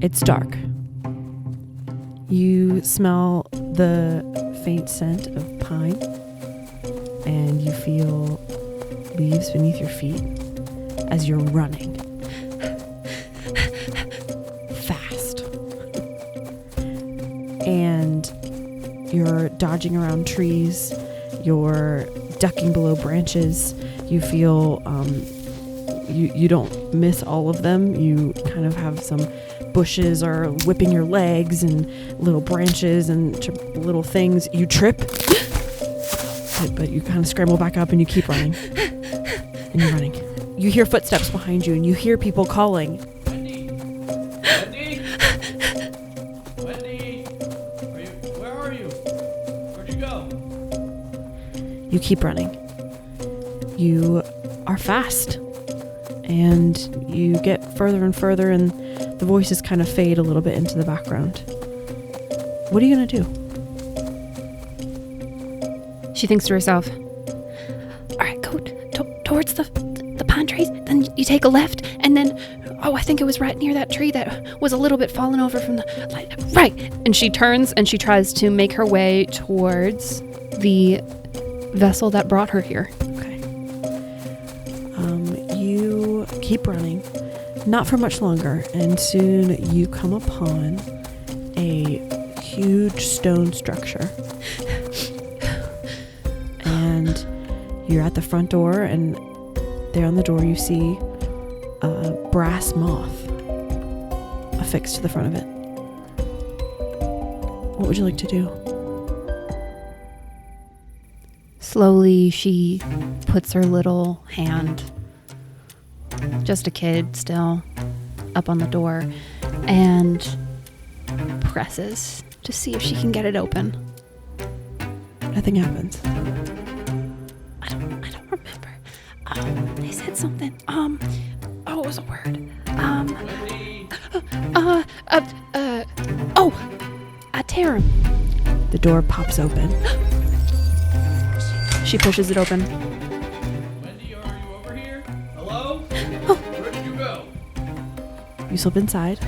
It's dark. You smell the faint scent of pine, and you feel leaves beneath your feet as you're running. Fast. And you're dodging around trees, you're ducking below branches, you feel you don't miss all of them. You kind of have some bushes are whipping your legs and little branches and little things. You trip, but you kind of scramble back up and you keep running. And you're running. You hear footsteps behind you and you hear people calling. Wendy! Wendy! Wendy! Where are you? Where'd you go? You keep running. You are fast. And you get further and further, and the voices kind of fade a little bit into the background. What are you going to do? She thinks to herself, all right, go towards the pine trees, then you take a left, and then, I think it was right near that tree that was a little bit fallen over from the light. Right. And she turns and she tries to make her way towards the vessel that brought her here. You keep running, not for much longer, and soon you come upon a huge stone structure. And you're at the front door, and there on the door you see a brass moth affixed to the front of it. What would you like to do? Slowly, she puts her little hand, just a kid still, up on the door and presses to see if she can get it open. Nothing happens. I don't remember. They said something. It was a word. Aterum. The door pops open. She pushes it open. Wendy, are you over here? Hello? Where did you go? You slip inside,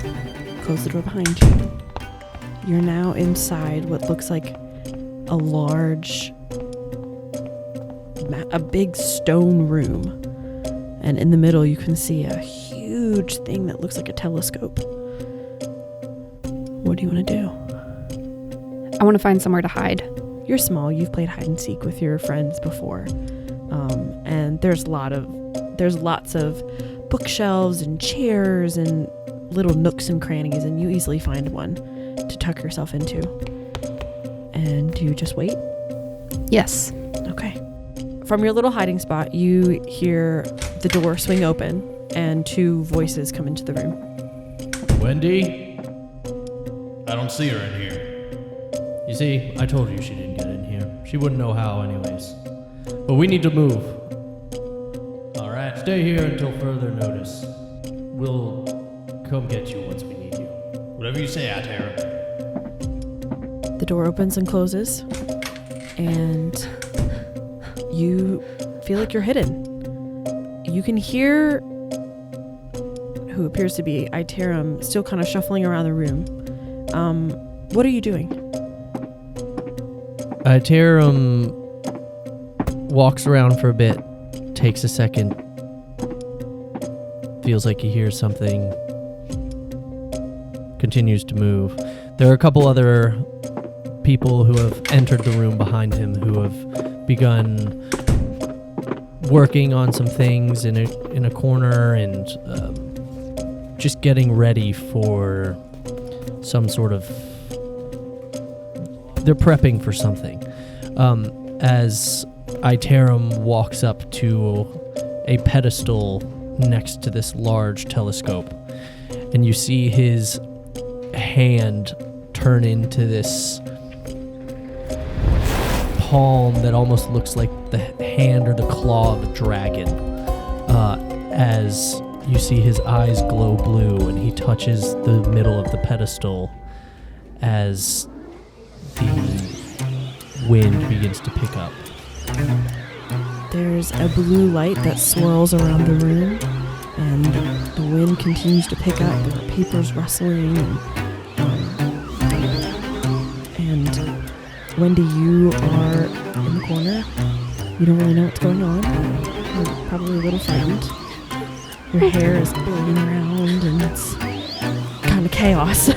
close the door behind you. You're now inside what looks like a large, a big stone room. And in the middle, you can see a huge thing that looks like a telescope. What do you want to do? I want to find somewhere to hide. You're small. You've played hide and seek with your friends before. And there's lots of bookshelves and chairs and little nooks and crannies, and you easily find one to tuck yourself into. And you just wait? Yes. Okay. From your little hiding spot, you hear the door swing open and two voices come into the room. Wendy? I don't see her in here. You see, I told you she didn't get in here. She wouldn't know how anyways. But we need to move. Alright, stay here until further notice. We'll come get you once we need you. Whatever you say, Atera. The door opens and closes, and you feel like you're hidden. You can hear who appears to be Iterum still kind of shuffling around the room. What are you doing? Iterum walks around for a bit, takes a second, feels like he hears something, continues to move. There are a couple other people who have entered the room behind him who have begun working on some things in a corner and just getting ready for some sort of... They're prepping for something. As Iterum walks up to a pedestal next to this large telescope, and you see his hand turn into this palm that almost looks like the hand or the claw of a dragon, as you see his eyes glow blue, and he touches the middle of the pedestal as the wind begins to pick up. There's a blue light that swirls around the room, and the wind continues to pick up. There are papers rustling, and Wendy, you are in the corner. You don't really know what's going on. You're probably a little frightened. Your hair is blowing around, and it's kind of chaos.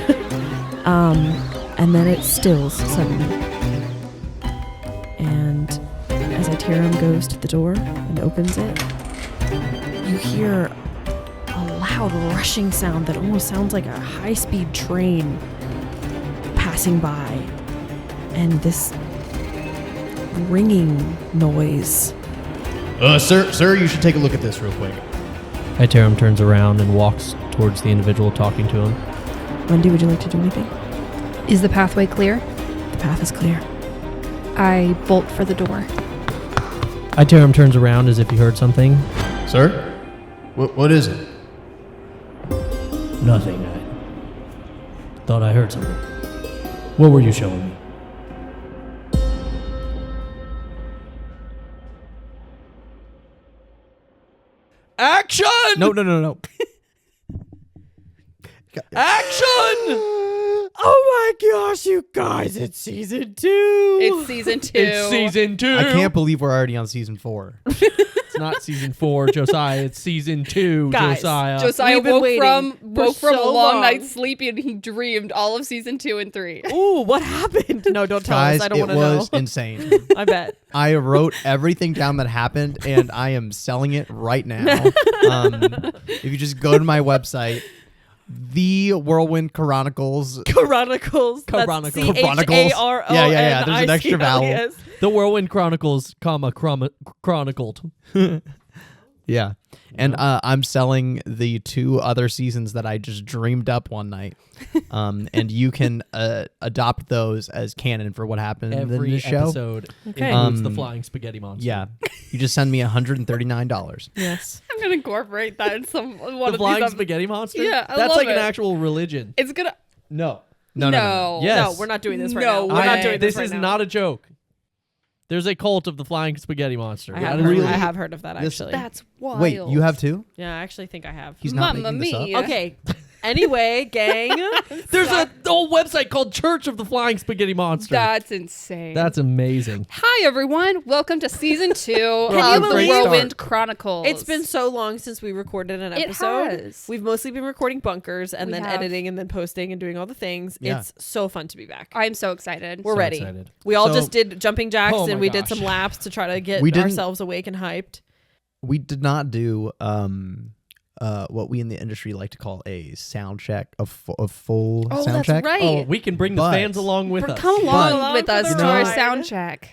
And then it stills suddenly. And as Iterum goes to the door and opens it, you hear a loud rushing sound that almost sounds like a high-speed train passing by. And this ringing noise. Sir, you should take a look at this real quick. Iterum turns around and walks towards the individual talking to him. Wendy, would you like to do anything? Is the pathway clear? The path is clear. I bolt for the door. Iterum turns around as if he heard something. Sir? What is it? Nothing. I thought I heard something. What were you showing me? Action! No. Action! Oh my gosh, you guys, it's season 2. It's season 2. It's season 2. I can't believe we're already on season 4. It's not season 4, Josiah. It's season 2, Guys, Josiah. Josiah We've been woke waiting from for a so long long. night's sleep and he dreamed all of season 2 and 3. Ooh, what happened? No, don't tell Guys, us. I don't it want to know. was insane. I bet. I wrote everything down that happened, and I am selling it right now. If you just go to my website, the Whirlwind Chronicles. Chronicles. Chronicles. Chronicles. Yeah. There's an extra vowel. The Whirlwind Chronicles, chronicled. Yeah. And I'm selling the 2 other seasons that I just dreamed up one night. And you can adopt those as canon for what happened in Every the show. episode Okay. includes the flying spaghetti monster. Yeah. You just send me $139. Yes. I'm going to incorporate that in one The of flying these. spaghetti monster? Yeah, I That's love like an it. actual religion. It's going to... No. Yes. No, we're not doing this right No, now. we're We're not doing This right is now. not a joke. There's a cult of the flying spaghetti monster. I That have, is heard, really- I have heard of that, This- actually. That's wild. Wait, you have 2? Yeah, I actually think I have. He's not Mamma making this mia. up. Okay. Anyway, gang. There's a whole website called Church of the Flying Spaghetti Monster. That's insane. That's amazing. Hi, everyone. Welcome to season 2 you of the believe- Whirlwind Chronicles. It's been so long since we recorded an It episode. has. We've mostly been recording bunkers and We then have. editing and then posting and doing all the things. Yeah. It's so fun to be back. I'm so excited. We're So ready. excited. We all So- just did jumping jacks Oh and my we did gosh. some laps to try to get We didn't- ourselves awake and hyped. We did not do what we in the industry like to call a sound check, a full Oh, sound that's check. right. Oh, we can bring the But- fans along with us. Come along But- with us for to the our ride. sound check.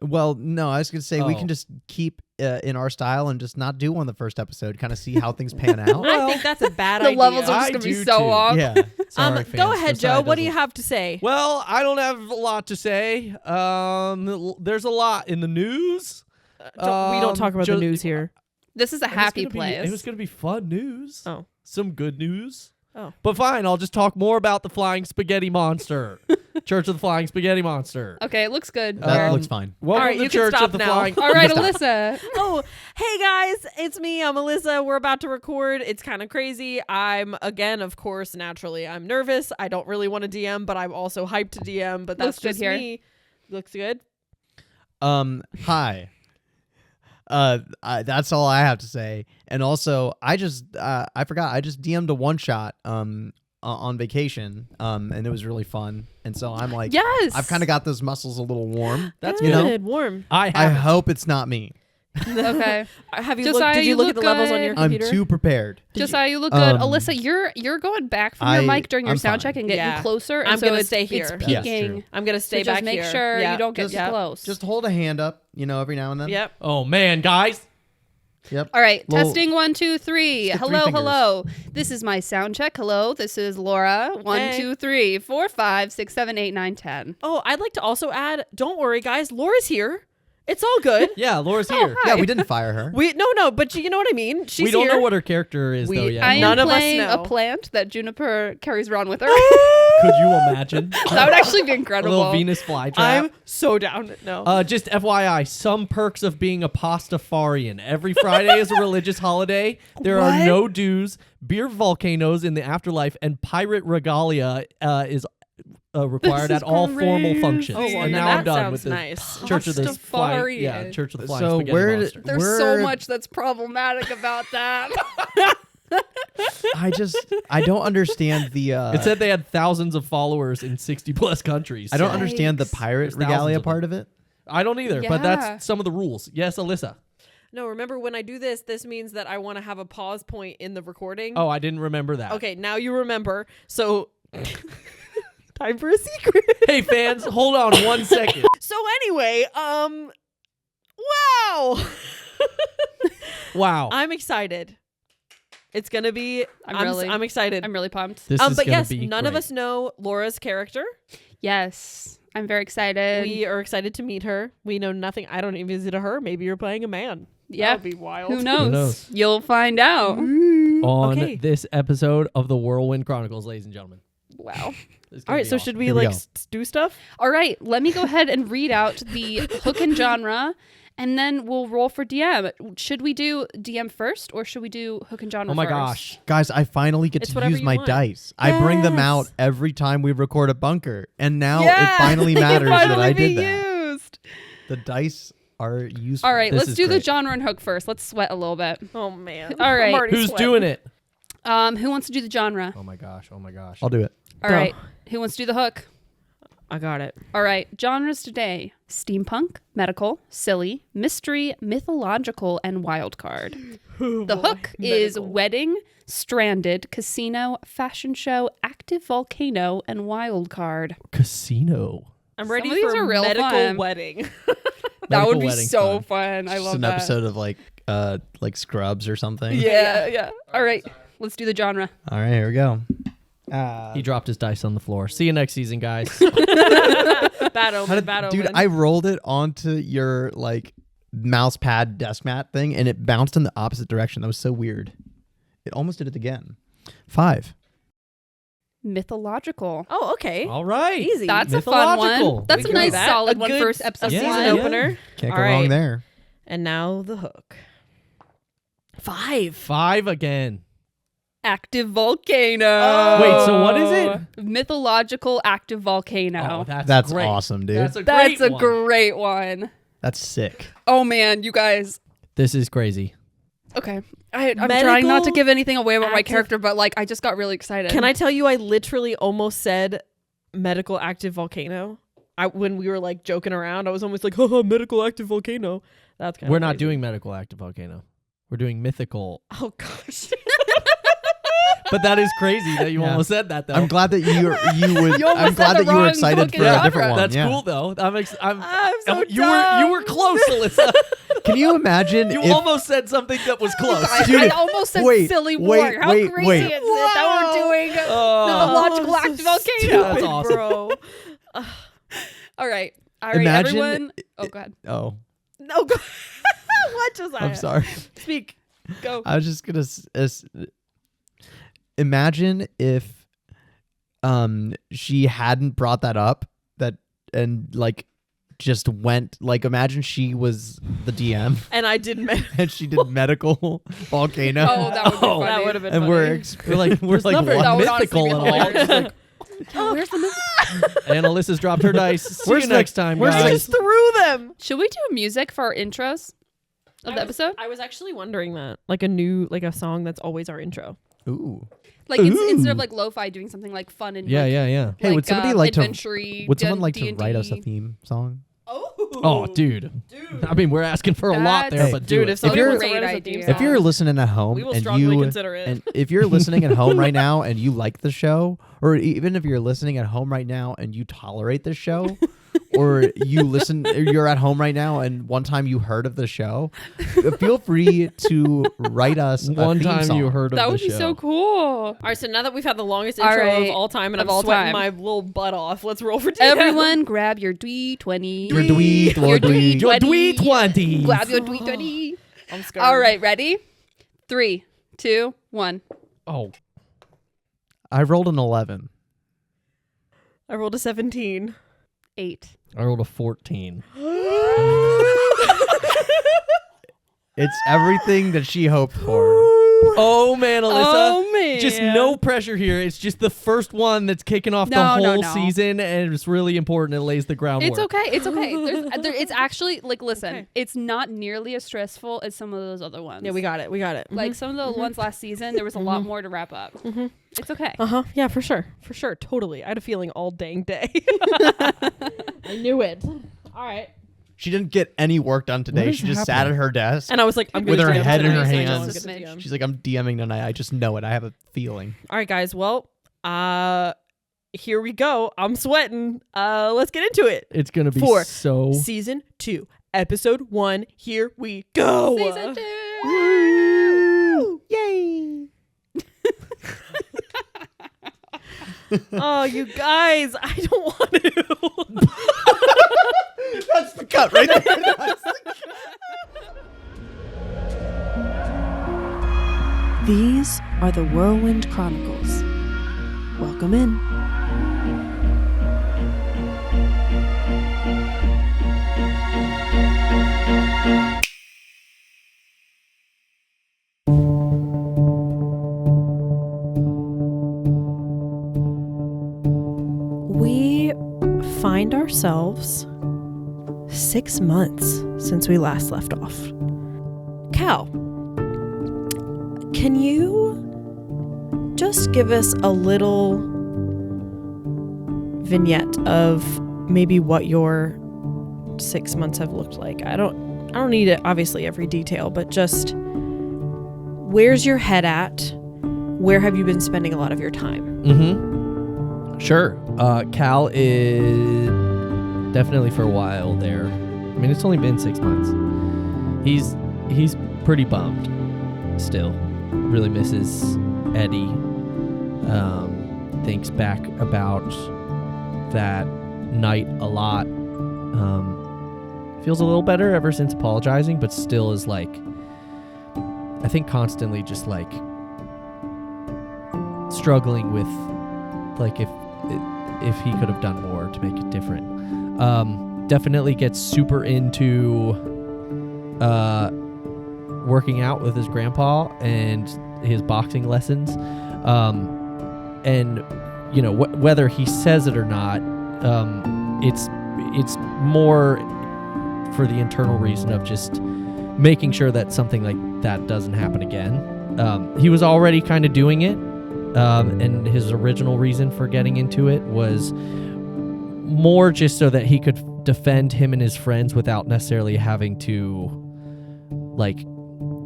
Well, no, I was gonna say we Oh. can just keep in our style and just not do one the first episode, kind of see how things pan out. I think that's a bad The idea. levels are I just going to be do so too. long. Yeah. Sorry, go fans. ahead, Josiah Joe. What do you doesn't- have to say? Well, I don't have a lot to say. There's a lot in the news. We don't talk about the news here. This is a happy It place. was going to be fun news. Oh. Some good news. Oh. But fine, I'll just talk more about the flying spaghetti monster. Church of the Flying Spaghetti Monster. Okay, it looks good. That looks fine. Welcome All right, to the you can Church stop of the now. Flying. All right, Alyssa. Oh, hey guys, it's me. I'm Alyssa. We're about to record. It's kind of crazy. I'm, again, of course, naturally, I'm nervous. I don't really want to DM, but I'm also hyped to DM, but that's Looks good just here. me. Looks good. Hi. That's all I have to say. And also, I forgot. I just DM'd a one shot on vacation, and it was really fun. And so I'm like, Yes. I've kind of got those muscles a little warm. That's You Good. know? Warm. I I have. hope it's not me. Okay. Have you Josiah, looked? Did you you look at look the levels on good. your I'm computer? too prepared. Josiah, you look good. Um, Alyssa, you're going back from your mic during your I'm sound fine. check and getting Yeah. closer. And I'm so gonna it's, stay It's here. Yes, peaking. true. I'm gonna stay So back just make here. sure Yeah. you don't get Just- too close. Just hold a hand up, every now and then. Yep. Oh, man, guys. Yep. All right, Little- testing 1, 2, 3. Stick Hello, 3 fingers. hello. This is my sound check. Hello, this is Laura. 1, Hey. 2, 3, 4, 5, 6, 7, 8, 9, 10. Oh, I'd like to also add. Don't worry, guys. Laura's here. It's all good. Yeah, Laura's here. hi. Yeah, we didn't fire her. No, but you know what I mean. She's we don't here. know what her character is, though, yet. I am None of us playing know. a plant that Juniper carries around with her. Could you imagine? That would actually be A incredible. little Venus flytrap. I'm so down. No. Just FYI, some perks of being a pastafarian. Every Friday is a religious holiday. There are What? no dues, beer volcanoes in the afterlife, and pirate regalia is required at all formal crazy. functions. Oh, well, and then now I'm that done sounds with the nice. Church of the Flying. Pastafarian. Yeah, Church of the Flying So Spaghetti where- Monster. There's We're- so much that's problematic about that. I don't understand the. It said they had thousands of followers in 60 plus countries. I don't so- understand the Yikes. pirate There's thousands regalia of part of it. I don't either, but Yeah. that's some of the rules. Yes, Alyssa. No, remember when I do this, this means that I want to have a pause point in the recording. Oh, I didn't remember that. Okay, now you remember. So, time for a secret. Hey, fans, hold on 1 second. So anyway, wow. Wow. I'm excited. It's gonna be. I'm excited. I'm really pumped. This is But gonna yes, be none of great. us know Laura's character. Yes, I'm very excited. We are excited to meet her. We know nothing. I don't even. Is it a her? Maybe you're playing a man. Yeah. That'd be wild. Who knows? knows? You'll find out. On Okay. this episode of the Whirlwind Chronicles, ladies and gentlemen. Wow. This is All gonna right. be So awesome. should we Here we like go. do stuff? All right, let me go ahead and read out the hook and genre, and then we'll roll for DM. Should we do DM first, or should we do hook and genre Oh my first? gosh. Guys, I finally get It's to whatever use you my want. dice. I bring them out Yes. every time we record a bunker, and now Yeah. it finally matters that Finally I be did that. used. The dice are useful. All right, This let's is do the great. genre and hook first. Let's sweat a little bit. Oh man. All right. I'm already Who's sweating. doing it? Who wants to do the genre? Oh my gosh. Oh my gosh. I'll do it. All Go. right, who wants to do the hook? I got it. All right, genres today: steampunk, medical, silly, mystery, mythological, and wild card. The hook is Medical. wedding, stranded, casino, fashion show, active volcano, and wild card. Casino. I'm Some ready of these for are real medical fun. wedding. That Medical would be wedding's so fun. fun. I Just love an that. episode of like Scrubs or something. Yeah. All right, let's do the genre. All right, here we go. He dropped his dice on the floor. See you next season, guys. Bad How omen. did- Bad dude, omen. I rolled it onto your like mouse pad desk mat thing, and it bounced in the opposite direction. That was so weird. It almost did it again. 5. Mythological. Oh, okay. All right. Easy. That's a fun Mythological. one. That's We a can do nice that. solid A one good- first episode. a Yeah, season yeah. opener. Can't All go wrong right. there. And now the hook. 5. 5 again. Active volcano. Wait, so what is it? Mythological active volcano. Oh, That's great. awesome, dude. That's a That's great a one. great one. That's sick. Oh man, you guys. This is crazy. Okay. I'm Medical trying not to give anything away about my active- character, but like I just got really excited. Can I tell you, I literally almost said medical active volcano. When we were like joking around, I was almost like, haha, medical active volcano. That's kind of We're not doing medical active volcano. We're doing mythical. Oh gosh. But that is crazy that you Yeah. almost said that though. I'm glad that you would. You almost I'm glad said the that you were wrong excited book for and a different genre. one. That's yeah. cool though. I'm so you were close, Alyssa. Can you imagine You if almost said something that was close. I almost said wait, silly wait, war. How wait, crazy wait. is it that we're doing mythological Oh, active so volcano? That's awesome. bro. All right. Imagine- everyone. Oh god. Oh, No, go. What just I'm sorry. Speak. Go. I was just gonna imagine if she hadn't brought that up and like just went like imagine she was the DM And I didn't. and she did medical volcano. Oh, that would be funny. That would have been and funny. we're like There's like nothing what? That would honestly mythical be at all. hilarious. Just like, Oh, where's the myth? and Alyssa's dropped her dice. See Where's you the- next time, where's the- guys. just threw them. Should we do music for our intros of the episode? I was actually wondering that, like a song that's always our intro. Ooh. Like instead of Ooh. like lo-fi, doing something like fun and Yeah, like, yeah, yeah. Hey, would somebody like to adventure-y, would someone like to D&D. write us a theme song? Oh, dude. I mean, we're asking for a lot there, That's- but Dude, do if it. somebody you're- wants to Great write us a idea. theme Yeah. song, If you're listening at home we will and strongly you consider it. and if you're listening at home right now and you like the show, or even if you're listening at home right now and you tolerate the show, or you're at home right now and one time you heard of the show, feel free to write us a One theme time song. you heard of That the would show. be so cool. All right, so now that we've had the longest All intro right, of all time and of I'm all sweating time. my little butt off, let's roll for DM. Everyone, grab your D20. Your dweet, Your Lord dweet. Your D20. D20s. Grab your D20. I'm scared. All right, ready? 3, 2, 1. Oh, I rolled an 11. I rolled a 17. 8. I rolled a 14. It's everything that she hoped for. Oh man, Alyssa. Oh man. Just no pressure here. It's just the first one that's kicking off the whole season, and it's really important. It lays the groundwork. It's okay. It's okay. It's actually like, listen, Okay. it's not nearly as stressful as some of those other ones. Yeah, we got it. Like some of the ones last season, there was a lot more to wrap up. It's okay. Yeah, for sure. For sure. Totally. I had a feeling all dang day. I knew it. All right. She didn't get any work done today. What is She just sat happening? at her desk. And I was like, I'm With gonna her DM head in her tonight, so hands. I'm gonna DM. She's like, I'm DMing tonight. I just know it. I have a feeling. All right, guys. Well, here we go. I'm sweating. Let's get into it. It's gonna be For so. Season 2, Episode 1. Here we go. Season 2. Woo! Yay! Oh, you guys, I don't want to. That's the cut right there. That's the cut. These are the Whirlwind Chronicles. Welcome in. We find ourselves 6 months since we last left off. Cal, can you just give us a little vignette of maybe what your 6 months have looked like? I don't need it, obviously, every detail, but just where's your head at? Where have you been spending a lot of your time? Sure. Cal is definitely for a while there. I mean, it's only been 6 months. He's pretty bummed still. Really misses Eddie. Thinks back about that night a lot. Feels a little better ever since apologizing, but still is like, I think constantly just like struggling with like if he could have done more to make it different. Definitely gets super into working out with his grandpa and his boxing lessons. And you know, whether he says it or not, it's more for the internal reason of just making sure that something like that doesn't happen again. He was already kind of doing it. And his original reason for getting into it was more just so that he could defend him and his friends without necessarily having to like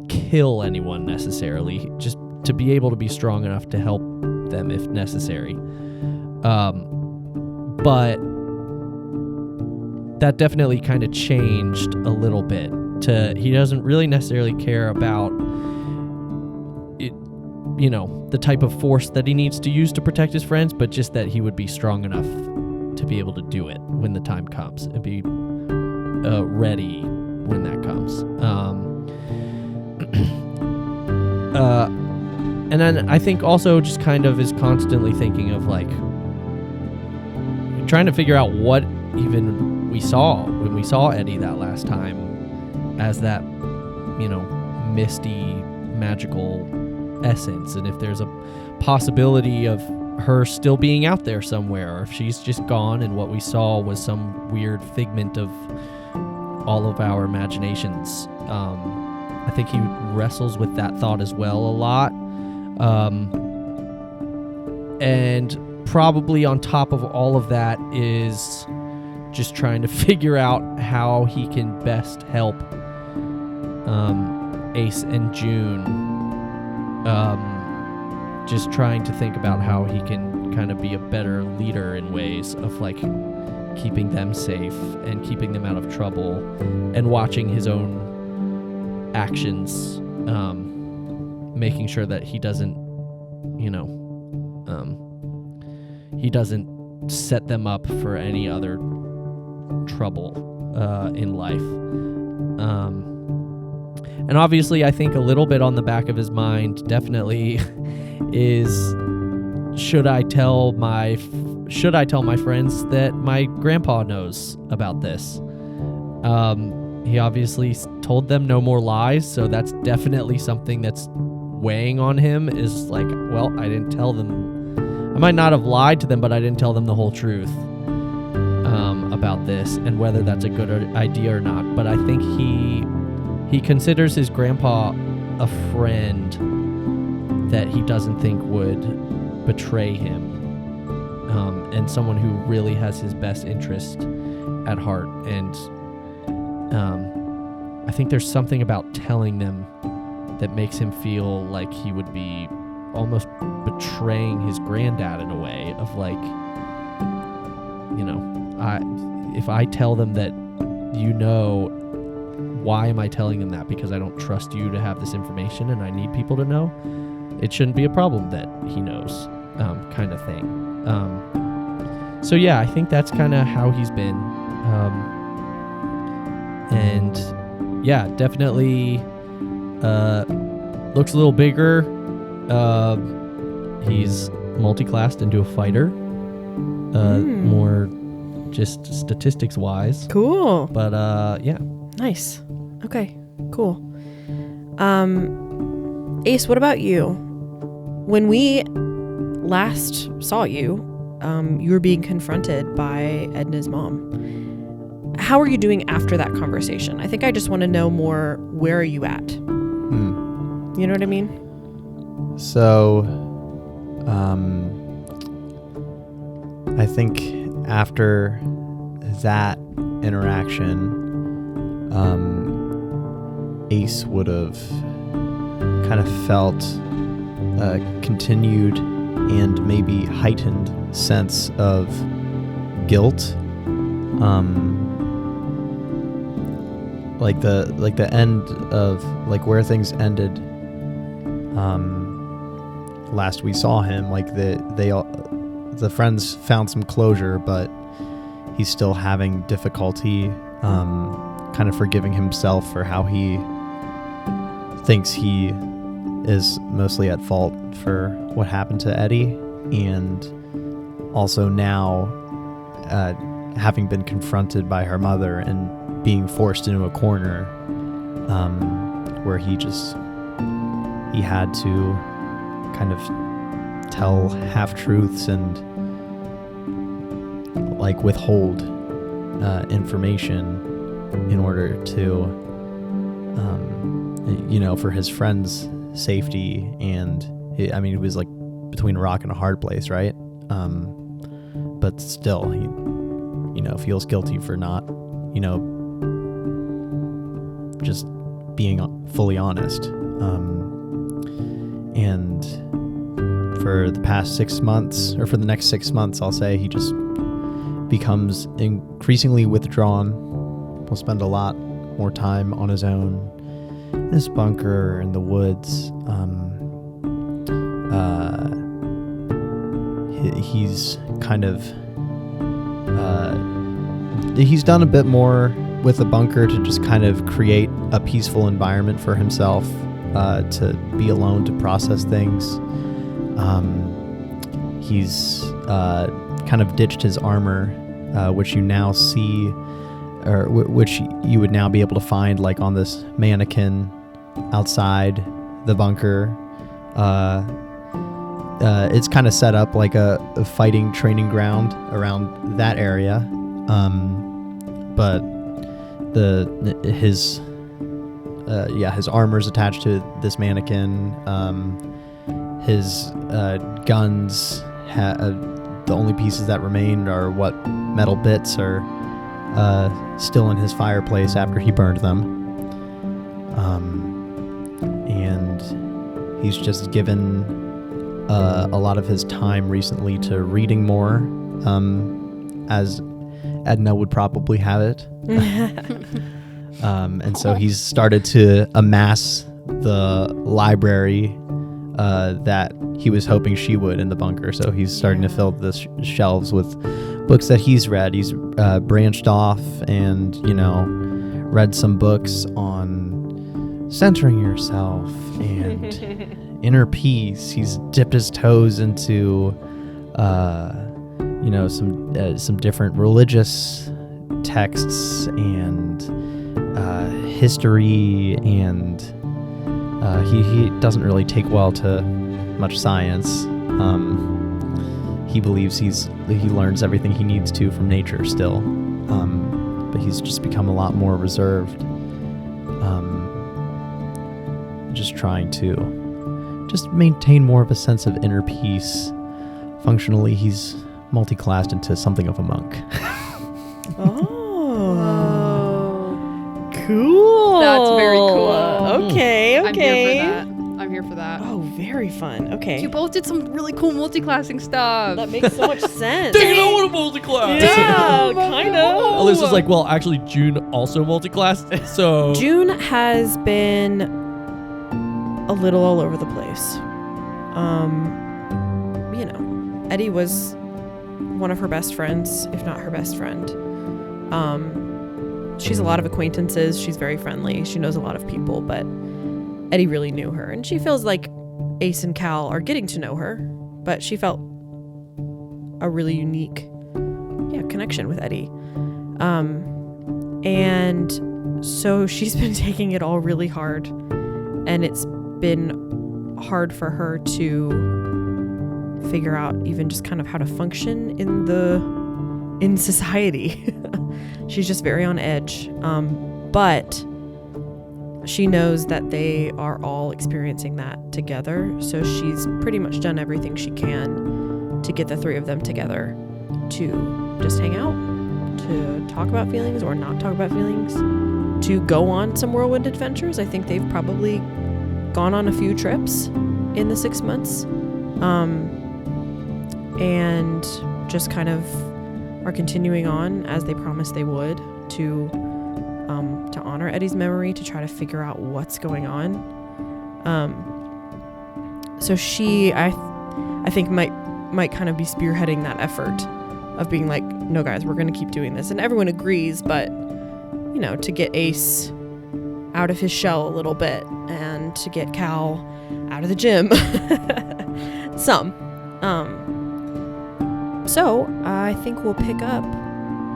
kill anyone necessarily, just to be able to be strong enough to help them if necessary. But that definitely kind of changed a little bit to he doesn't really necessarily care about it, you know, the type of force that he needs to use to protect his friends, but just that he would be strong enough to be able to do it when the time comes and be ready when that comes. And then I think also just kind of is constantly thinking of like trying to figure out what even we saw when we saw Eddie that last time as that, you know, misty magical essence, and if there's a possibility of her still being out there somewhere, or if she's just gone and what we saw was some weird figment of all of our imaginations. I think he wrestles with that thought as well a lot. And probably on top of all of that is just trying to figure out how he can best help Ace and June. Just trying to think about how he can kind of be a better leader in ways of like keeping them safe and keeping them out of trouble and watching his own actions, making sure that he doesn't, you know, he doesn't set them up for any other trouble in life. And obviously I think a little bit on the back of his mind definitely is, should I tell my friends that my grandpa knows about this? He obviously told them no more lies, so that's definitely something that's weighing on him, is like, well, I didn't tell them. I might not have lied to them, but I didn't tell them the whole truth about this, and whether that's a good idea or not. But I think he considers his grandpa a friend that he doesn't think would betray him, and someone who really has his best interest at heart. And I think there's something about telling them that makes him feel like he would be almost betraying his granddad in a way of like, if I tell them that, why am I telling them that? Because I don't trust you to have this information and I need people to know. It shouldn't be a problem that he knows, kind of thing. So yeah, I think that's kind of how he's been. And yeah, definitely looks a little bigger. He's multi-classed into a fighter. More just statistics wise. Cool. But yeah. Nice. Okay, cool. Ace, what about you? When we last saw you, you were being confronted by Edna's mom. How are you doing after that conversation? I think I just want to know more, where are you at? You know what I mean? So, I think after that interaction, Ace would have kind of felt a continued and maybe heightened sense of guilt. Like the end of like where things ended. Last we saw him, like the friends found some closure, but he's still having difficulty kind of forgiving himself for how he thinks he is mostly at fault for what happened to Eddie, and also now having been confronted by her mother and being forced into a corner where he had to kind of tell half-truths and like withhold information in order to for his friend's safety. And he was like between a rock and a hard place, right? But still he feels guilty for not just being fully honest. And for the past 6 months, or for the next 6 months, I'll say, he just becomes increasingly withdrawn. Will spend a lot more time on his own in his bunker, in the woods. He's kind of he's done a bit more with the bunker to just kind of create a peaceful environment for himself, to be alone, to process things. He's kind of ditched his armor, which you now see, or which you would now be able to find like on this mannequin outside the bunker. It's kind of set up like a fighting training ground around that area, but his armor's attached to this mannequin. His guns, the only pieces that remain are what metal bits are still in his fireplace after he burned them. And he's just given a lot of his time recently to reading more, as Edna would probably have it. And so he's started to amass the library that he was hoping she would in the bunker. So he's starting to fill the shelves with books that he's read. He's branched off and, read some books on centering yourself and, inner peace. He's dipped his toes into, some different religious texts and history, and he doesn't really take well to much science. He believes he learns everything he needs to from nature still, but he's just become a lot more reserved. Just trying to just maintain more of a sense of inner peace. Functionally, he's multi-classed into something of a monk. Oh. Cool. That's very cool. Okay. I'm here for that. Oh, very fun. Okay. You both did some really cool multi-classing stuff. That makes so much sense. Dang it, I want a multi-class. Yeah, kind of. Alyssa's like, well, actually, June also multi-classed, so... June has been a little all over the place. Eddie was one of her best friends, if not her best friend. She's a lot of acquaintances. She's very friendly. She knows a lot of people, but Eddie really knew her. And she feels like Ace and Cal are getting to know her, but she felt a really unique connection with Eddie. And so she's been taking it all really hard, and it's been hard for her to figure out even just kind of how to function in society. She's just very on edge. But she knows that they are all experiencing that together. So she's pretty much done everything she can to get the three of them together to just hang out, to talk about feelings or not talk about feelings, to go on some whirlwind adventures. I think they've probably gone on a few trips in the 6 months. And just kind of are continuing on as they promised they would to honor Eddie's memory, to try to figure out what's going on. So she, I think might kind of be spearheading that effort of being like, no guys, we're going to keep doing this. And everyone agrees, but to get Ace out of his shell a little bit and to get Cal out of the gym. So I think we'll pick up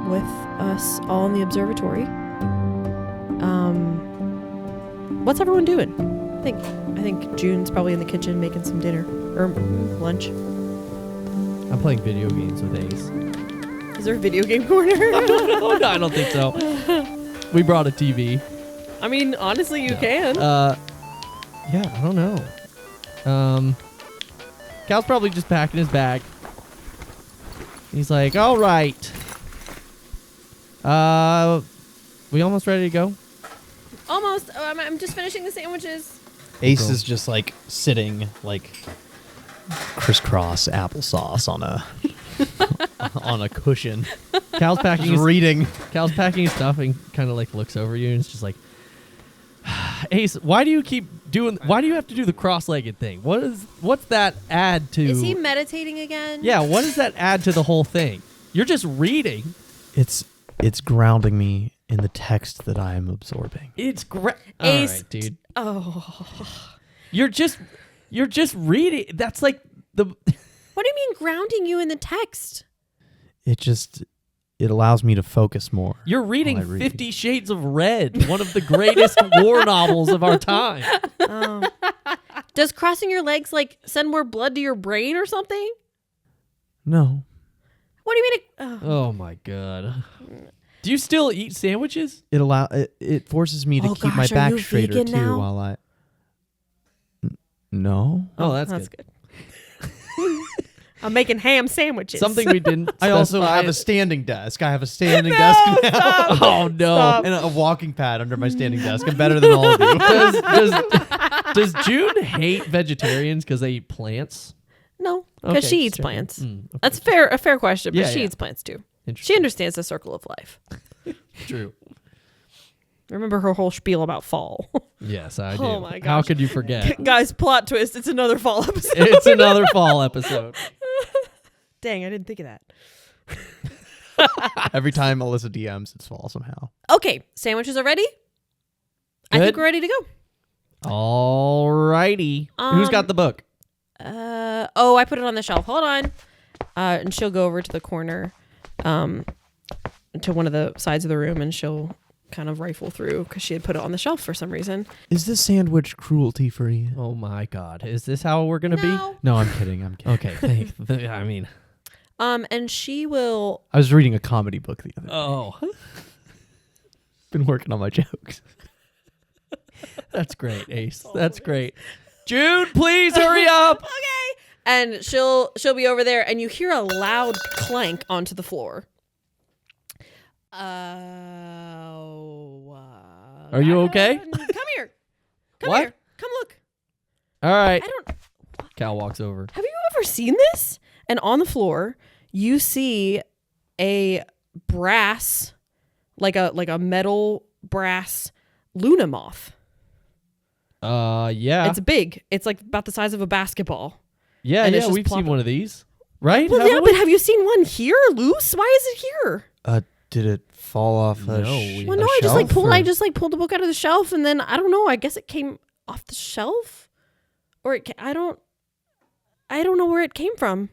with us all in the observatory. What's everyone doing? I think June's probably in the kitchen making some dinner or lunch. I'm playing video games with Ace. Is there a video game corner? No, I don't think so. We brought a TV. I mean, honestly, you can. Yeah, I don't know. Cal's probably just packing his bag. He's like, all right. We almost ready to go? Almost. I'm just finishing the sandwiches. Ace Cool. is just like sitting like crisscross applesauce on a cushion. Cal's packing Just reading. Cal's packing his stuff and kind of like looks over you and it's just like, Ace, why do you have to do the cross-legged thing? What's that add to? Is he meditating again? Yeah, what does that add to the whole thing? You're just reading. It's grounding me in the text that I am absorbing. It's great. Ace, All right, dude. Oh. You're just reading. That's like the. What do you mean grounding you in the text? It allows me to focus more. You're reading while I read. 50 Shades of Red, one of the greatest war novels of our time. Does crossing your legs like send more blood to your brain or something? No. What do you mean? Oh my god. Do you still eat sandwiches? It forces me to keep my gosh, are back you straighter vegan too now? while I. No. Oh, that's good. I'm making ham sandwiches. Something we didn't. I also specify. have a standing desk. I have a standing desk now. stop. Oh no! Stop. And a walking pad under my standing desk. I'm better than all of you. Does June hate vegetarians because they eat plants? No, because Okay, she eats sure. plants. Okay. That's a fair question, but Yeah, she yeah. eats plants too. She Interesting. understands the circle of life. True. Remember her whole spiel about fall. Yes, I do. Oh my How gosh. could you forget? Guys, plot twist. It's another fall episode. It's another fall episode. Dang, I didn't think of that. Every time Alyssa DMs, it's fall somehow. Okay, sandwiches are ready? I think Good. we're ready to go. Alrighty. Who's got the book? I put it on the shelf. Hold on. And she'll go over to the corner, to one of the sides of the room, and she'll kind of rifle through because she had put it on the shelf for some reason. Is this sandwich cruelty free? Oh my God. Is this how we're going to be? No, I'm kidding. Okay. I mean. And she will. I was reading a comedy book the other day. Oh. Been working on my jokes. That's great, Ace. That's great. June, please hurry up. Okay. And she'll be over there, and you hear a loud clank onto the floor. Are you okay? Come here. Come What? here. Come look. All right. I don't. Cal walks over. Have you ever seen this? And on the floor, you see a brass, like a metal brass Luna moth. Yeah. It's big. It's like about the size of a basketball. Yeah, and it's yeah, just we've seen plopping. one of these. Right? Well, Haven't yeah, we? but have you seen one here loose? Why is it here? Did it fall off No, a we- Well, a no, I just shelf, or- I just pulled the book out of the shelf, and then I don't know. I guess it came off the shelf, or I don't know where it came from.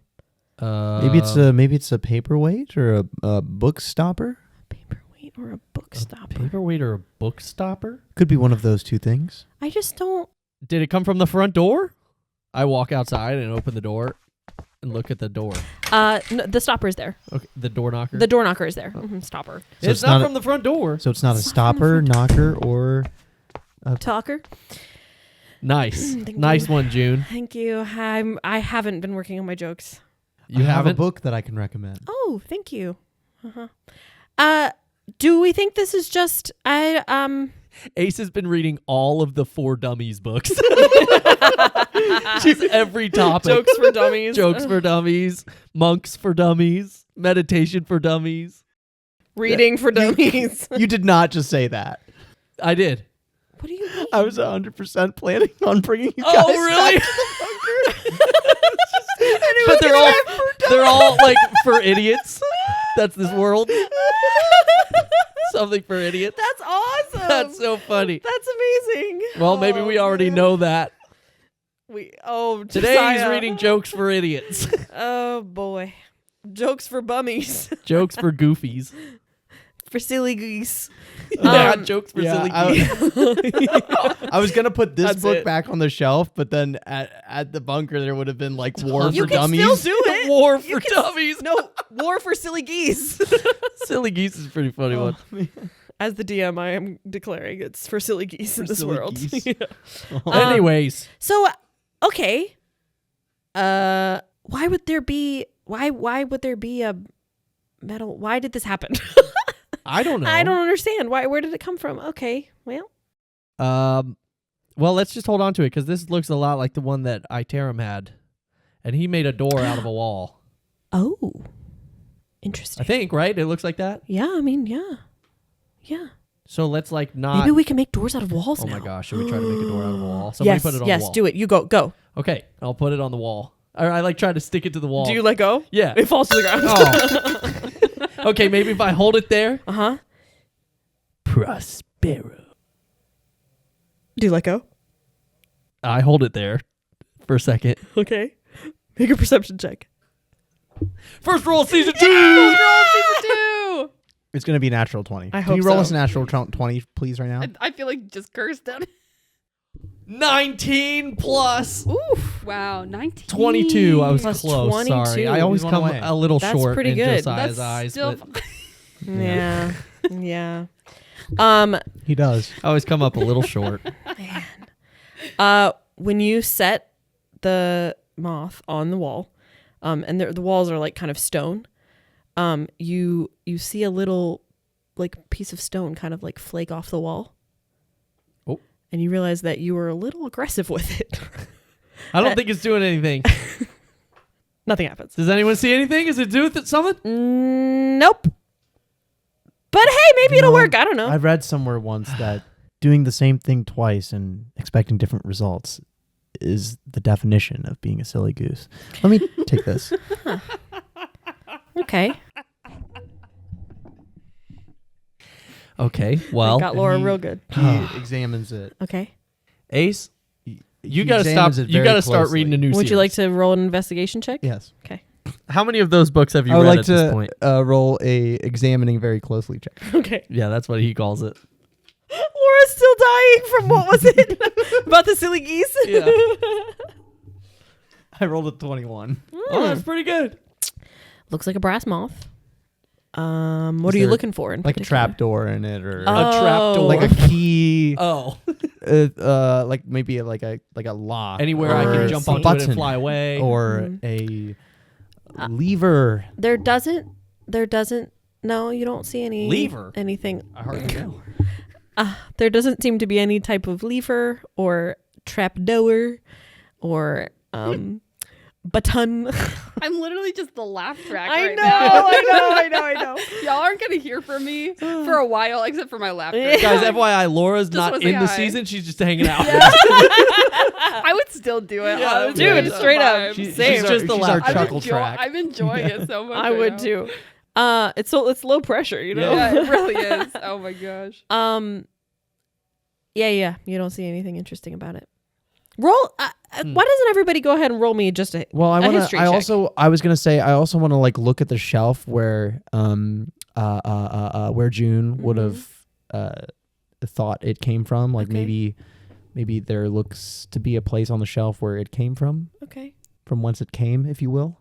Maybe it's a paperweight or a book stopper. Paperweight or a book stopper. Paperweight or a book stopper? Could be one of those two things. I just don't. Did it come from the front door? I walk outside and open the door and look at the door. No, the stopper is there. Okay, the door knocker. The door knocker is there. Stopper. So it's not from the front door. So it's not a It's not from the stopper, front knocker, or Talker. Nice, Thank nice you. one, June. Thank you. I haven't been working on my jokes. You I have a haven't? book that I can recommend. Oh, thank you. Do we think this is just Ace has been reading all of the For Dummies books. Just every topic. jokes for dummies? Jokes for dummies, monks for dummies, meditation for dummies. Reading for dummies. You did not just say that. I did. What do you mean? I was 100% planning on bringing you guys Oh, really? back to the bunker. But they're all like for idiots. That's this world. Something for idiots. That's awesome. That's so funny. That's amazing. Well, maybe we already know that. Today Today he's reading jokes for idiots. Oh boy, jokes for bummies, Jokes for goofies. for silly geese. Yeah, jokes for silly I, geese. I was gonna put this That's book it. back on the shelf, but then at the bunker there would have been like War You for can Dummies. still do it. War You for can dummies. No, war for silly geese. Silly geese is a pretty funny one. As the DM, I am declaring it's for silly geese in For this silly world. geese. Yeah. Anyways, So, okay. Why would there be a metal? Why did this happen? I don't know. I don't understand. Where did it come from? Okay. Well, Well, let's just hold on to it because this looks a lot like the one that Iterum had, and he made a door out of a wall. oh. Interesting. I think, right? It looks like that. Yeah, I mean, yeah. Yeah. So let's like not. Maybe we can make doors out of walls Oh now. my gosh! Should we try to make a door out of a wall? Somebody Yes, put it on yes, the wall. do it. You go. Okay, I'll put it on the wall. Or I like try to stick it to the wall. Do you let go? Yeah. It falls to the ground. Oh. Okay, maybe if I hold it there. Uh-huh. Prospero. Do you let go? I hold it there for a second. Okay. Make a perception check. First roll, season 2. Season 2! It's gonna be natural 20. I Can hope you roll so. us a natural 20, please, right now? I feel like just cursed down. 19 plus Oof. Wow. 19. 22. I was Plus close. 22. Sorry, I always One come away. a little That's short pretty in good. Josiah's That's eyes. still But Yeah. Yeah. He does. I always come up a little short. When you set the moth on the wall, and the walls are like kind of stone, you see a little like piece of stone kind of like flake off the wall. Oh. And you realize that you were a little aggressive with it. I don't think it's doing anything. Nothing happens. Does anyone see anything? Is it doing something? Nope. But hey, maybe it'll work. I don't know. I read somewhere once that doing the same thing twice and expecting different results is the definition of being a silly goose. Let me take this. Okay. Okay, well. Got Laura he- real good. He examines it, Okay. Ace, you He gotta stop. examines it You very gotta start closely. reading a new Would series. you like to roll an investigation check? Yes. How many of those books have you I would read like at this point? to roll a examining very closely check. Okay. Yeah, that's what he calls it. Laura's still dying from what was it? About the silly geese? Yeah. I rolled a 21. Oh, that's pretty good. Looks like a brass moth. What Is are you there, looking for in Like a particular? trap door in it, or A trap door. like a key, Oh, like maybe like a lock. anywhere I Or can jump a onto it button, and fly away. or Mhm. a lever. There doesn't. No, you don't see any Lever? anything. I hardly know. There doesn't seem to be any type of lever or trap door or button. I'm literally just the laugh track I right know, now. I know. Y'all aren't gonna hear from me for a while, except for my laughter. Guys, FYI, Laura's Just not wanna in say the hi. season. She's just hanging out. I would still do it. Yeah, honestly. dude, It's a straight up. vibe. She's Same. just the She's our laugh. chuckle track. I'm enjoying it so much. I right would now. too. It's low pressure, you know. Yeah, it really is. Oh my gosh. Yeah. You don't see anything interesting about it. Roll. Why doesn't everybody go ahead and roll me just a? Well, I A want history to. check. I was gonna say. I also want to like look at the shelf where where June would have thought it came from. Like Okay. maybe there looks to be a place on the shelf where it came from whence it came, if you will.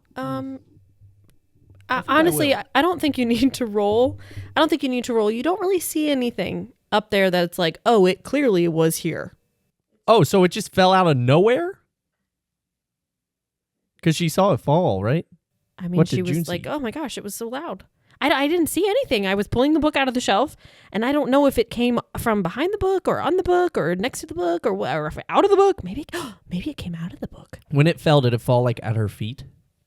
Honestly, I don't think you need to roll. You don't really see anything up there that's like, oh, it clearly was here. Oh, so it just fell out of nowhere? Because she saw it fall, right? I mean, What she did June was like, see? oh my gosh, it was so loud. I didn't see anything. I was pulling the book out of the shelf, and I don't know if it came from behind the book or on the book or next to the book or if out of the book. Maybe it came out of the book. When it fell, did it fall like at her feet?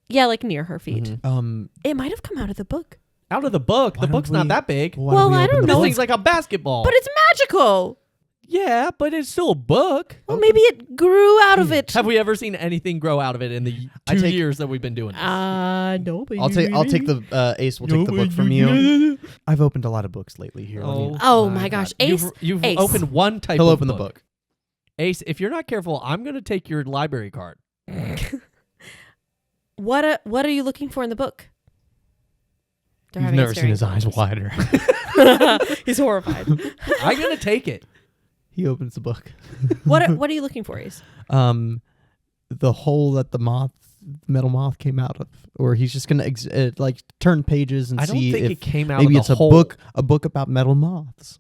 Yeah, like near her feet. Mm-hmm. It might have come out of the book. Out of the book? Why The don't book's not we- that big. Why Well, we I open don't the This know. book? thing's like a basketball. But it's magical. Yeah, but it's still a book. Well, maybe it grew out of it. Have we ever seen anything grow out of it in the 2 years that we've been doing this? No, but I'll take the Ace. Will take the book from you. I've opened a lot of books lately. Here, let me- Oh my gosh, Ace. You've Ace. opened one type he'll of open the book. Ace, if you're not careful, I'm going to take your library card. What are you looking for in the book? They're You've having a never seen his staring eyes contest. wider. He's horrified. I'm going to take it. He opens the book. What are you looking for, Ace? The hole that the metal moth came out of, or he's just gonna like turn pages and I don't see think if it came out maybe of it's the a hole. book about metal moths.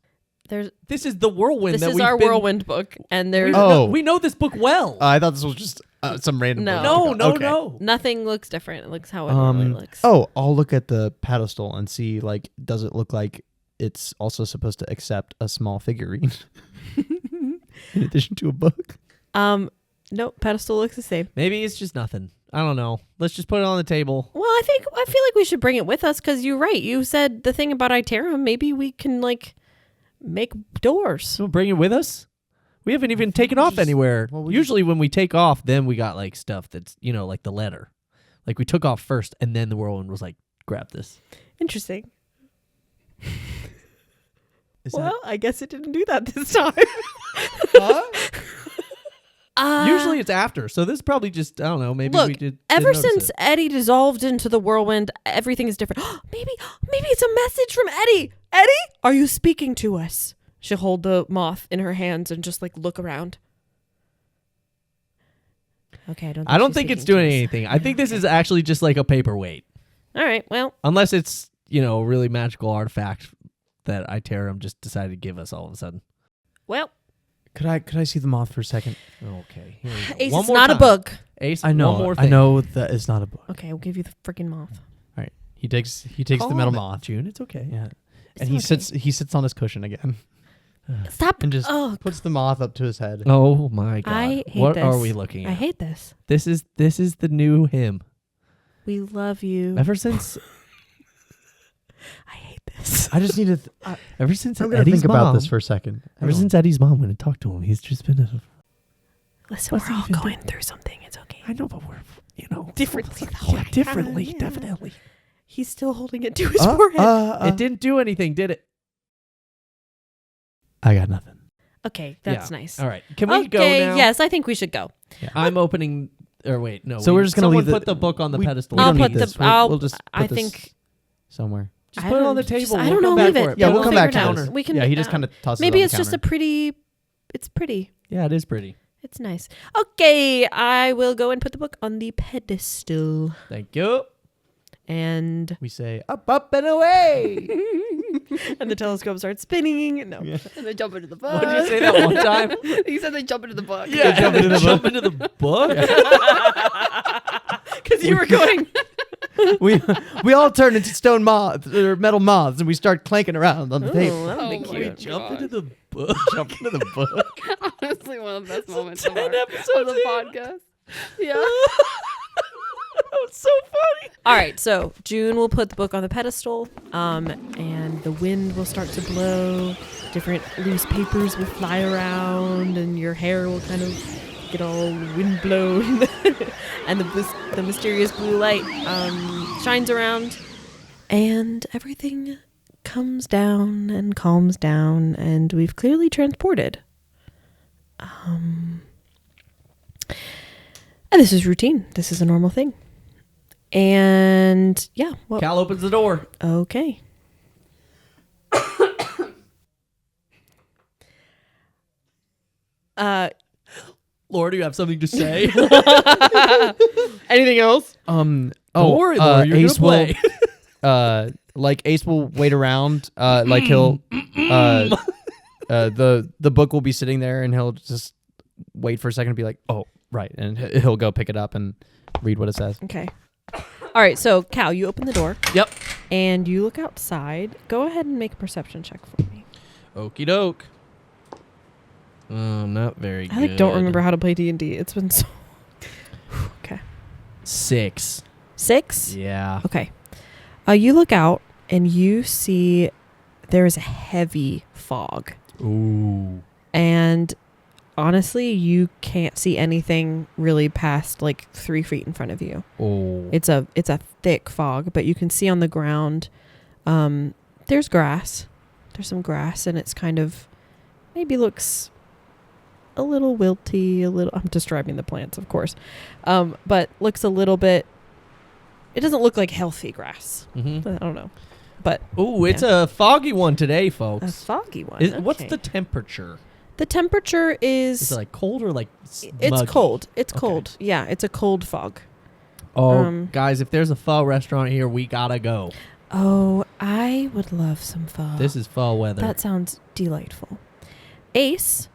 This is the Whirlwind. This that is we've our been- Whirlwind book, and there's Oh. We know this book well. I thought this was just some random. No. book. no, Okay. no. nothing looks different. It looks how it normally looks. Oh, I'll look at the pedestal and see, like, does it look like it's also supposed to accept a small figurine in addition to a book? No, pedestal looks the same. Maybe it's just nothing. I don't know. Let's just put it on the table. Well, I feel like we should bring it with us because you're right. You said the thing about Iterum. Maybe we can like make doors. So bring it with us. We haven't even taken off anywhere. well, we Usually when we take off, then we got like stuff that's, like the letter. Like we took off first and then the Whirlwind was like, grab this. Interesting. Is Well, I guess it didn't do that this time. Usually it's after. So this is probably just, I don't know, maybe Look, we did. ever didn't notice since it. Eddie dissolved into the Whirlwind, everything is different. maybe it's a message from Eddie. Eddie, are you speaking to us? She'll hold the moth in her hands and just like look around. Okay, I don't think it's doing anything. I think this is actually just like a paperweight. All right, well, Unless it's, a really magical artifact that Iterum just decided to give us all of a sudden. Could I see the moth for a second? Okay. Here we go. Ace, One it's more not a time. book. Ace, I know. one more I thing. know that it's not a book. Okay, we'll give you the freaking moth. All right. He takes the Calm metal it, moth. June, it's okay. Yeah. It's And he okay. sits on his cushion again Stop. and just Oh, puts the moth up to his head. Oh my god. I hate what this. are we looking at? I hate this. This is the new him. We love you. Ever since I hate this. I just need to. ever since I'm gonna Eddie's think mom, about this for a second. ever since Eddie's mom went and talked to him, he's just been Listen, What's we're he all even going through something. It's okay. I know, but we're Differently, though. Yeah, differently, Yeah. definitely. He's still holding it to his forehead. It didn't do anything, did it? I got nothing. Okay, that's Yeah. nice. All right. Can we go Okay, now? yes, I think we should go. I'm opening. Or wait, no. So we're just gonna someone leave the- put the book on the we- pedestal. we I'll don't put need the. this. I'll, We'll just put I this think. somewhere. Just I put it on the don't- just- table. I We'll don't come know. back Leave for it. it. Yeah, Put we'll it come on back the to counter. this. We can. Yeah, he just kind of tosses Maybe it on it's the just a counter. pretty. It's pretty. Yeah, it is pretty. It's nice. Okay, I will go and put the book on the pedestal. Thank you. And We say up and away. and the telescope starts spinning. No. Yeah. And they jump into the book. What did you say that one time? He said they jump into the book. Yeah, jump into the jump into the book. Because you were going. we all turn into stone moths or metal moths, and we start clanking around on the table. that would Oh be my cute. Jump God. into the book. Jump into the book. Honestly, one of the best moments of 10 the episodes in. podcast. Yeah. That was so funny. All right, so June will put the book on the pedestal, and the wind will start to blow. Different loose papers will fly around, and your hair will kind of get all wind blown. And the mysterious blue light shines around, and everything comes down and calms down, and we've clearly transported. And this is routine. This is a normal thing. And yeah, well, Cal opens the door. okay. Laura, do you have something to say? Anything else? Don't worry, Laura. You're Ace gonna play. will, like Ace will wait around. Like he'll, the book will be sitting there, and he'll just wait for a second and be like, "Oh, right," and he'll go pick it up and read what it says. Okay. All right, so Cal, you open the door Yep. and you look outside. Go ahead and make a perception check for me. Okie doke. Not very good. I don't remember how to play D&D. It's been so. Okay. 6. 6? Yeah. Okay. You look out and you see there is a heavy fog. Ooh. And honestly, you can't see anything really past like 3 feet in front of you. Oh. It's a thick fog, but you can see on the ground there's grass. There's some grass, and it's kind of maybe looks a little wilty, I'm describing the plants, of course. But looks a little bit, it doesn't look like healthy grass. Mm-hmm. I don't know. But Ooh, it's a foggy one today, a folks. foggy one. What's Okay. the temperature? The temperature Is is it like cold or like it's muggy? cold. It's Okay. cold. Yeah, it's a cold fog. Oh, guys, if there's a pho restaurant here, we gotta go. Oh, I would love some pho. This is pho weather. That sounds delightful. Ace,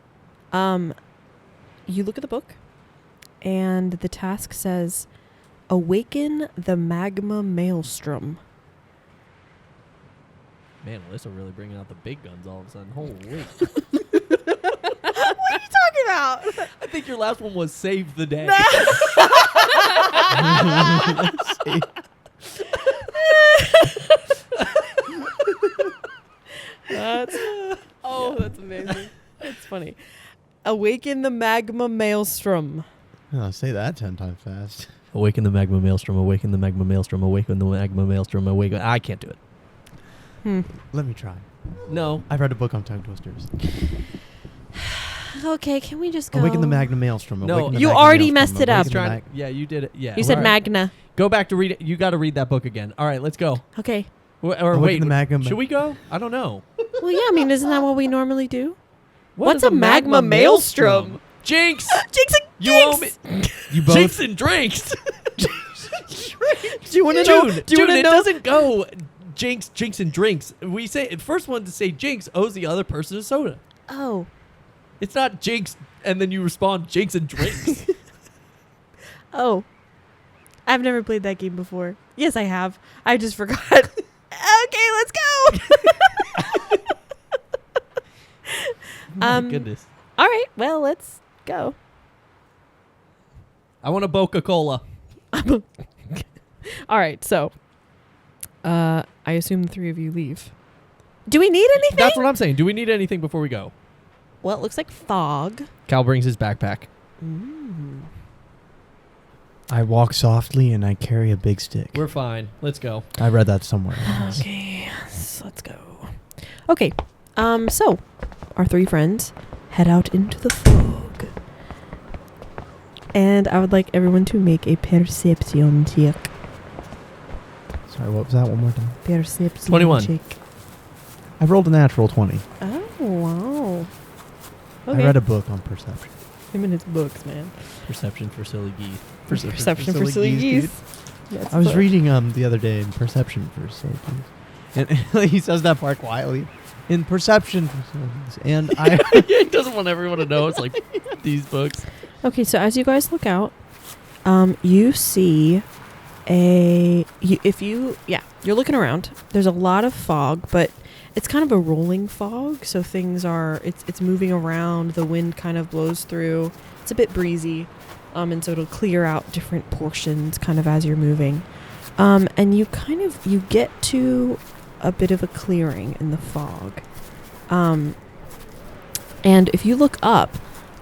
you look at the book, and the task says, "Awaken the magma maelstrom." Man, Alyssa really bringing out the big guns all of a sudden. Holy. What are you talking about? I think your last one was save the day. That's amazing. That's funny. Awaken the magma maelstrom. Oh, say that 10 times fast. Awaken the magma maelstrom, awaken the magma maelstrom, awaken the magma maelstrom, awaken. I can't do it. Let me try. No. I've read a book on tongue twisters. Okay, can we just go? Awaken the Magna Maelstrom. No, awaken the you Magna already Maelstrom, messed it up. awaken the Trying Mag- to, yeah, you did it. Yeah. You said All right. magna. Go back to read it. You got to read that book again. All right, let's go. Okay. Or Awaken wait, the magma- should we go? I don't know. Well, yeah, I mean, isn't that what we normally do? What What's is a magma maelstrom? Jinx! Jinx and You owe me. You both. Jinx and drinks. Do you want to know? June, Do you want to it know? doesn't go jinx and drinks. We say the first one to say jinx owes the other person a soda. Oh. It's not jinx and then you respond jinx and drinks. Oh. I've never played that game before. Yes, I have. I just forgot. Okay, let's go. My goodness. All right. Well, let's go. I want a Coca-Cola. All right. So, I assume the 3 of you leave. Do we need anything? That's what I'm saying. Do we need anything before we go? Well, it looks like fog. Cal brings his backpack. I walk softly and I carry a big stick. We're fine. Let's go. I read that somewhere. Okay, let's go. Okay, so our 3 friends head out into the fog. And I would like everyone to make a perception check. Sorry, what was that? One more time. Perception 21. check. I rolled a natural 20. Oh, wow. I read a book on perception. Him and his books, man. Perception for silly geese. Perception for silly geese. I was reading the other day in Perception for Silly Geese. And he says that part quietly. In Perception for Silly Geese. And I... He doesn't want everyone to know. It's like these books. Okay, so as you guys look out, you see you're looking around. There's a lot of fog, but it's kind of a rolling fog, so things are it's moving around. The wind kind of blows through. It's a bit breezy, and so it'll clear out different portions kind of as you're moving. And you get to a bit of a clearing in the fog. And if you look up,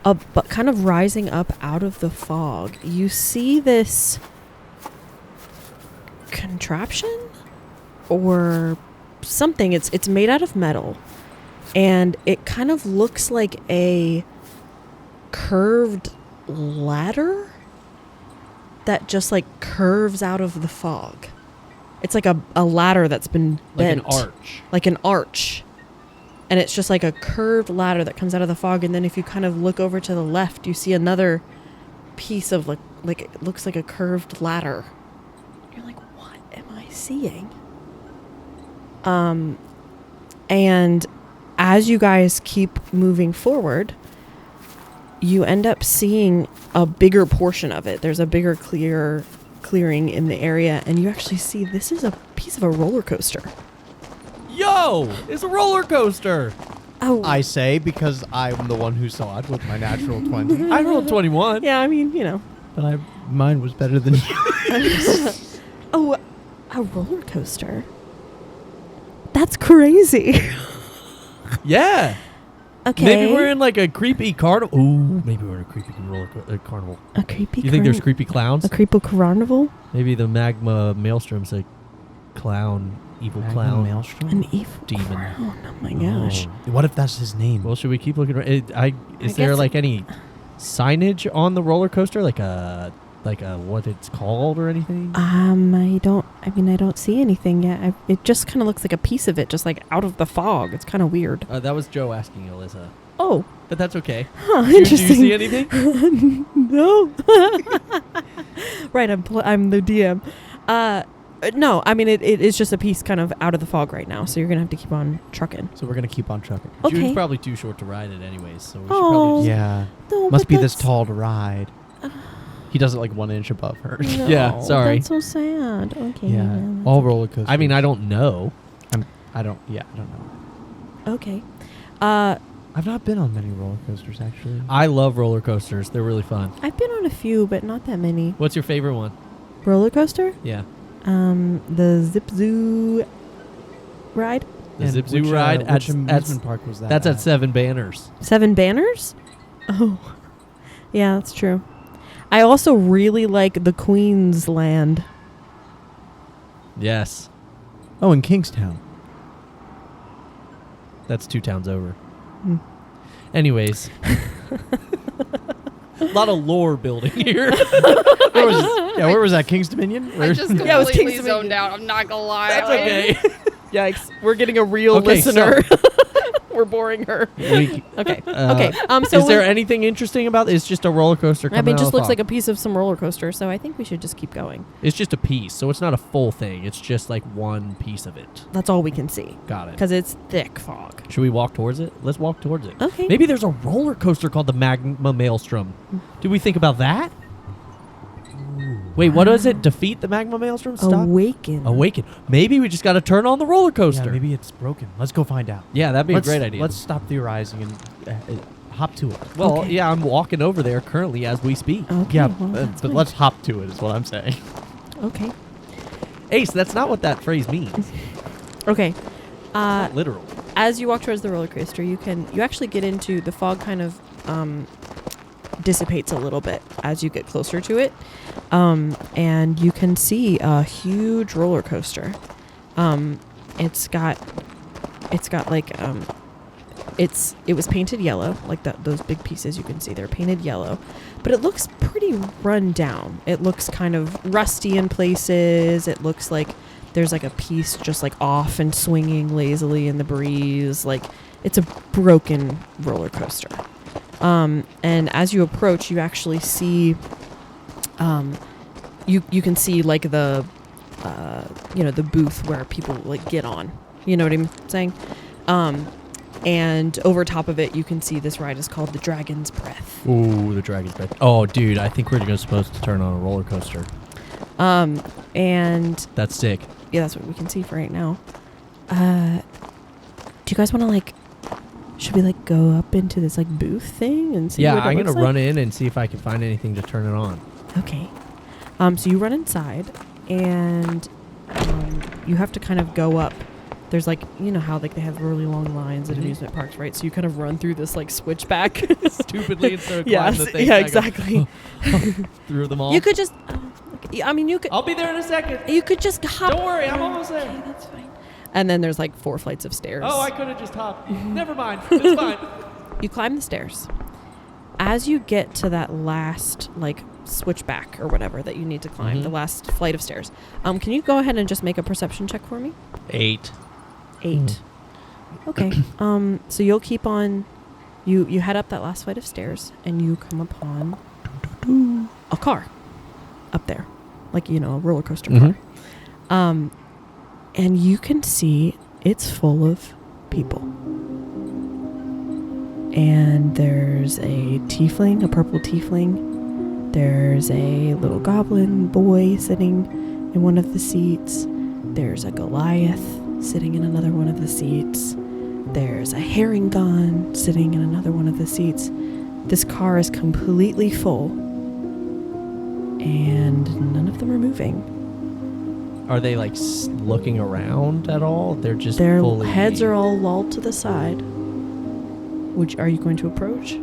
but kind of rising up out of the fog, you see this contraption or something. It's made out of metal, and it kind of looks like a curved ladder that just like curves out of the fog. It's like a ladder that's been bent. Like an arch. And it's just like a curved ladder that comes out of the fog. And then if you kind of look over to the left, you see another piece of like it looks like a curved ladder. You're like, what am I seeing? And as you guys keep moving forward, you end up seeing a bigger portion of it. There's a bigger clearing in the area, and you actually see this is a piece of a roller coaster. Yo, it's a roller coaster. Oh, I say because I'm the one who saw it with my natural 20. I rolled 21. yeah. I mean, you know. But mine was better than yours. Oh, a roller coaster. That's crazy. Yeah. Okay. Maybe we're in like a creepy carnival. Ooh, maybe we're in a creepy carnival. a creepy. You think there's creepy clowns? a creepy carnival? Maybe the magma maelstrom's a clown, evil clown. Maelstrom? An evil Demon. clown. Oh my gosh. What if that's his name? Well, should we keep looking? Is there guess- like any signage on the roller coaster, like a what it's called or anything? I don't see anything yet. It just kind of looks like a piece of it, just like out of the fog. It's kind of weird. That was Joe asking Alyssa, Oh, but that's okay. huh, Do you interesting. see anything? No. Right, I'm the DM. No, I mean it is just a piece kind of out of the fog right now, so you're gonna have to keep on trucking. So we're going to keep on trucking. Okay. June's probably too short to ride it anyways, so we should Oh. probably just... Yeah. No, Must but be this that's- tall to ride. He does it like 1 inch above her. No, Yeah, sorry. That's so sad. Okay. Yeah. then All that's roller coasters. I mean, I don't know. I don't know. okay. I've not been on many roller coasters, actually. I love roller coasters. They're really fun. I've been on a few, but not that many. What's your favorite one? Roller coaster? Yeah. The Zip Zoo ride. The And Zip Zoo which, ride which at amusement park was that? That's at Seven Banners. 7 Banners? Oh. Yeah, that's true. I also really like the Queensland. Yes. Oh, in Kingstown. That's 2 towns over. Hmm. Anyways. A lot of lore building here. Where was that? King's Dominion? I just Yeah, it was completely King's zoned out. I'm not gonna lie. That's okay. Yikes. We're getting a real Okay, so- listener. We're boring her. We- Okay. Uh, Okay. So is there anything interesting about it? It's just a roller coaster coming I mean, out just of the looks fog. like a piece of some roller coaster, so I think we should just keep going. It's just a piece, so it's not a full thing. It's just like one piece of it. That's all we can see Got it. because it's thick fog. Should we walk towards it? Let's walk towards it. Okay. Maybe there's a roller coaster called the Magma Maelstrom. Did we think about that? Wait, what is it? Defeat the Magma Maelstrom? Stop? Awaken. Awaken. Maybe we just got to turn on the roller coaster. Yeah, maybe it's broken. Let's go find out. Yeah, that'd be a great idea. Let's stop theorizing and hop to it. Well, Okay. yeah, I'm walking over there currently as we speak. Okay. Yeah, well, that's but fine. let's hop to it is what I'm saying. Okay. Ace, that's not what that phrase means. Okay. Not literal. As you walk towards the roller coaster, you actually get into the fog. Kind of dissipates a little bit as you get closer to it, and you can see a huge roller coaster. It's got like it was painted yellow, like those big pieces you can see. They're painted yellow, but it looks pretty run down. It looks kind of rusty in places. It looks like there's like a piece just like off and swinging lazily in the breeze. Like it's a broken roller coaster. And as you approach, you actually see, you can see like the, the booth where people like get on. You know what I'm saying? And over top of it, you can see this ride is called the Dragon's Breath. Ooh, the Dragon's Breath. Oh, dude, I think we're supposed to turn on a roller coaster. And that's sick. Yeah, that's what we can see for right now. Do you guys want to like? Should we like go up into this like booth thing and see? Yeah, what it I'm gonna looks run like? in and see if I can find anything to turn it on. Okay. So you run inside, and you have to kind of go up. There's like, you know how like they have really long lines at amusement parks, right? So you kind of run through this like switchback. Stupidly instead of Yes, climbing the thing. yeah, exactly. Through them all. You could just, I mean, you could. I'll be there in a second. You could just hop. Don't worry, I'm almost there. Okay, that's fine. And then there's like 4 flights of stairs. Oh, I could have just hopped. Never mind. It's fine. You climb the stairs. As you get to that last like switchback or whatever that you need to climb, the last flight of stairs, can you go ahead and just make a perception check for me? 8. 8. Okay. So you'll keep on. You head up that last flight of stairs and you come upon a car up there, like a roller coaster car. And you can see it's full of people. And there's a tiefling, a purple tiefling. There's a little goblin boy sitting in one of the seats. There's a Goliath sitting in another one of the seats. There's a herringon sitting in another one of the seats. This car is completely full. And none of them are moving. Are they like looking around at all? They're just Their fully... heads are all lolled to the side. Are you going to approach?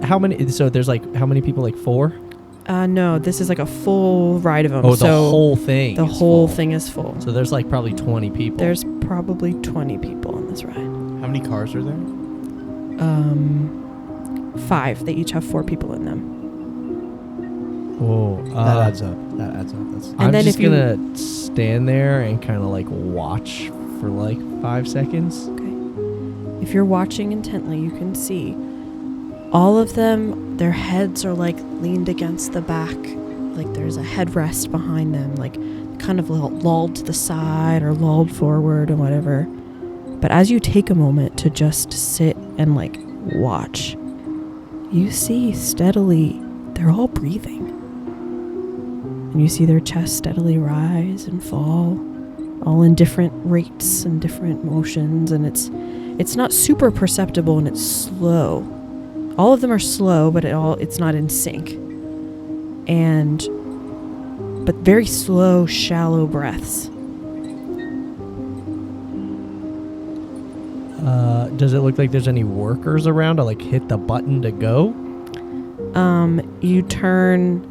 How many? So there's like how many people? Like 4? No, this is like a full ride of them. Oh, so the whole thing. The whole thing is full. So there's like probably 20 people. There's probably 20 people on this ride. How many cars are there? 5. They each have 4 people in them. Oh, that adds up. That adds up. I'm then just if you- gonna stand there and kind of like watch for like 5 seconds. Okay. If you're watching intently, you can see all of them, their heads are like leaned against the back. Like there's a headrest behind them, like kind of lulled to the side or lulled forward or whatever. But as you take a moment to just sit and like watch, you see steadily they're all breathing. And you see their chests steadily rise and fall, all in different rates and different motions, and it's not super perceptible and it's slow. All of them are slow, but it's not in sync. But very slow, shallow breaths. Does it look like there's any workers around to like hit the button to go? You turn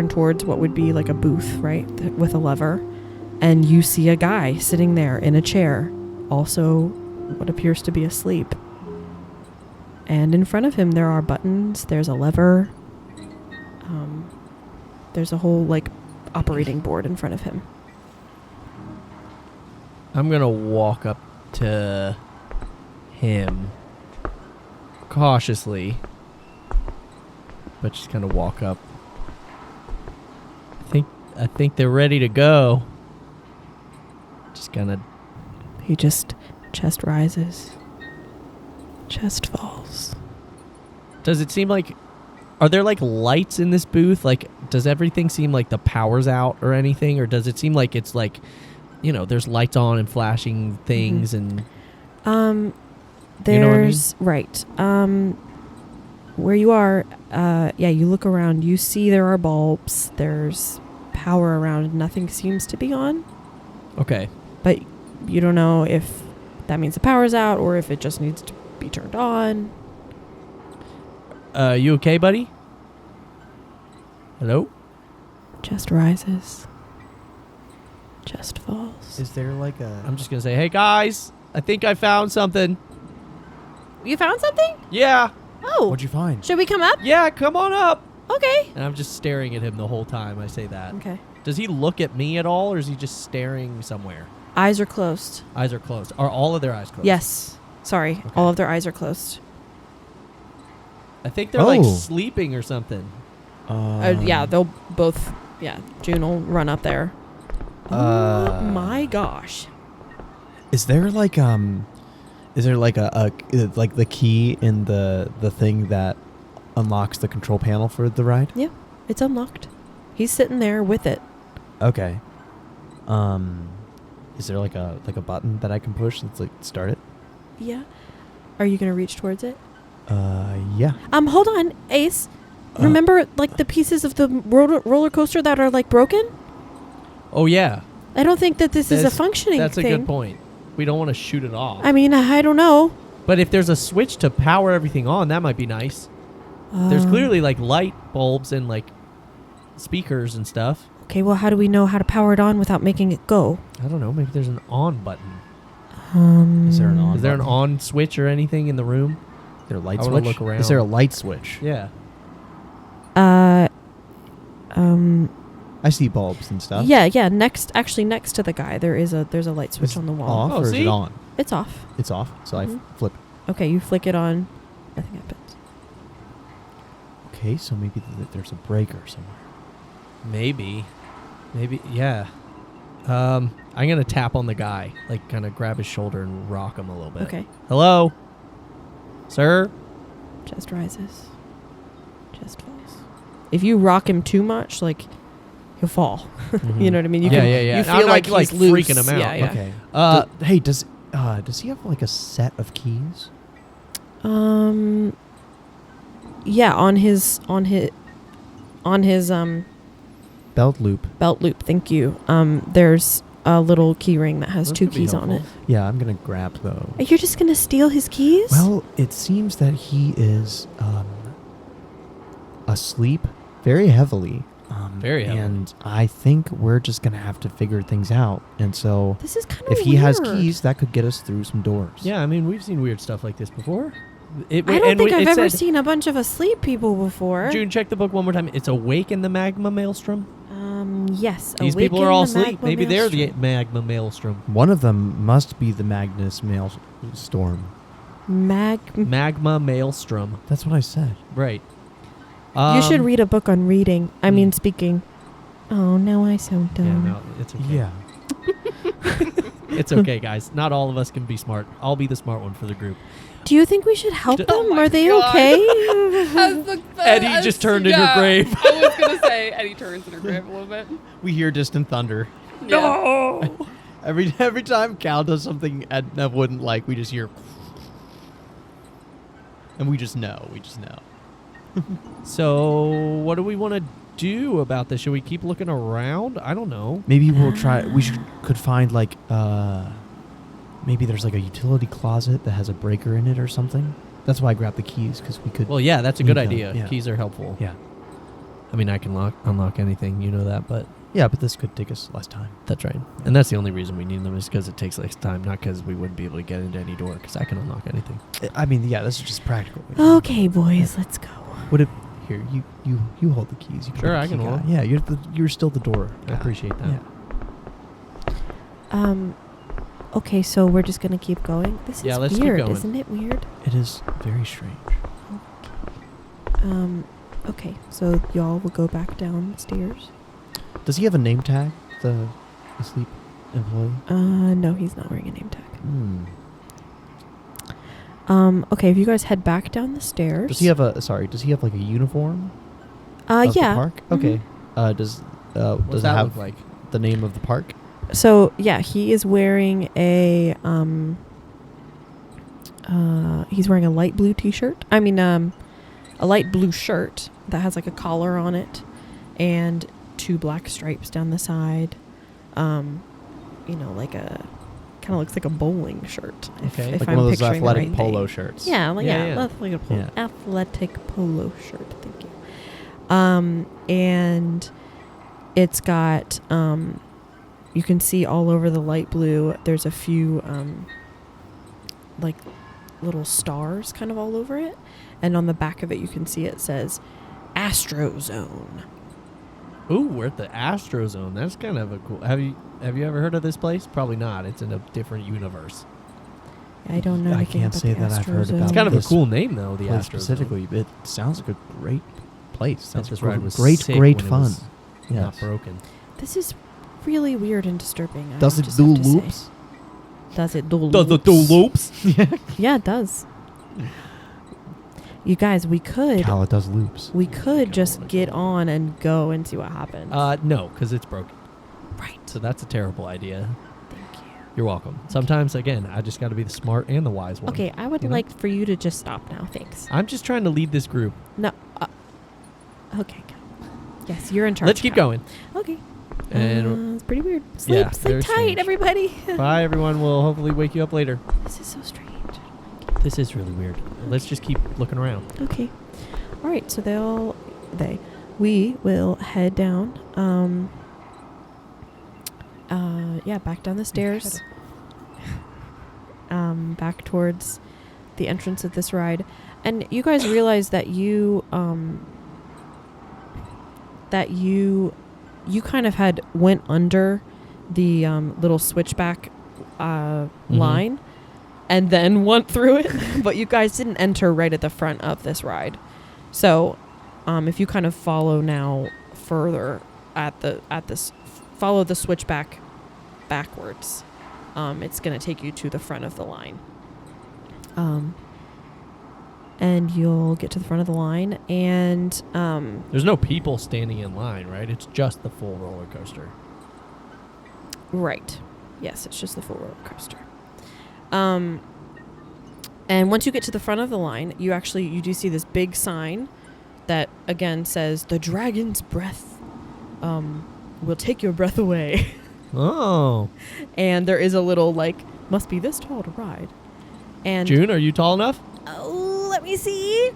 towards what would be like a booth, right, with a lever, and you see a guy sitting there in a chair, also what appears to be asleep. And in front of him there are buttons, there's a lever, there's a whole like operating board in front of him. I'm gonna walk up to him cautiously, but just kind of walk up. I think they're ready to go. Just gonna... He just chest rises, chest falls. Does it seem like... Are there like lights in this booth? Like, does everything seem like the power's out or anything? Or does it seem like it's like, there's lights on and flashing things and... There's... You know what I mean? Right. Where you are, you look around, you see there are bulbs, there's power around, nothing seems to be on. Okay. But you don't know if that means the power's out or if it just needs to be turned on. You okay, buddy? Hello? Chest rises. Chest falls. Is there like a... I'm just gonna say, hey guys, I think I found something. You found something? Yeah. Oh. What'd you find? Should we come up? Yeah, come on up. Okay. And I'm just staring at him the whole time I say that. Okay. Does he look at me at all, or is he just staring somewhere? Eyes are closed. Eyes are closed. Are all of their eyes closed? Yes. Sorry. Okay. All of their eyes are closed. I think they're like Oh. sleeping or something. Yeah, they'll both. Yeah, June will run up there. Oh my gosh. Is there like a like the key in the thing that unlocks the control panel for the ride? Yeah, it's unlocked. He's sitting there with it. Okay. Is there like a button that I can push that's like start it? Yeah. Are you gonna reach towards it? Yeah. Hold on, Ace. Remember, like the pieces of the roller coaster that are like broken? Oh, yeah. I don't think that this is a functioning That's thing. a good point. We don't want to shoot it off. I mean, I don't know. But if there's a switch to power everything on, that might be nice. There's clearly like light bulbs and like speakers and stuff. Okay, well, how do we know how to power it on without making it go? I don't know. Maybe there's an on button. Is there an on? Is there an button? on switch or anything in the room? Is there a light I wanna switch? look around. Is there a light switch? Yeah. I see bulbs and stuff. Yeah. Next to the guy, there's a light switch It's on the wall. off Oh, or is see? it on? It's off. It's off. So Mhm. I flip. Okay, you flick it on. Nothing happens. Okay, so maybe there's a breaker somewhere. Maybe, yeah. I'm gonna tap on the guy, like kind of grab his shoulder and rock him a little bit. Okay. Hello, sir. Chest rises. Chest falls. If you rock him too much, like he'll fall. You know what I mean? You Yeah, can, yeah, yeah. You I'm feel not, like like, he's loose. freaking him out. Yeah, yeah. Okay. Hey, does he have like a set of keys? Yeah, on his Belt loop. belt loop. Thank you. There's a little key ring that has Those 2 could be keys on it. helpful. Yeah, I'm gonna grab those. You're just gonna steal his keys? Well, it seems that he is asleep very heavily. Very heavily. And I think we're just gonna have to figure things out. And so, this is kind of if he has keys, that could get us through some doors. Yeah, I mean we've seen weird stuff like this before. I don't think I've ever seen a bunch of asleep people before. June, check the book one more time. It's awake in the magma maelstrom. Yes. These people Awaken are all the asleep. magma Maybe they're the maelstrom. magma maelstrom. One of them must be the Magnus Maelstrom. Magma maelstrom. That's what I said. Right. You should read a book on reading. I mean, speaking. Oh, now I sound Yeah, dumb. no, it's okay. Yeah. It's okay, guys. Not all of us can be smart. I'll be the smart one for the group. Do you think we should help Oh them? my Are they God. okay? Eddie just turned in her grave. I was gonna say Eddie turns in her grave a little bit. We hear distant thunder. Yeah. Every time Cal does something Edna wouldn't like, we just hear. And we just know. So, what do we want to do about this? Should we keep looking around? I don't know. Maybe we'll try. We could find like maybe there's like a utility closet that has a breaker in it or something. That's why I grabbed the keys because we could. Well, yeah, that's a good need them, idea. yeah. Keys are helpful. Yeah. I mean, I can unlock anything. You know that, but Yeah, but this could take us less time. that's right. And that's the only reason we need them is because it takes less time, not because we wouldn't be able to get into any door. Because I can unlock anything. I mean, yeah, this is just practical. Okay, boys, let's go. Would it? Here, you hold the keys. You Sure, be the I can key hold guy. 'em. Yeah, you're still the door. I guy. appreciate that. Yeah. Okay, so we're just gonna keep going. This Yeah, is let's keep weird, going. isn't it weird? It is very strange. Okay, so y'all will go back downstairs. Does he have a name tag? The asleep employee. No, he's not wearing a name tag. Hmm. Okay, if you guys head back down the stairs. Does he have like a uniform? Of yeah. The park. Mhm. Okay. Does What's it that have look like? the name of the park? So yeah, he is wearing a he's wearing a light blue t-shirt. I mean a light blue shirt that has like a collar on it and 2 black stripes down the side. You know, like a kind of looks like a bowling shirt. Okay. If Like I'm one of those picturing the athletic right polo thing. shirts. Yeah, like Yeah, yeah, yeah. athletic polo shirt. Thank you. And it's got you can see all over the light blue. There's a few like little stars kind of all over it, and on the back of it you can see it says Astro Zone. Ooh, we're at the Astro Zone. That's kind of a cool. Have you ever heard of this place? Probably not. It's in a different universe. I don't know. I anything can't about say the that I've Astro heard Zone. about It's kind of a this cool name though. The place Astro specifically. It sounds like a great place. Sounds This ride was great sick great when it fun. was not Yes. broken. This is really weird and disturbing. I Does it just do have to say. loops? Does it do Does loops? it do loops? Yeah, it does. You guys, we could Cal, it does loops. just get on and go and see what happens. No, because it's broken. Right. So that's a terrible idea. Thank you. You're welcome. Sometimes, again, I just got to be the smart and the wise one. Okay, I would You know? like for you to just stop now. Thanks. I'm just trying to lead this group. No. Okay. Yes, you're in charge. Let's keep Cal. going. Okay. And It's pretty weird. Sleep, yeah, sleep very tight, strange. everybody. bye, everyone. We'll hopefully wake you up later. This is so strange. This is really weird. Let's just keep looking around. Okay. All right. So we will head down. Back down the stairs. Back towards the entrance of this ride, and you guys realize that you kind of had went under the little switchback line and then went through it, but you guys didn't enter right at the front of this ride. So if you kind of follow now further follow the switchback backwards, it's going to take you to the front of the line. And you'll get to the front of the line, and There's no people standing in line, right? It's just the full roller coaster. right. Yes, it's just the full roller coaster. And once you get to the front of the line, you do see this big sign that again says the dragon's breath will take your breath away. Oh. And there is a little must be this tall to ride. And June, are you tall enough? oh, let me see.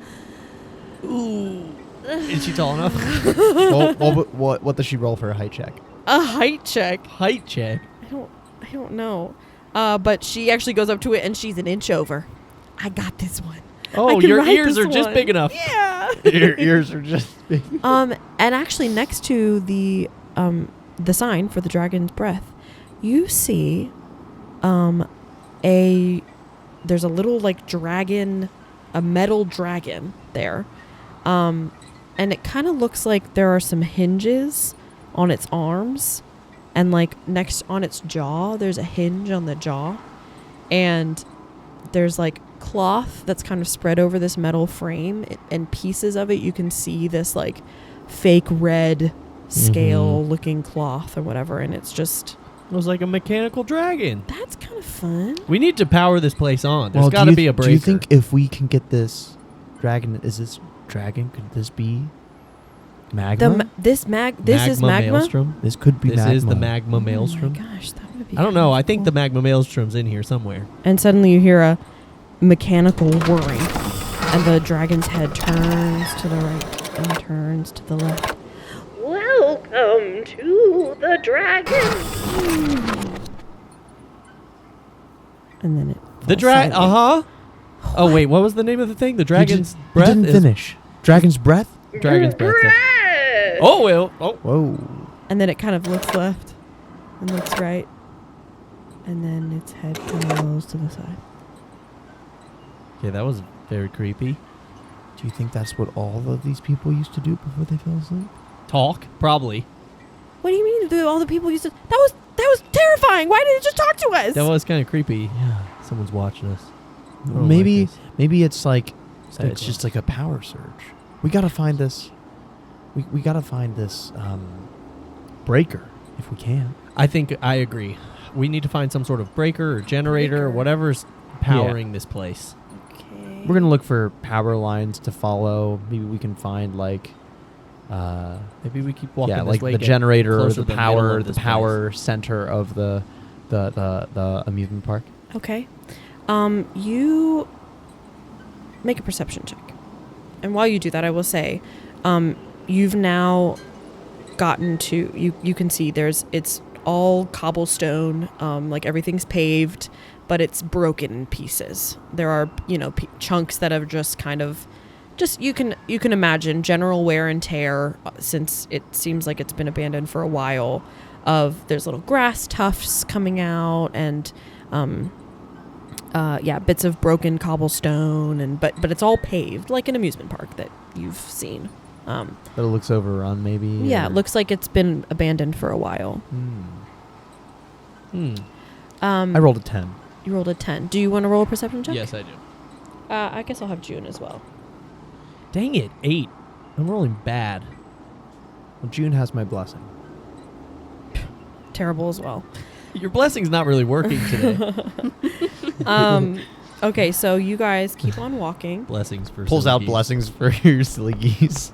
Ooh. Is she tall enough? What does she roll for a height check? A height check. Height check. I don't know. But she actually goes up to it and she's an inch over. I got this one. I Oh, can your ride ears this are just one. big enough. Yeah. Your ears are just big. And actually next to the sign for the dragon's breath, you see there's a little dragon, a metal dragon there. And it kind of looks like there are some hinges on its arms, and next on its jaw there's a hinge on the jaw, and there's cloth that's kind of spread over this metal frame, and pieces of it you can see this fake red scale looking cloth or whatever, and it's just It was like a mechanical dragon. that's kind of fun. We need to power this place on. There's Well, got to be a breaker. Do you think if we can get this dragon, could this be magma? This is magma. Maelstrom. This could be This magma. is the magma Oh my maelstrom. gosh, that would be I don't know. I kinda think the cool. magma maelstrom's in here somewhere. And suddenly you hear a mechanical whirring, and the dragon's head turns to the right and turns to the left. Welcome to the dragon. And then it. The falls dragon. silent. Oh wait, what was the name of the thing? The dragon's You breath. didn't finish. Dragon's breath? Dragon's breath. Oh well. Oh. Whoa. And then it kind of looks left and looks right, and then its head goes to the side. Okay, that was very creepy. Do you think that's what all of these people used to do before they fell asleep? Talk, probably. What do you mean? All the people used to. That was terrifying. Why did it just talk to us? That was kind of creepy. Yeah, someone's watching us. I don't Maybe like this. maybe it's Side it's just like a power surge. We gotta find this. We gotta find this breaker if we can. I think I agree. We need to find some sort of breaker or generator or whatever's powering this place. Okay. We're gonna look for power lines to follow. Maybe we can find Maybe we keep walking this like way. the get generator or closer the to middle power of the this power center of the amusement park. Okay. You make a perception check. And while you do that, I will say, you've now gotten to, you can see it's all cobblestone, everything's paved, but it's broken in pieces. There are, chunks that have just kind of, you can imagine general wear and tear, since it seems like it's been abandoned for a while. There's little grass tufts coming out, and bits of broken cobblestone, but it's all paved like an amusement park that you've seen. But it looks overrun, maybe. Yeah, or- it looks like it's been abandoned for a while. I rolled a 10. You rolled a 10. Do you want to roll a perception check? Yes, I do. I guess I'll have June as well. Dang it, 8. I'm rolling bad. Well, June has my blessing. Terrible as well. Your blessing's not really working today. Okay, so you guys keep on walking. Blessings for Pulls silly out geese. blessings for your silly geese.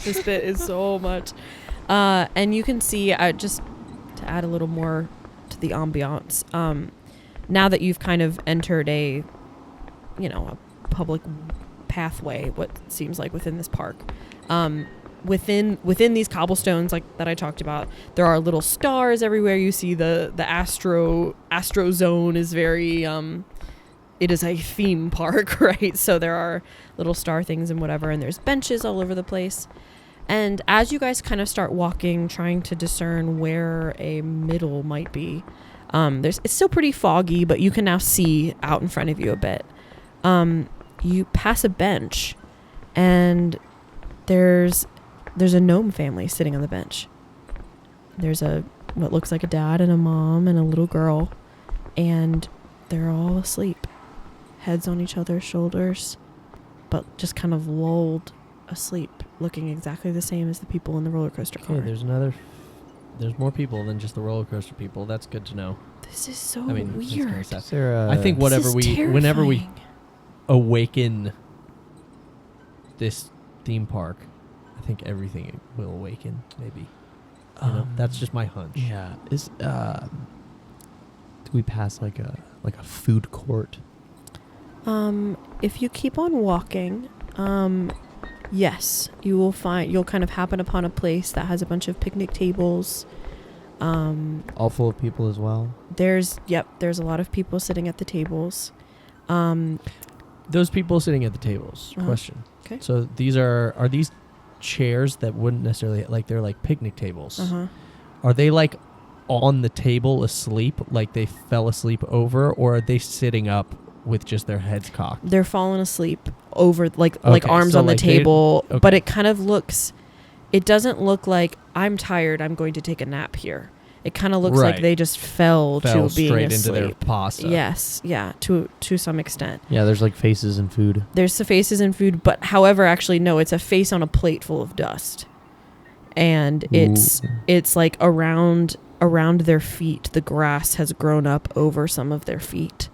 This bit is so much. And you can see, just to add a little more to the ambiance, now that you've kind of entered a public pathway, what seems like within this park, within these cobblestones like that I talked about, there are little stars everywhere. You see the Astro zone is very it is a theme park, right? So there are little star things and whatever, and there's benches all over the place. And as you guys kind of start walking, trying to discern where a middle might be, it's still pretty foggy, but you can now see out in front of you a bit. You pass a bench, and there's a gnome family sitting on the bench. There's what looks like a dad and a mom and a little girl, and they're all asleep, heads on each other's shoulders, but just kind of lulled asleep, looking exactly the same as the people in the roller coaster car. Okay, there's more people than just the roller coaster people. That's good to know. This is so It's kinda weird. sad. Is there a- I think This is whenever we terrifying. awaken this theme park, I think everything will awaken. Maybe. That's just my hunch. Yeah. Do we pass like a food court? If you keep on walking, yes, you'll kind of happen upon a place that has a bunch of picnic tables. All full of people as well. There's a lot of people sitting at the tables. Those people sitting at the tables. Uh-huh. Question. Okay. So these are these chairs that wouldn't necessarily they're like picnic tables? Uh-huh. Are they like on the table asleep, like they fell asleep over, or are they sitting up with just their heads cocked? They're falling asleep over like Okay, arms so on the like they- table, okay. but it kind of looks. It doesn't look like I'm tired, I'm going to take a nap here. It kind of looks like Right. they just fell Fell to being straight asleep. into their pasta. Yes, yeah, to some extent. Yeah, there's like faces and food. There's the faces and food, but however, actually, no, it's a face on a plate full of dust, and it's like around their feet. The grass has grown up over some of their feet.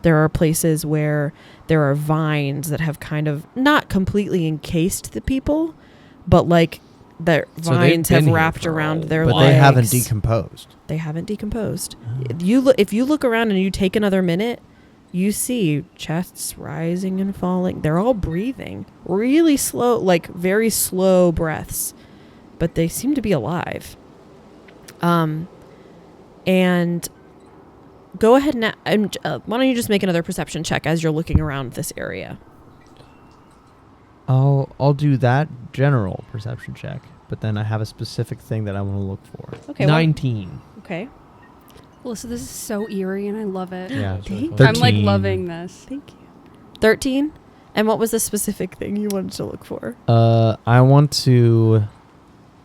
There are places where there are vines that have kind of not completely encased the people, but like their So they've vines have been here wrapped for a around their But legs. they haven't decomposed. They haven't decomposed. Oh. If you look around and you take another minute, you see chests rising and falling. They're all breathing really slow, like very slow breaths, but they seem to be alive. And go ahead now. And why don't you just make another perception check as you're looking around this area? I'll do that general perception check, but then I have a specific thing that I want to look for. Okay. 19. Okay. Well, so this is so eerie, and I love it. Yeah. That's really Thank fun. I'm like 13. loving this. Thank you. 13. And what was the specific thing you wanted to look for? I want to.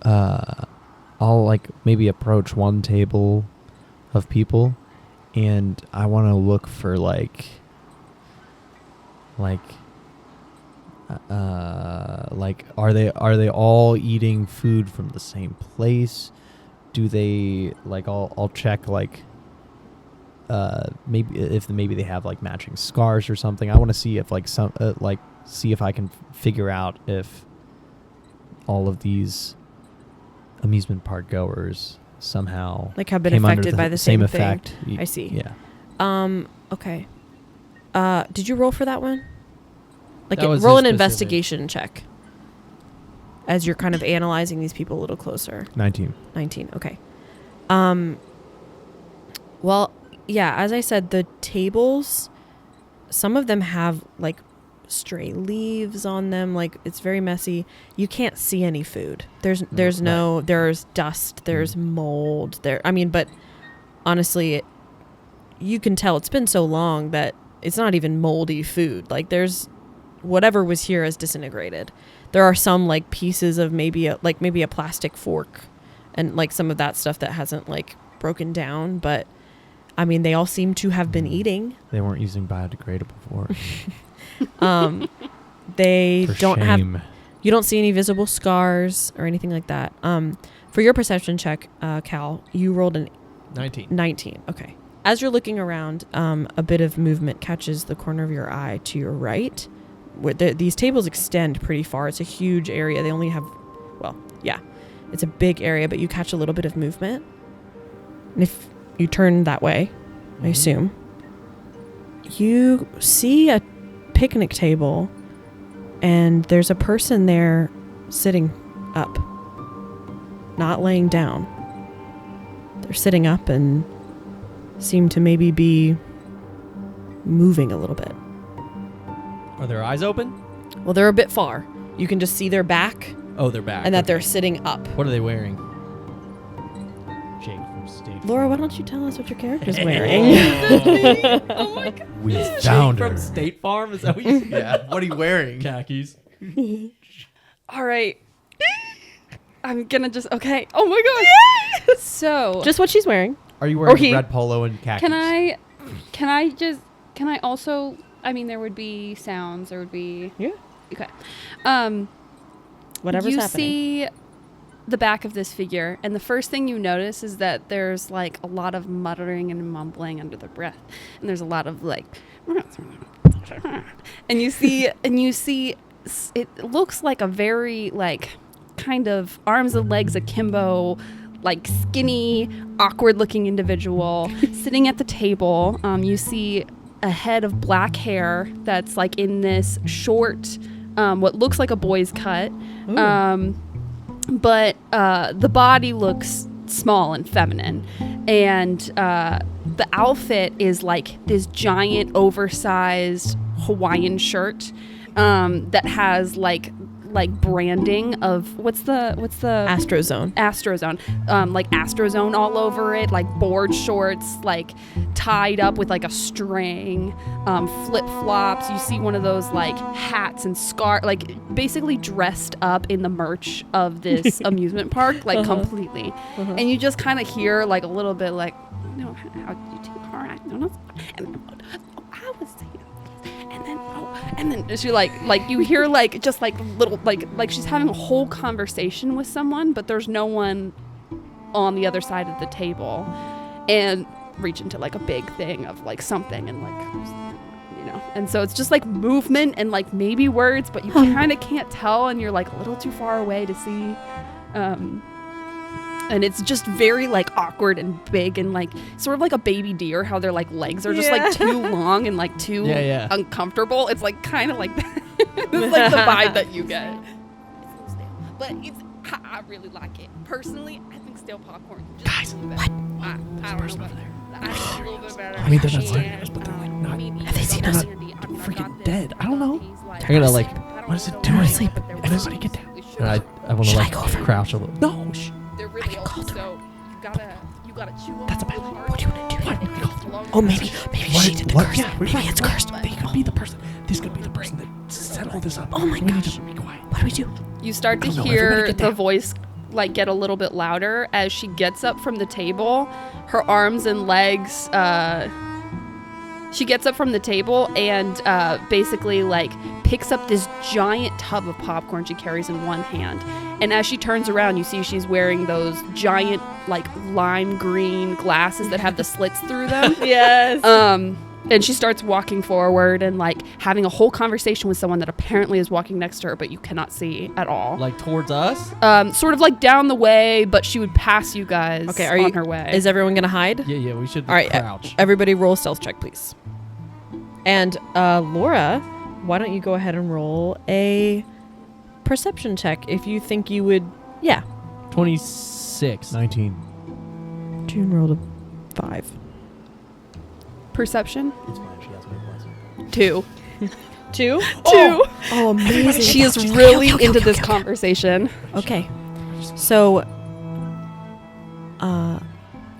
I'll like maybe approach one table of people, and I want to look for like are they all eating food from the same place? Do they like I'll check like maybe they have like matching scars or something. I want to see if like see if I can figure out if all of these amusement park goers somehow Like have been came under affected by the same thing. effect. I see. Yeah. Okay. Did you roll for that one? Like That was roll his an specific. investigation check as you're kind of analyzing these people a little closer. 19. 19. Okay. Well, yeah, as I said, the tables, some of them have like stray leaves on them. Like it's very messy. You can't see any food. There's dust, there's mold there. I mean, but honestly, you can tell it's been so long that it's not even moldy food. Like there's whatever was here is disintegrated. There are some like pieces of maybe a plastic fork and like some of that stuff that hasn't like broken down, but I mean they all seem to have been eating. They weren't using biodegradable fork. They For don't shame. have, you don't see any visible scars or anything like that. For your perception check, Cal, you rolled an 19. Okay. As you're looking around, a bit of movement catches the corner of your eye to your right. Where these tables extend pretty far. It's a huge area. They only have, it's a big area, but you catch a little bit of movement. And if you turn that way, I assume, you see a picnic table and there's a person there sitting up, not laying down. They're sitting up and seem to maybe be moving a little bit. Are their eyes open? Well, they're a bit far. You can just see their back Oh, they're back. and that Okay. they're sitting up. What are they wearing? Jake from State. Laura, why don't you tell us what your character's wearing? Oh my god. We found From her. State Farm? Is that what you said? Yeah. What are you wearing? Khakis. All right. I'm gonna just okay. Oh my gosh. So Just what she's wearing. Are you Or wearing he- red polo and khakis? can I also, I mean, there would be sounds, there would be, Yeah. okay. Whatever's you happening. see the back of this figure, and the first thing you notice is that there's like a lot of muttering and mumbling under their breath, and there's a lot of like, and you see it looks like a very like kind of arms and legs akimbo, like skinny, awkward looking individual sitting at the table. You see a head of black hair that's like in this short, what looks like a boy's cut. But the body looks small and feminine. And the outfit is like this giant oversized Hawaiian shirt that has like branding of what's the Astrozone. Astrozone, like Astrozone all over it, like board shorts, like tied up with like a string, flip flops. You see one of those like hats and scarf, like basically dressed up in the merch of this amusement park, like completely. And you just kind of hear like a little bit like, no, how do you do? All right, no, and I was saying. And then she like you hear like just like little like she's having a whole conversation with someone, but there's no one on the other side of the table, and reach into like a big thing of like something and like, you know, and so it's just like movement and like maybe words, but you kind of can't tell, and you're like a little too far away to see. And it's just very like awkward and big and like sort of like a baby deer, how their like legs are just like too long and like too uncomfortable. It's like kind of like that. It's like the vibe that you get. But I really like it. Personally, I think stale popcorn. Guys, what? I don't know. I think a little bit better. I mean, they're not staring at us, but they're like not. Have they seen us? Freaking dead. I don't know. They're gonna like, What is it doing? asleep. Everybody get down. and I want to like crouch a little. No. Shh. They're really old, so you gotta chew on. That's a bad really one. hard. What do you want to do? What? Oh, maybe she did the curse. Yeah, Maybe it's cursed. They could be the person. This could be the person that set all this up. Oh my We need gosh. to be quiet. What do we do? You start to I don't know, everybody hear get the down. voice like get a little bit louder as she gets up from the table. Her arms and legs, she gets up from the table and basically like picks up this giant tub of popcorn she carries in one hand. And as she turns around, you see she's wearing those giant like lime green glasses that have the slits through them. Yes. And she starts walking forward and like having a whole conversation with someone that apparently is walking next to her, but you cannot see at all. Like towards us? Sort of like down the way, but she would pass you guys Okay, on her way. Is everyone gonna hide? Yeah, we should All right, crouch. everybody roll a stealth check, please. And Laura, why don't you go ahead and roll a perception check if you think you would? Yeah. 26. 19. June rolled a 5. perception. It's fine. She has no blessing. 2. 2? 2. Oh, amazing. She is really into this conversation. Okay. So,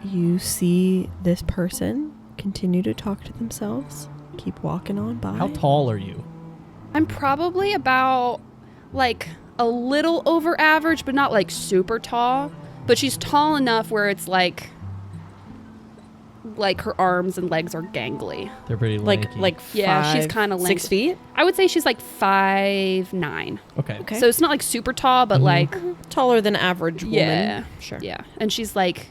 you see this person continue to talk to themselves, keep walking on by. How tall are you? I'm probably about like a little over average, but not like super tall. But she's tall enough where it's like her arms and legs are gangly. They're pretty Like, lanky. Yeah, she's kind of 6 feet? I would say she's like 5'9". Okay. Okay. So it's not like super tall, but like Taller than average woman. yeah, Sure. yeah. And she's like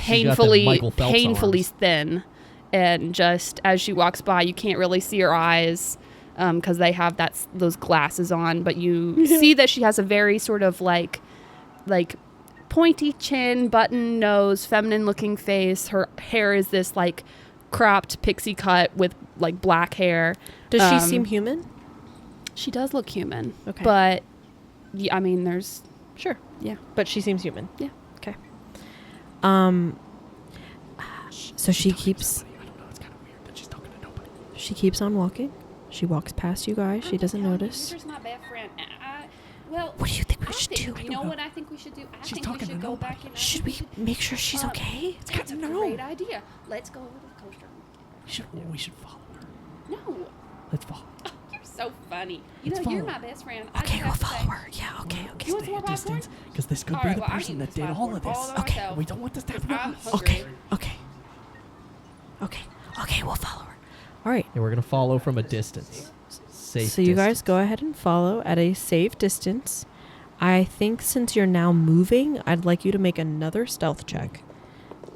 She's got them Michael Phelps painfully arms. thin, and just as she walks by, you can't really see her eyes because they have those glasses on, but you see that she has a very sort of like pointy chin, button nose, feminine looking face. Her hair is this like cropped pixie cut with like black hair. Does she seem human? She does look human. Okay. But I mean, there's Sure. yeah. But she seems human. Yeah. Okay. So she keeps. I don't know. It's kind of weird that she's talking to nobody. She keeps on walking. She walks past you guys. She doesn't notice. She's my best friend. Well, What do you think we should do? You know what I think we should do? I She's think talking we should to go nobody. back and Should we make sure she's okay? That's a great idea. Let's go over to the coaster. We should follow her. No, Let's follow. you're so funny. You Let's know, you're follow my best friend. Okay, we'll follow her. Yeah, okay, okay. You want some more popcorn? Because this could All be right, the well, I'm person eating that this did all popcorn of this. all by Okay. myself. We don't want this to happen to I'm us. hungry. Okay, we'll follow her. All right. Yeah, we're gonna follow from a distance. Safe. So you guys distance. go ahead and follow at a safe distance. I think since you're now moving, I'd like you to make another stealth check.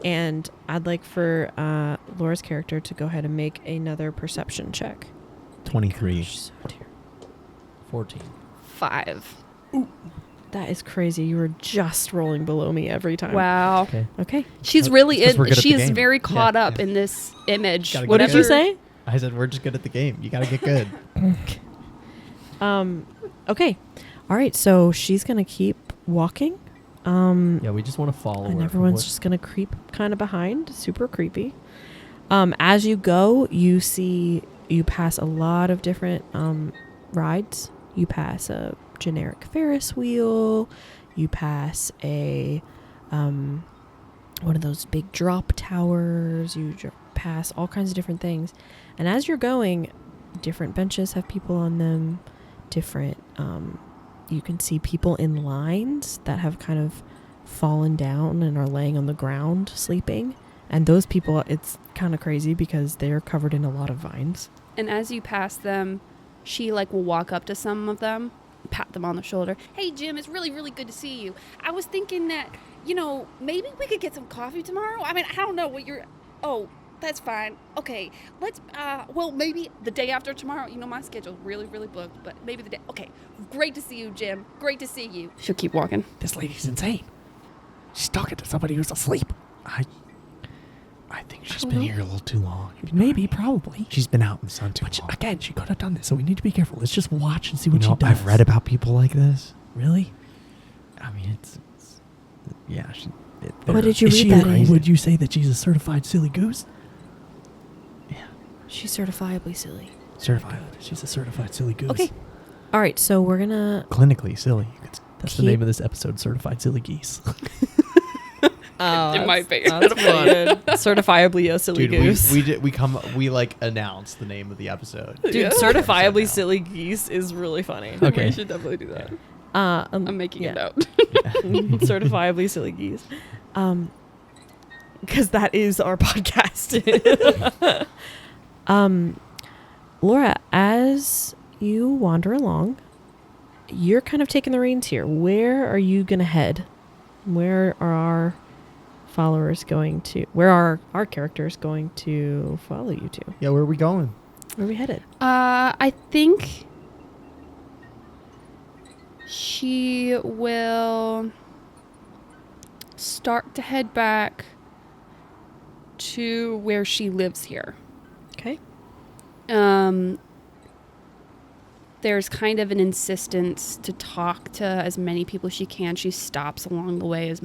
And I'd like for Laura's character to go ahead and make another perception check. 23. So dear. 14. 5. That is crazy. You were just rolling below me every time. Wow. Okay. Okay. She's really It's 'cause we're good at she the is game. very caught Yeah. up in this image. Gotta get What did Whatever. you say? I said we're just good at the game. You gotta get good. Okay. All right. So she's going to keep walking. Yeah, we just want to follow And her. everyone's just going to creep kind of behind. Super creepy. As you go, you pass a lot of different rides. You pass a generic Ferris wheel. You pass a one of those big drop towers. You pass all kinds of different things. And as you're going, different benches have people on them. Different, you can see people in lines that have kind of fallen down and are laying on the ground sleeping. And those people, it's kind of crazy because they're covered in a lot of vines. And as you pass them, she like will walk up to some of them, pat them on the shoulder. Hey Jim, it's really, really good to see you. I was thinking that, maybe we could get some coffee tomorrow. I mean, I don't know what oh, that's fine. Okay, let's, maybe the day after tomorrow. My schedule's really, really booked, but maybe the day. Okay, great to see you, Jim. Great to see you. She'll keep walking. This lady's insane. She's talking to somebody who's asleep. I think she's been here a little too long. Maybe, probably. She's been out in the sun too But long. again, she could have done this, so we need to be careful. Let's just watch and see what she does. I've read about people like this. Really? I mean, it's yeah. What did you Is read she that a- in? Would you say that she's a certified silly goose? She's certifiably silly. Certified. She's a certified silly goose. Okay. All right, so we're going to... Clinically silly. You could That's the name of this episode, Certified Silly Geese. It might be. That's pretty good. Certifiably a silly Dude, goose. we announce the name of the episode. Dude, certifiably silly geese is really funny. Okay. We should definitely do that. I'm making yeah. it out. Certifiably silly geese. Because that is our podcast. Laura, as you wander along, you're kind of taking the reins here. Where are you going to head? Where are our followers going to? Where are our characters going to follow you to? Yeah, where are we going? Where are we headed? I think she will start to head back to where she lives here. Okay. There's kind of an insistence to talk to as many people as she can. She stops along the way as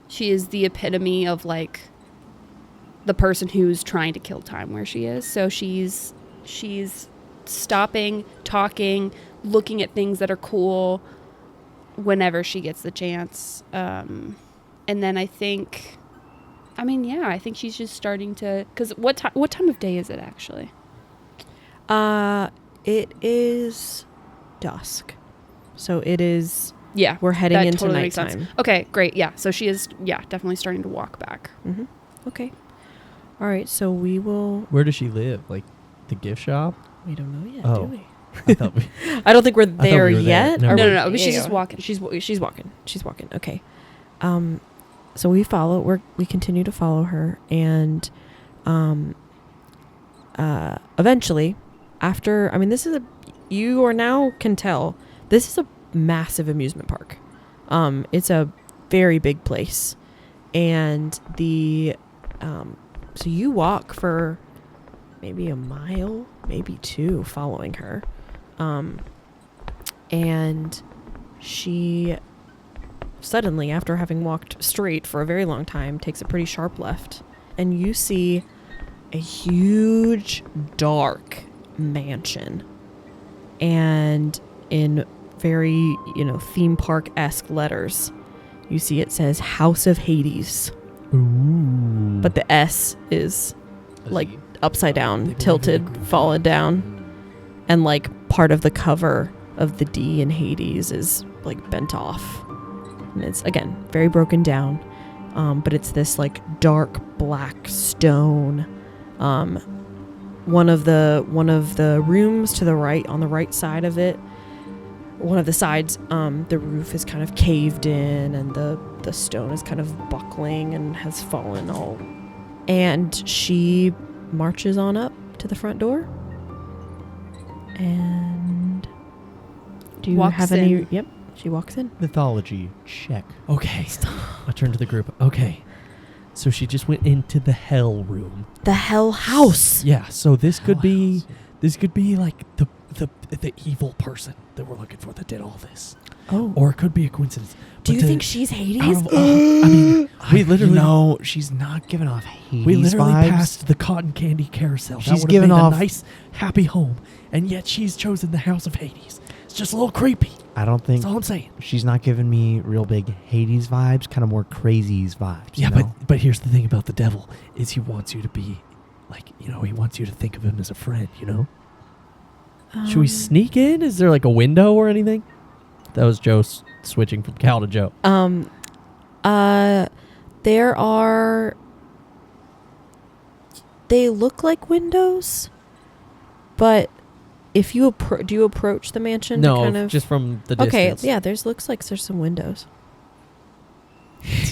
she is the epitome of the the person who's trying to kill time where she is. So she's stopping, talking, looking at things that are cool whenever she gets the chance. And then I think she's just starting to, because what time of day is it actually? It is dusk. So it is, Yeah. we're heading that into totally makes nighttime. sense. Okay, great. Yeah. So she is, definitely starting to walk back. Mm-hmm. Okay. All right. So we will. Where does she live? Like the gift shop? We don't know yet, Oh. do we? I thought we. I don't think we're we there were there. yet. Never Are No, we? no, no. But she's Yeah, just yeah. walking. She's walking. She's walking. Okay. So we follow. We continue to follow her, and eventually, after this is you are now can tell this is a massive amusement park. It's a very big place, and so you walk for maybe a mile, maybe 2, following her, and she suddenly, after having walked straight for a very long time, takes a pretty sharp left, and you see a huge dark mansion, and in very theme park-esque letters you see it says House of Hades. Ooh. But the S is like upside down, They tilted, believe in the fallen down, and like part of the cover of the D in Hades is like bent off, and it's again very broken down, but it's this like dark black stone. One of the rooms to the right, on the right side of it, one of the sides, the roof is kind of caved in, and the stone is kind of buckling and has fallen all. And she marches on up to the front door. And do you Walks have any? in. Yep, she walks in. Mythology check. Okay. I turn to the group. Okay. So she just went into the hell room. The Hell House. Yeah. So this could be like the evil person that we're looking for that did all this, Oh, or it could be a coincidence. do But you the- think she's out Hades? of all- I mean, we literally No, she's not giving off Hades we literally vibes. passed the cotton candy carousel. She's that giving made off- a nice, happy home, and yet she's chosen the House of Hades. It's just a little creepy. I don't think That's all I'm saying. she's not giving me real big Hades vibes, kind of more crazies vibes. Yeah, you know? but here's the thing about the devil is he wants you to be like, he wants you to think of him as a friend, Should we sneak in? Is there like a window or anything? That was Joe switching from Cal to Joe. There are. They look like windows, but if you do you approach the mansion? No, to kind of just from the okay. distance. Yeah, looks like there's some windows.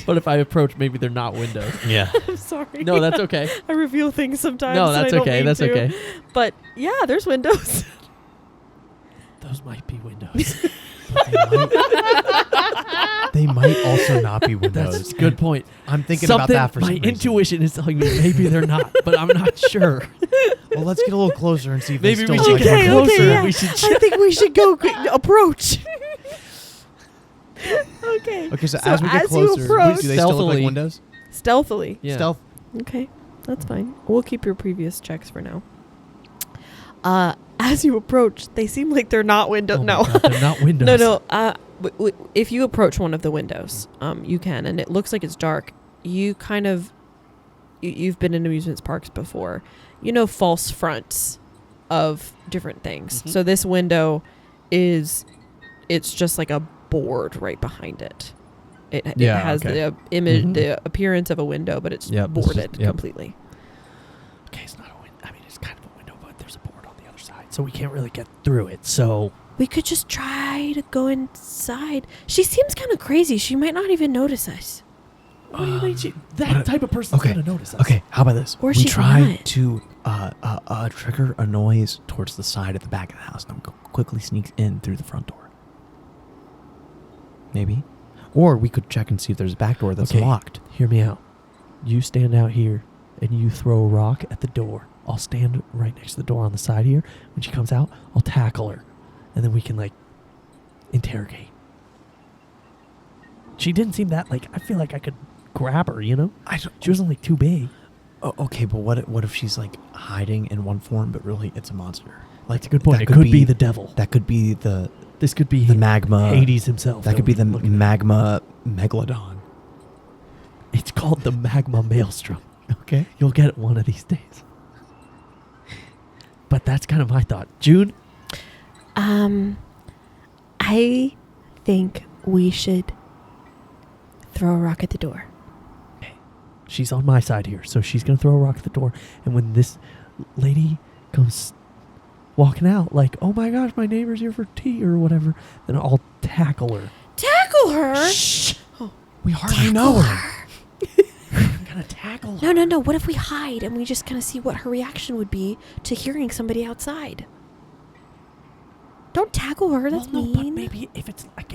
But if I approach, maybe they're not windows. Yeah. I'm sorry. No, that's okay. I reveal things sometimes. No, and I that's don't okay. mean That's to. okay. But yeah, there's windows. Those might be windows. They might also not be windows. That's a good point. I'm thinking Something, about that for my some reason. intuition is telling me maybe they're not, but I'm not sure. Well, let's get a little closer and see if Maybe they we still should look get like closer. windows. yeah. We should I think we should go approach. Okay. Okay, so as we get you closer, approach- do they still look Stealthily. like windows? Stealthily. Yeah. Stealth. Okay, that's fine. We'll keep your previous checks for now. As you approach, they seem like they're not windows. Oh my no. God, they're not windows. No. If you approach one of the windows, you can, and it looks like it's dark. You kind of, you've been in amusement parks before. False fronts of different things. Mm-hmm. So this window it's just like a board right behind it. It Yeah, has okay. the image, Mhm. the appearance of a window, but it's Yep, it's just- boarded yep. completely. Okay, it's not a window. I mean, it's kind of a window, but there's a board on the other side, so we can't really get through it. So We could just try to go inside. She seems kind of crazy. She might not even notice us. what do you mean? That type of person's Okay. gonna notice us. Okay, how about this? Or we she's try not. to trigger a noise towards the side of the back of the house, and then quickly sneaks in through the front door. Maybe, or we could check and see if there's a back door that's Okay. locked. Hear me out. You stand out here, and you throw a rock at the door. I'll stand right next to the door on the side here. When she comes out, I'll tackle her, and then we can interrogate. She didn't seem that I feel like I could grab her. I don't. She wasn't too big. Okay, but what if she's like hiding in one form, but really it's a monster? Like, That's a good point. that It could be the devil. That could be This could be the magma. Hades himself. That could be the Look at that. magma megalodon. It's called the magma maelstrom. Okay. You'll get it one of these days. But that's kind of my thought. June? I think we should throw a rock at the door. She's on my side here, so she's going to throw a rock at the door. And when this lady comes walking out, like, oh my gosh, my neighbor's here for tea or whatever, then I'll tackle her. Tackle her? Shh. We hardly know her. I'm going to tackle her. No. What if we hide and we just kind of see what her reaction would be to hearing somebody outside? Don't tackle her. That's well, no, mean. but maybe if it's like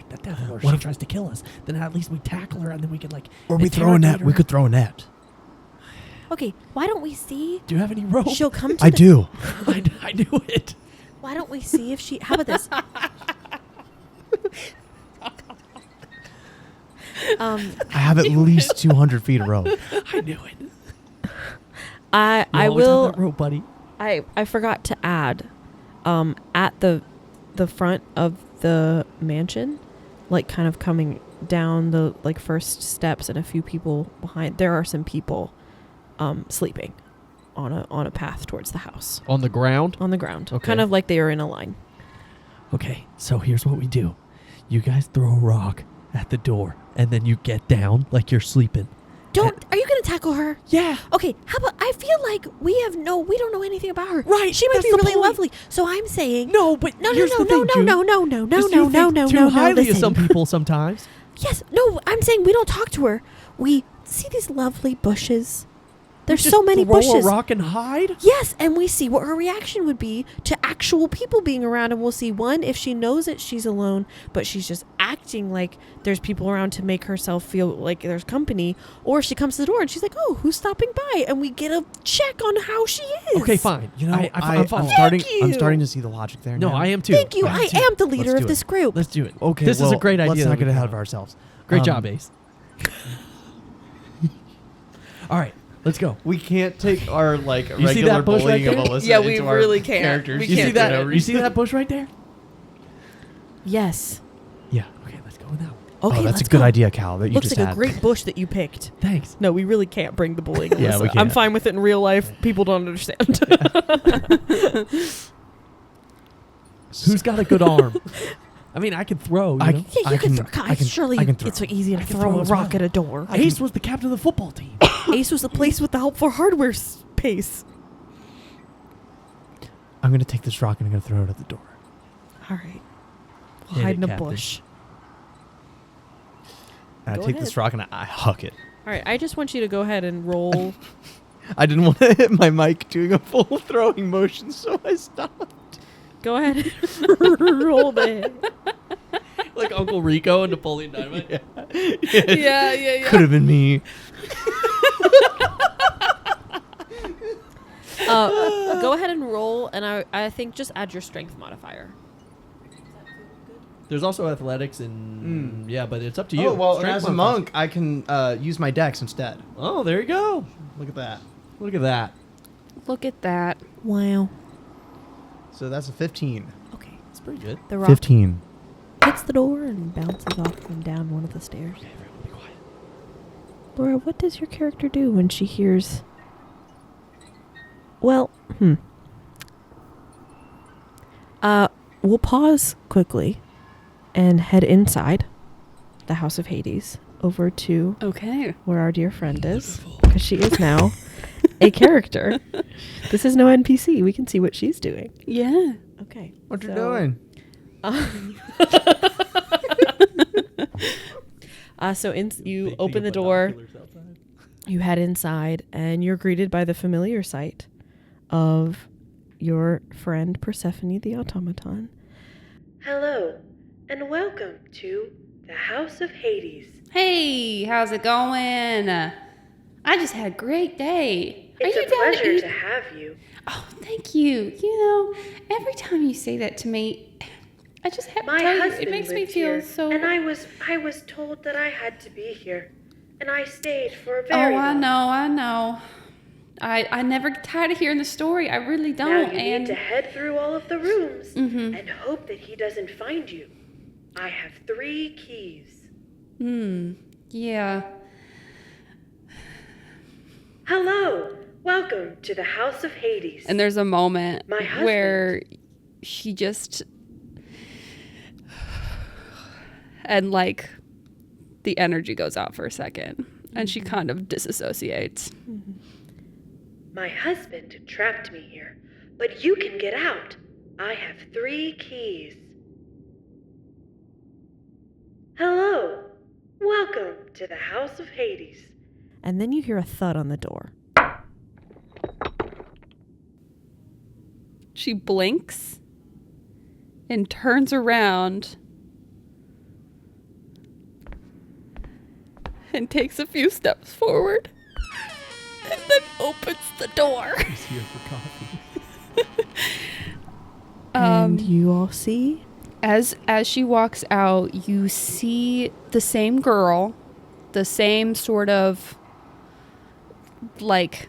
the devil or What she if- tries to kill us, then at least we tackle her and then we can like Or we throw a net. interrogate We her. could throw a net. Okay, why don't we see? Do you have any rope? She'll come to I the- do. I knew it. Why don't we see if she? How about this? I have at least 200 feet of rope. I knew it. I You always have will. that rope, buddy. I forgot to add, at the front of the mansion, like kind of coming down the like first steps and a few people behind. There are some people, sleeping, on a path towards the house On the ground? on the ground, Okay. kind of like they are in a line. Okay, so here's what we do. You guys throw a rock at the door, and then you get down like you're sleeping. Are you gonna tackle her? Yeah. Okay, how about I feel like we don't know anything about her. Right, She might that's be the really point. lovely. So I'm saying No, but no, here's the thing, June. no. Just you think too highly of some people sometimes. Yes, no, I'm saying we don't talk to her. We see these lovely bushes. There's Just so many throw bushes. a rock and hide. Yes, and we see what her reaction would be to actual people being around, and we'll see one if she knows that she's alone, but she's just acting like there's people around to make herself feel like there's company, or she comes to the door and she's like, "Oh, who's stopping by?" and we get a check on how she is. Okay, fine. You know, I'm I'm following. starting. I'm you. starting to see the logic there. No, now. I am too. Thank you. I too. am the leader Let's of do this it. group. Let's do it. Okay, This is a well, great idea. Let's that not we get ahead came of up ourselves. with. Great Um, job, Ace. All right, let's go. We can't take our like see regular that bush right bullying of there? Alyssa Yeah, we into our really can't. characters. We You see can't that? do no You see reason. that bush right there? Yes. Yeah. Okay, let's go with that one. Okay, Oh, that's let's a good go. idea, Cal. That you Looks just like had. a great bush that you picked. Thanks. No, we really can't bring the bullying. Yeah, we Alyssa. I'm can't. fine with it in real life. People don't understand. Who's got a good arm? I mean, I can throw. You know? Yeah, you I can. can- throw. I can- Surely I can throw. it's so easy to I can throw throw a as rock well. at a door. Ace was the captain of the football team. Ace was the place with the helpful hardware space. I'm gonna take this rock and I'm gonna throw it at the door. All right. We'll Hit hide it, in a Captain. bush. And I Go take this ahead. rock and I huck it. All right. I just want you to go ahead and roll. I didn't want to hit my mic doing a full throwing motion, so I stopped. Go ahead. Roll the. Like Uncle Rico and Napoleon Dynamite? Yeah. Could have been me. Go ahead and roll, and I think just add your strength modifier. There's also athletics and yeah, but it's up to you. Oh well, and Strength as a modifiers. monk, I can use my dex instead. Oh, there you go. Look at that. Look at that. Look at that. Wow. So that's a 15. Okay. It's pretty good. The rock 15. hits the door and bounces off and down one of the stairs. Okay, everyone be quiet. Laura, what does your character do when she hears... Well, we'll pause quickly and head inside the House of Hades over to Okay. where our dear friend is, because she is now a character. This is no NPC. We can see what she's doing. Yeah. Okay. What you so- doing? You open the door, you head inside, and you're greeted by the familiar sight of your friend Persephone the automaton. Hello, and welcome to the House of Hades. Hey, how's it going? I just had a great day. It's Are a you down to pleasure eat? to have you. Oh, thank you. You know, every time you say that to me, I just have My to tell you, husband it makes me lives feel here, so. and I was told that I had to be here, and I stayed for a very Oh, I long. know. I never get tired of hearing the story. I really Now don't. you And need to head through all of the rooms Mhm. and hope that he doesn't find you. I have 3 keys. yeah. Hello, welcome to the House of Hades. And there's a moment My husband. where she just and like the energy goes out for a second and she kind of disassociates. My husband trapped me here, but you can get out. I have 3 keys. Hello, welcome to the House of Hades. And then you hear a thud on the door. She blinks and turns around and takes a few steps forward and then opens the door. He's here for coffee. And you all see? As she walks out, you see the same girl, the same sort of like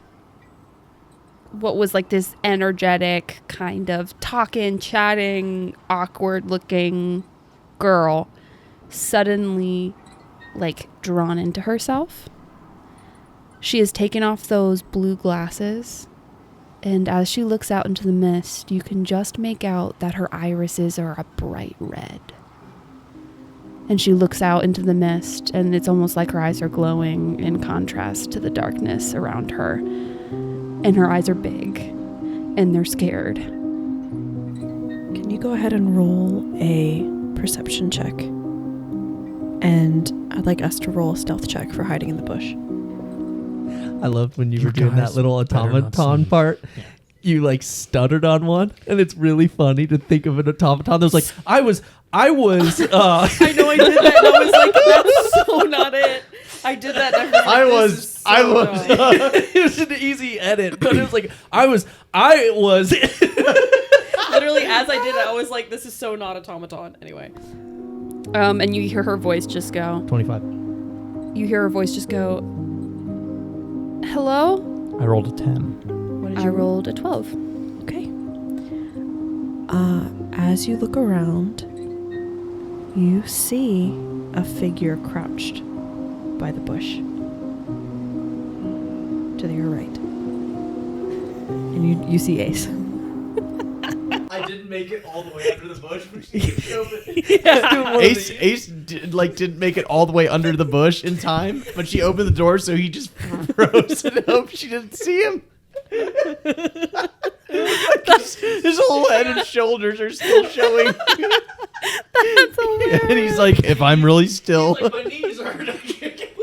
what was like this energetic kind of talking, chatting, awkward looking girl suddenly like drawn into herself. She has taken off those blue glasses, and as she looks out into the mist, you can just make out that her irises are a bright red. And she looks out into the mist, and it's almost like her eyes are glowing in contrast to the darkness around her. And her eyes are big, and they're scared. Can you go ahead and roll a perception check? And I'd like us to roll a stealth check for hiding in the bush. I loved when you You were doing that guys little better not automaton see. part. Yeah. You like stuttered on one, and it's really funny to think of an automaton that was like, I was. I know I did that, and I was like, that's so not it. I did that, and I was like, it was an easy edit, but it was like, I was. literally, as I did it, I was like, this is so not automaton. Anyway. And you hear her voice just go, 25. you hear her voice just go, hello? I rolled a 10. What did I you roll? rolled a 12. Okay. As you look around, you see a figure crouched by the bush to your right. And you see Ace. I didn't make it all the way under the bush. Yeah. Ace didn't make it all the way under the bush in time, but she opened the door, so he just froze and hoped she didn't see him. His whole head and shoulders are still showing. That's hilarious. And he's like, if I'm really still. My knees hurt. I can't get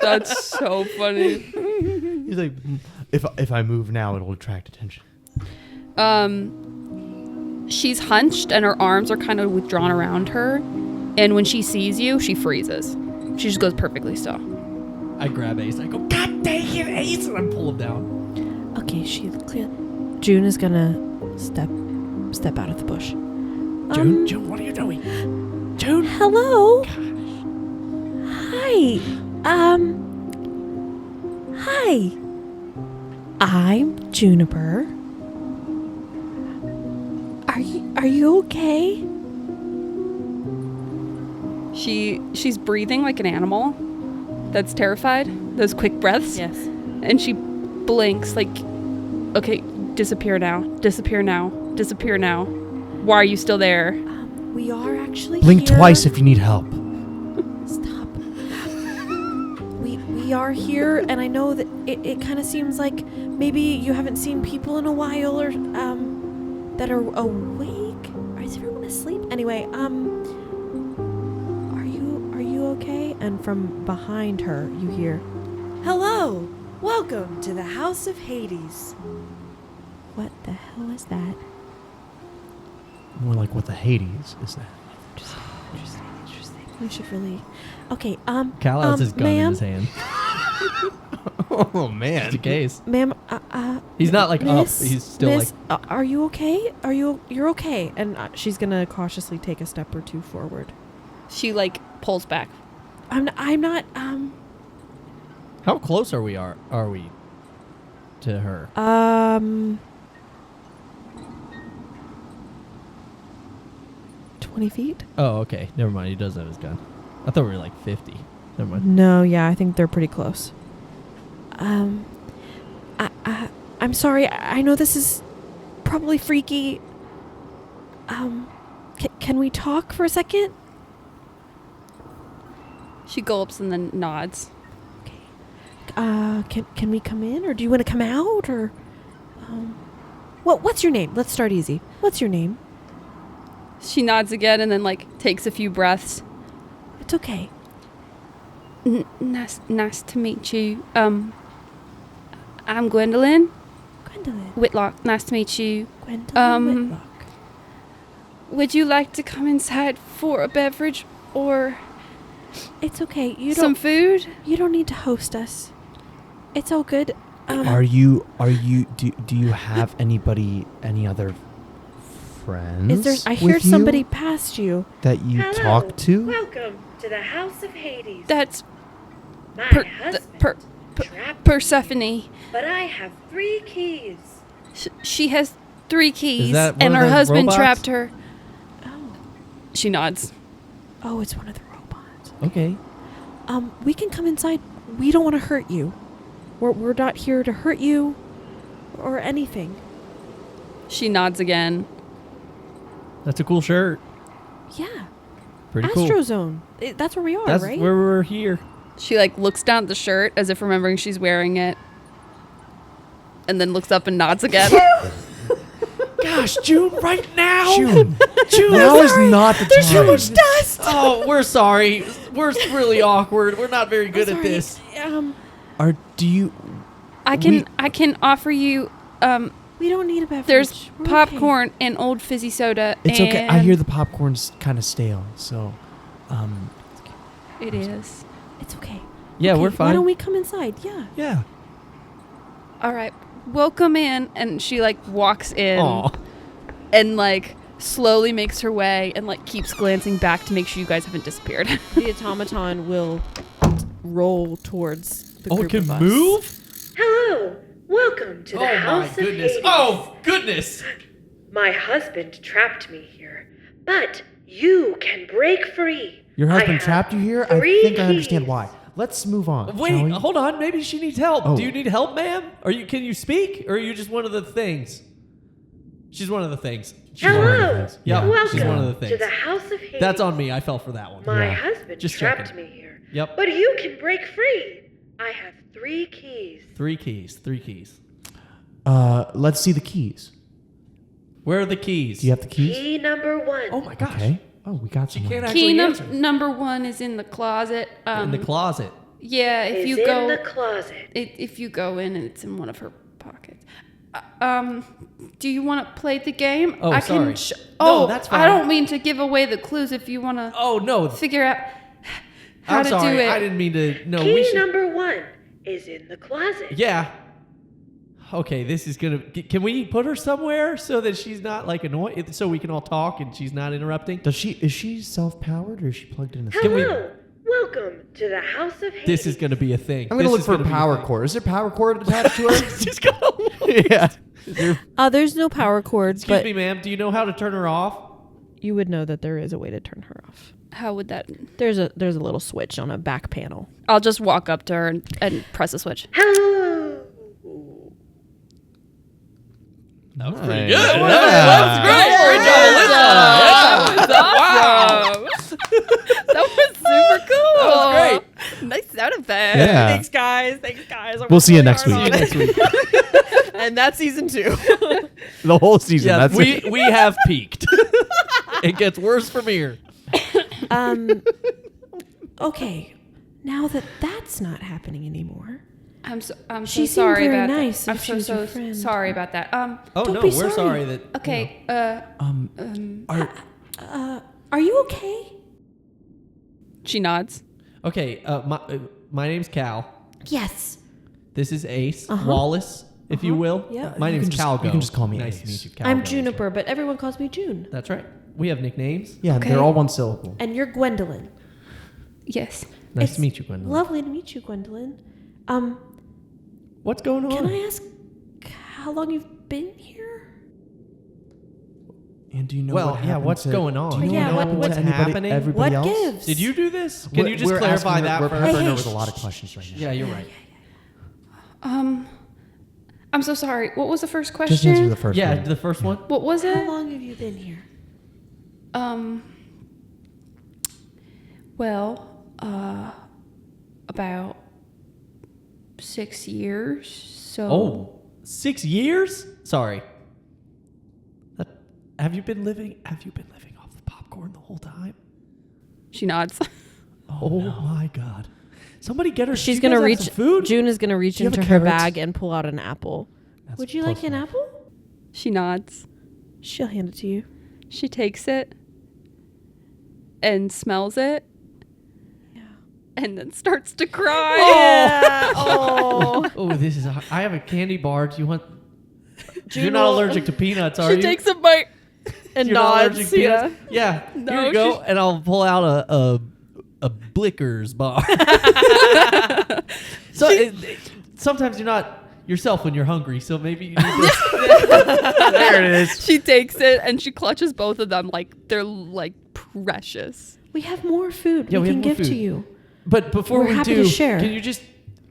That's so funny. He's like, if I move now, it'll attract attention. She's hunched and her arms are kind of withdrawn around her. And when she sees you, she freezes. She just goes perfectly still. I grab Ace. I go, God dang it, Ace, and I pull him down. Okay, she clear. June is gonna step out of the bush. June, what are you doing? June? Hello. Hi. Hi. I'm Juniper. Are you okay? She's breathing like an animal that's terrified. Those quick breaths. Yes. And she blinks like, okay, disappear now. Disappear now. Disappear now. Why are you still there? We are actually Blink here. twice if you need help. Stop. We are here, and I know that it kind of seems like maybe you haven't seen people in a while, or that are awake. Is everyone asleep? Anyway, are you okay? And from behind her, you hear, "Hello, welcome to the House of Hades." What the hell is that? More like what the Hades is that? Interesting. We should really. Okay. Cal has his gun in ma'am, his hand. Oh man. Just in case. Ma'am. He's not like Miss, up. He's still Miss, are you okay? You're okay? And she's gonna cautiously take a step or two forward. She like pulls back. I'm not. How close are we? Are we? to her? 20 feet? Oh, okay. Never mind. He does have his gun. I thought we were like 50. Never mind. No, yeah, I think they're pretty close. I'm sorry. I know this is probably freaky. Can we talk for a second? She gulps and then nods. Can we come in, or do you want to come out, or what's your name? Let's start easy. What's your name? She nods again and then like takes a few breaths. It's okay. Nice to meet you. I'm Gwendolyn Gwendolyn. Whitlock. Nice to meet you. Gwendolyn Whitlock. Would you like to come inside for a beverage or It's okay. You some don't. food? You don't need to host us. It's all good. Are you do you have any other friends? Is there? I hear with you somebody past you. that you Hello. talk to? Welcome to the House of Hades. That's My husband trapped Persephone. but I have 3 keys. She has 3 keys, that one and of her those husband robots? trapped her. Oh. She nods. Oh, it's one of the robots. Okay. We can come inside. We don't want to hurt you. We're not here to hurt you or anything. She nods again. That's a cool shirt. Yeah. Pretty Astro cool. Zone. That's where we are, That's right? where we're here. She like looks down at the shirt as if remembering she's wearing it, and then looks up and nods again. Gosh, June, right now. June, now is not the There's time. too much dust. Oh, we're sorry. We're really awkward. We're not very good at Sorry. this. Do you? I can offer you We don't need a beverage. there's We're okay. popcorn and old fizzy soda. It's and okay. I hear the popcorn's kind of stale, so it is. It's okay. Yeah, Okay, we're Why fine. don't we come inside? Yeah. yeah. All right, welcome in. And she like walks in Aw. and like slowly makes her way and like keeps glancing back to make sure you guys haven't disappeared. The automaton will roll towards the Oh, group it can of us. move? Hello. Welcome to the Oh, my House of goodness. Hades. Oh, goodness. My husband trapped me here, but you can break free. Your I husband have trapped you here. I 3 think I understand keys. why. Let's move on. shall Wait, we? hold on. Maybe she needs help. Oh. Do you need help, ma'am? Can you speak? Or are you just one of the things? She's one of the things. She's one of the Hello. things. Yeah, Welcome she's one of the to things. the House of Hades. That's on me. I fell for that one. My Yeah. husband Just trapped checking. me here. Yep. But you can break free. I have 3 keys. 3 keys. 3 keys. Let's see the keys. Where are the keys? Do you have the keys? Key number 1. Oh my gosh. Okay. Oh, we got some. Can't Key actually answer. number 1 is in the closet. In the closet. Yeah, if is you in go the closet. if you go in and it's in one of her pockets. Do you want to play the game? Oh, I sorry. Can No, that's I fine. don't mean to give away the clues if you want to Oh, no. figure out how I'm to sorry. do it. I didn't mean to. No, Key we should. number 1 is in the closet. Yeah. Okay, this is gonna. Can we put her somewhere so that she's not like annoyed, so we can all talk and she's not interrupting? Is she self-powered or is she plugged in? Can we- Hello. Welcome to the House of Hades. This is gonna be a thing. I'm gonna This look is for a gonna be power thing. cord. Is there power cord attached to her? She's gonna look. yeah. There's no power cord, Excuse but me, ma'am. Do you know how to turn her off? you would know that there is a way to turn her off. How would that? There's a little switch on a back panel. I'll just walk up to her and press a switch. Hello. That was pretty Nice. good. Yeah. That was great. Great job, Alyssa. That was super cool. That was great. Nice sound effect. Yeah. Thanks, guys. I'm We'll see you next week. And that's season 2. The whole season. Yeah, That's it. we have peaked. It gets worse from here. Okay. Now that that's not happening anymore. I'm so She seemed sorry very about nice that. I'm if she was your friend. sorry about that. Oh Don't no, be we're sorry. sorry that. Okay. Are you okay? She nods. Okay, my name's Cal. Yes. This is Ace Uh-huh. Wallace, if you will. Yeah. My You name's can just- Calgo. you can just call me Nice Ace. to meet you, Calgo. I'm Juniper, but everyone calls me June. That's right. We have nicknames. Yeah, Okay. they're all one syllable. And you're Gwendolyn. Yes. Nice It's to meet you, Gwendolyn. Lovely to meet you, Gwendolyn. What's going on? Can I ask how long you've been here? And do you know Well, what yeah, happened what's to, going on? Do you Yeah, know what- what's happening? Everybody What else? gives? Did you do this? Can you just We're clarify asking her- that We're first? peppering her with a lot of questions right now. Yeah, you're right. I'm so sorry. What was the first Just answer question? the first Yeah, one. the first one. What was How it? long have you been here? Well, about 6 years. So. Oh, 6 years? Sorry. Have you been living off the popcorn the whole time? She nods. Oh my God! Somebody get her. She's you gonna guys have reach. some food. June is gonna reach Do you have into a her carrot? bag and pull out an apple. That's Would you close like an enough. apple? She nods. She'll hand it to you. She takes it and smells it. Yeah. And then starts to cry. Yeah. Oh. Oh, this is. I have a candy bar. Do you want? June You're not will- allergic to peanuts, are She you? takes a bite. And You're not nods. allergic to peanuts? Yeah. No, Here you go, she's- and I'll pull out a Blickers bar. So sometimes you're not yourself when you're hungry, so maybe you need this. There it is. She takes it and she clutches both of them like they're like precious. We have more food. Yeah, we we have can more give to food. you. But before We're we happy do, to share. can you just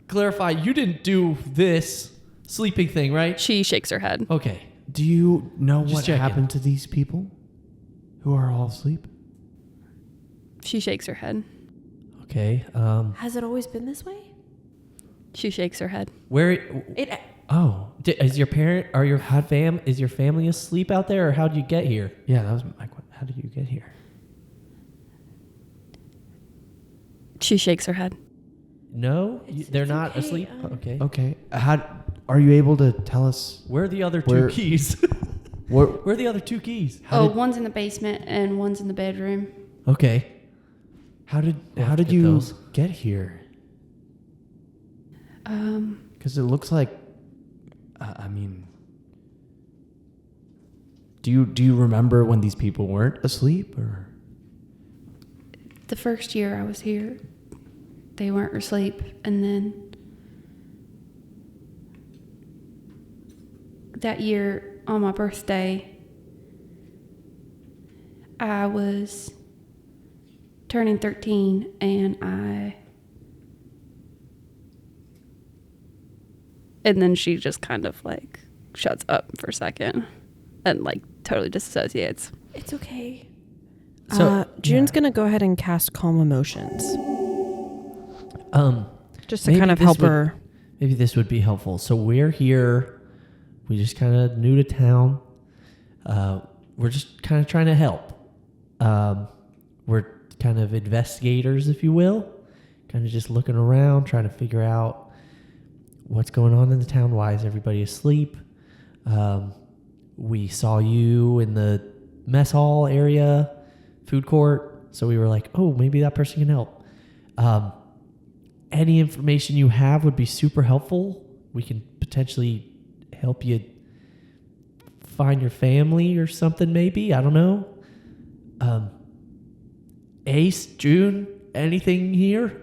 clarify? You didn't do this sleeping thing, right? She shakes her head. Okay. Do you know Just what checking. happened to these people who are all asleep? She shakes her head. Okay. Has it always been this way? She shakes her head. Where? It. Oh, is your is your family asleep out there, or how did you get here? Yeah, that was my question. How did you get here? She shakes her head. No, they're it's not okay, asleep. Okay. Okay. Are you able to tell us Where are the other two Where- keys? where? Where are the other two keys? One's in the basement and one's in the bedroom. Okay. How did We'll have to get you those. get here? Because it looks like, I mean, do you remember when these people weren't asleep, or? The first year I was here, they weren't asleep, and then that year on my birthday, I was turning 13 and then she just kind of like shuts up for a second and like totally disassociates. It's okay. So June's gonna go ahead and cast Calm Emotions, just to maybe kind of this help would- her. Maybe this would be helpful. So we're here. We just kind of new to town. We're just kind of trying to help. We're kind of investigators, if you will. Kind of just looking around, trying to figure out what's going on in the town. Why is everybody asleep? We saw you in the mess hall area, food court. So we were like, oh, maybe that person can help. Any information you have would be super helpful. We can potentially help you find your family or something, maybe. I don't know. Ace, June, anything here?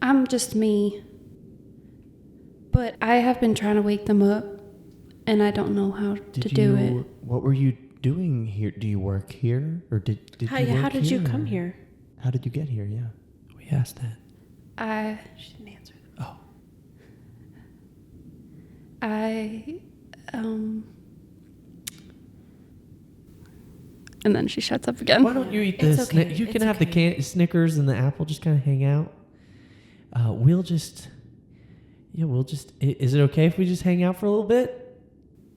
I'm just me. But I have been trying to wake them up, and I don't know how to do it. What were you doing here? Do you work here, or did you work How did you here, come or- here? How did you get here? Yeah. We asked that. She didn't answer. Oh. And then she shuts up again. Why don't you eat It's this? okay. You can It's have the okay. Snickers and the apple. Just kind of hang out. We'll just. Is it okay if we just hang out for a little bit?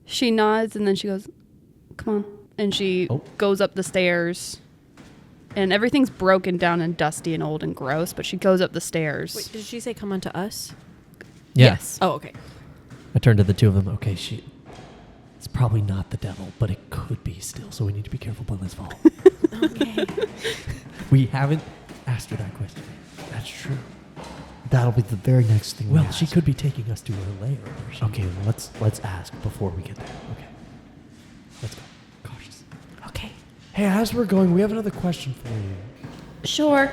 She nods and then she goes, "Come on." And she goes up the stairs. And everything's broken down and dusty and old and gross, but she goes up the stairs. Wait, did she say come unto us? Yes. Oh, okay. I turned to the two of them. Okay, it's probably not the devil, but it could be still. So we need to be careful on this fall. Okay. We haven't asked her that question. That's true. That'll be the very next thing. Well, we she ask. could be taking us to her lair. Okay, well, let's ask before we get there. Okay. Let's go. Cautious. Okay. Hey, as we're going, we have another question for you. Sure.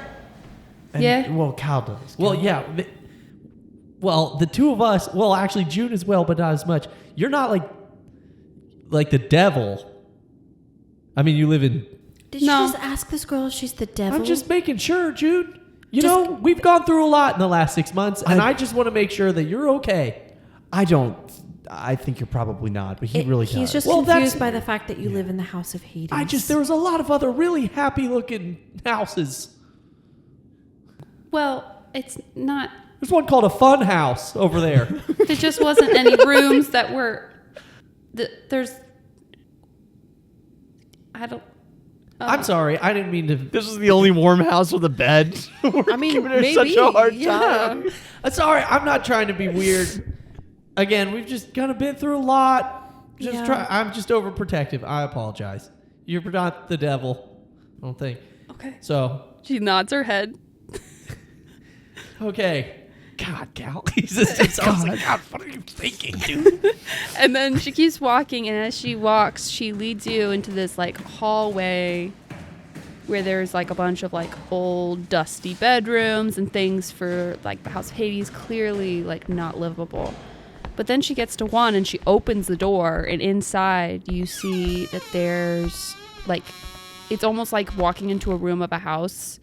And, Yeah. Well, Cal does. Well, Cal- yeah. Well, the two of us, well, actually June as well, but not as much. You're not like the devil. I mean, you live in... Did you just ask this girl if she's the devil? I'm just making sure, June. You know, we've gone through a lot in the last 6 months, and I just want to make sure that you're okay. I think you're probably not, but he really does. He's just confused by the fact that you live in the House of Hades. There was a lot of other really happy-looking houses. Well, it's not. There's one called a fun house over there. There just wasn't any rooms that were. There's. I don't. I'm sorry. I didn't mean to. This is the only warm house with a bed. I mean, giving her maybe. such a hard time. Sorry, I'm not trying to be weird. Again, we've just kind of been through a lot. I'm just overprotective. I apologize. You're not the devil, I don't think. Okay. So. She nods her head. Okay. God, Cal. God, what are you thinking, dude? And then she keeps walking, and as she walks, she leads you into this like hallway where there's like a bunch of like old dusty bedrooms and things for like the House of Hades, clearly like not livable. But then she gets to one and she opens the door, and inside you see that there's like, it's almost like walking into a room of a house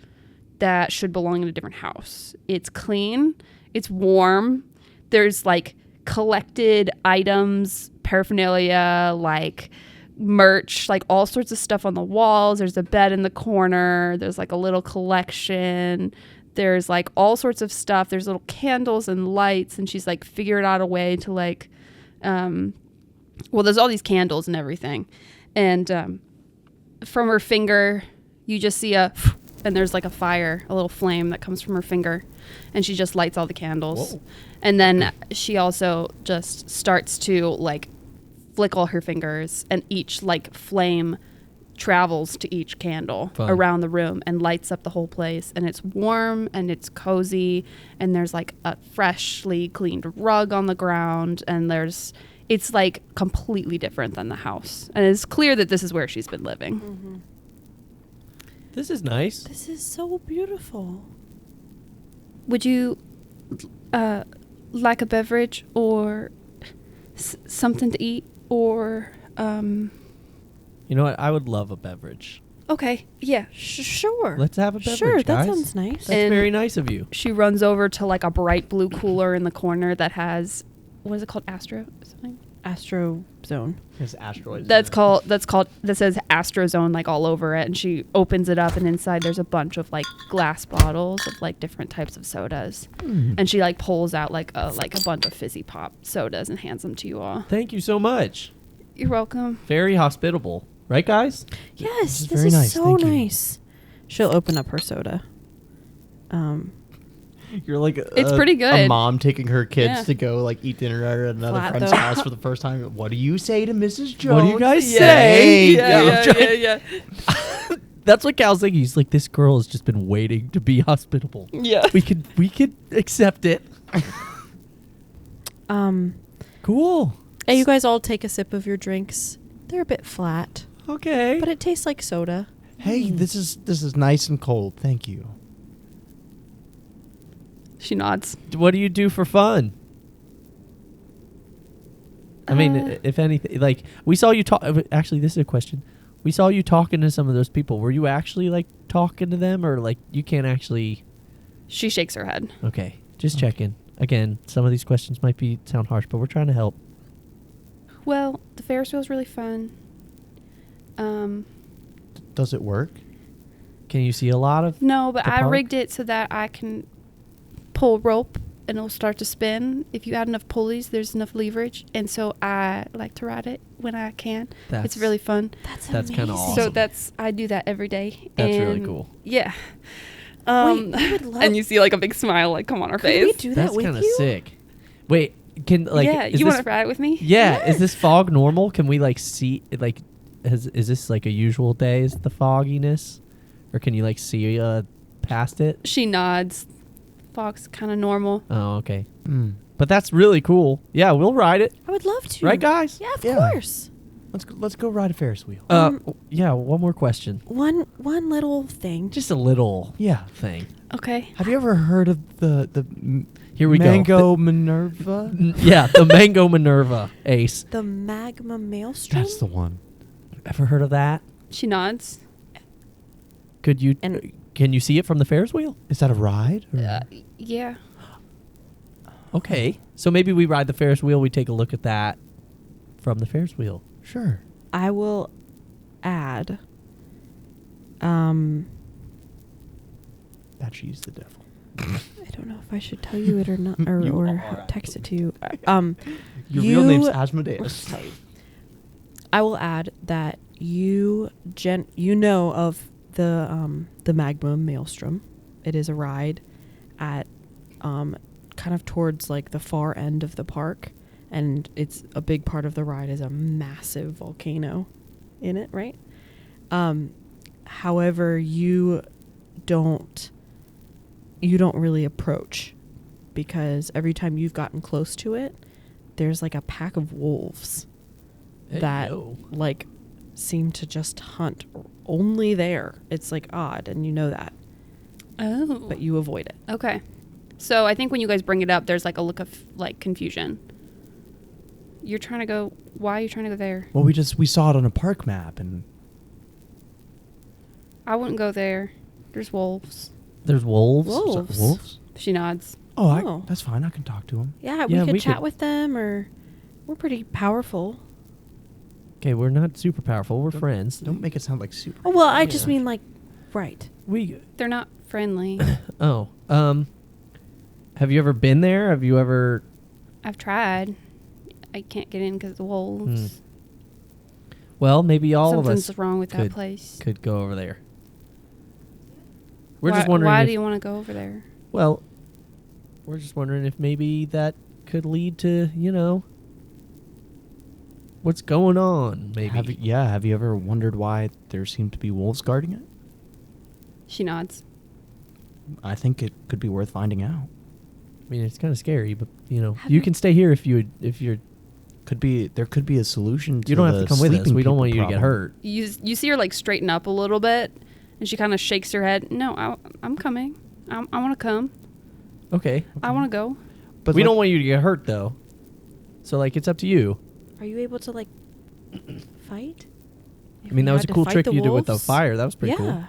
that should belong in a different house. It's clean. It's warm. There's like collected items, paraphernalia, like merch, like all sorts of stuff on the walls. There's a bed in the corner. There's like a little collection. There's like all sorts of stuff. There's little candles and lights. And she's like figured out a way to like, there's all these candles and everything. And from her finger, you just see and there's like a fire, a little flame that comes from her finger, and she just lights all the candles. Whoa. And then she also just starts to like flick all her fingers, and each like flame travels to each candle around the room and lights up the whole place. And it's warm and it's cozy, and there's like a freshly cleaned rug on the ground, and it's like completely different than the house. And it's clear that this is where she's been living. Mm-hmm. This is nice. This is so beautiful. Would you like a beverage or something to eat or You know what? I would love a beverage. Okay, yeah. Sure. Let's have a beverage, Sure, that guys. sounds nice. That's And very nice of you. She runs over to like a bright blue cooler in the corner that has, what is it called? Astro or something? Astro Zone. His asteroids. That says Astro Zone like all over it. And she opens it up, and inside there's a bunch of like glass bottles of like different types of sodas. And she like pulls out like a bunch of fizzy pop sodas and hands them to you all. Thank you so much. You're welcome. Very hospitable. Right, guys? Yes, this very is nice. so Thank you. nice. She'll open up her soda. You're like It's pretty good. A mom taking her kids Yeah. to go like eat dinner at another Flat, friend's though. house for the first time. What do you say to Mrs. Jones? What do you guys Yeah. say? Yeah. That's what Cal's thinking. He's like, this girl has just been waiting to be hospitable. Yeah. We could accept it. Cool. Hey, you guys all take a sip of your drinks. They're a bit flat, Okay. but it tastes like soda. Hey, this is nice and cold. Thank you. She nods. What do you do for fun? I mean, if anything, like we saw you talk. Actually, this is a question. We saw you talking to some of those people. Were you actually like talking to them, or like you can't actually? She shakes her head. Okay, just checking. Again, some of these questions might sound harsh, but we're trying to help. Well, the Ferris wheel's really fun. Does it work? Can you see a lot of? No, but The I park? rigged it so that I can pull rope and it'll start to spin. If you add enough pulleys, there's enough leverage, and so I like to ride it when I can. It's really fun. That's kind of So awesome. I do that every day. That's really and cool. Yeah. Wait, we would love. And you see like a big smile like come on her could we face. do that That's with kind of you? sick. Wait, can like? Yeah, is you this, want to ride with me? Yeah, is this fog normal? Can we like see like? Is this like a usual day? Is the fogginess, or can you like see past it? She nods. Fog's kind of normal. Oh, okay. But that's really cool. Yeah, we'll ride it. I would love to. Right, guys? Yeah, of Yeah. course. Let's go ride a Ferris wheel. Yeah, one more question. One little thing. Just a little Yeah. thing. Okay. Have you ever heard of the Here we Mango Minerva? Yeah, the Mango Minerva, Ace. The magma maelstrom. That's the one. Ever heard of that? She nods. Could you? And- Can you see it from the Ferris wheel? Is that a ride? or- Yeah. Okay, so maybe we ride the Ferris wheel. We take a look at that from the Ferris wheel. Sure. I will add. That she's the devil. I don't know if I should tell you it or not, or, You or are, text it to you. Your You- real name's Asmodeus. I will add that you know of the magma maelstrom. It is a ride at kind of towards like the far end of the park, and it's a big part of the ride is a massive volcano in it, right? However, you don't really approach because every time you've gotten close to it, there's like a pack of wolves that like seem to just hunt only there. It's like odd, and you know that, Oh. but you avoid it. Okay. So I think when you guys bring it up, there's like a look of like confusion. You're trying to go. Why are you trying to go there? Well, we saw it on a park map, and I wouldn't go there. There's wolves. There's wolves. Wolves. wolves. She nods. Oh. That's fine. I can talk to him. Yeah, Yeah, we could we chat could- with them, or we're pretty powerful. Okay, we're not super powerful. We're friends. Don't make it sound like super. Oh well, I just mean like, right. We. They're not friendly. Oh. Have you ever been there? Have you ever? I've tried. I can't get in because of the wolves. Well, maybe all Something's of us wrong with that could- place. could go over there. We're why, just wondering. Why if, do you want to go over there? Well, we're just wondering if maybe that could lead to what's going on. Maybe. Have you ever wondered why there seem to be wolves guarding it? She nods. I think it could be worth finding out. I mean, it's kind of scary, but you can stay here if you're. There could be a solution to You don't have the to come with us. sleeping We don't people want you to get problem. hurt. You see her like straighten up a little bit, and she kind of shakes her head. No, I'm coming. I want to come. Okay. I want to go. But we like- don't want you to get hurt though. So it's up to you. Are you able to like fight? I mean, that was a cool trick you did with the fire. That was pretty yeah. cool.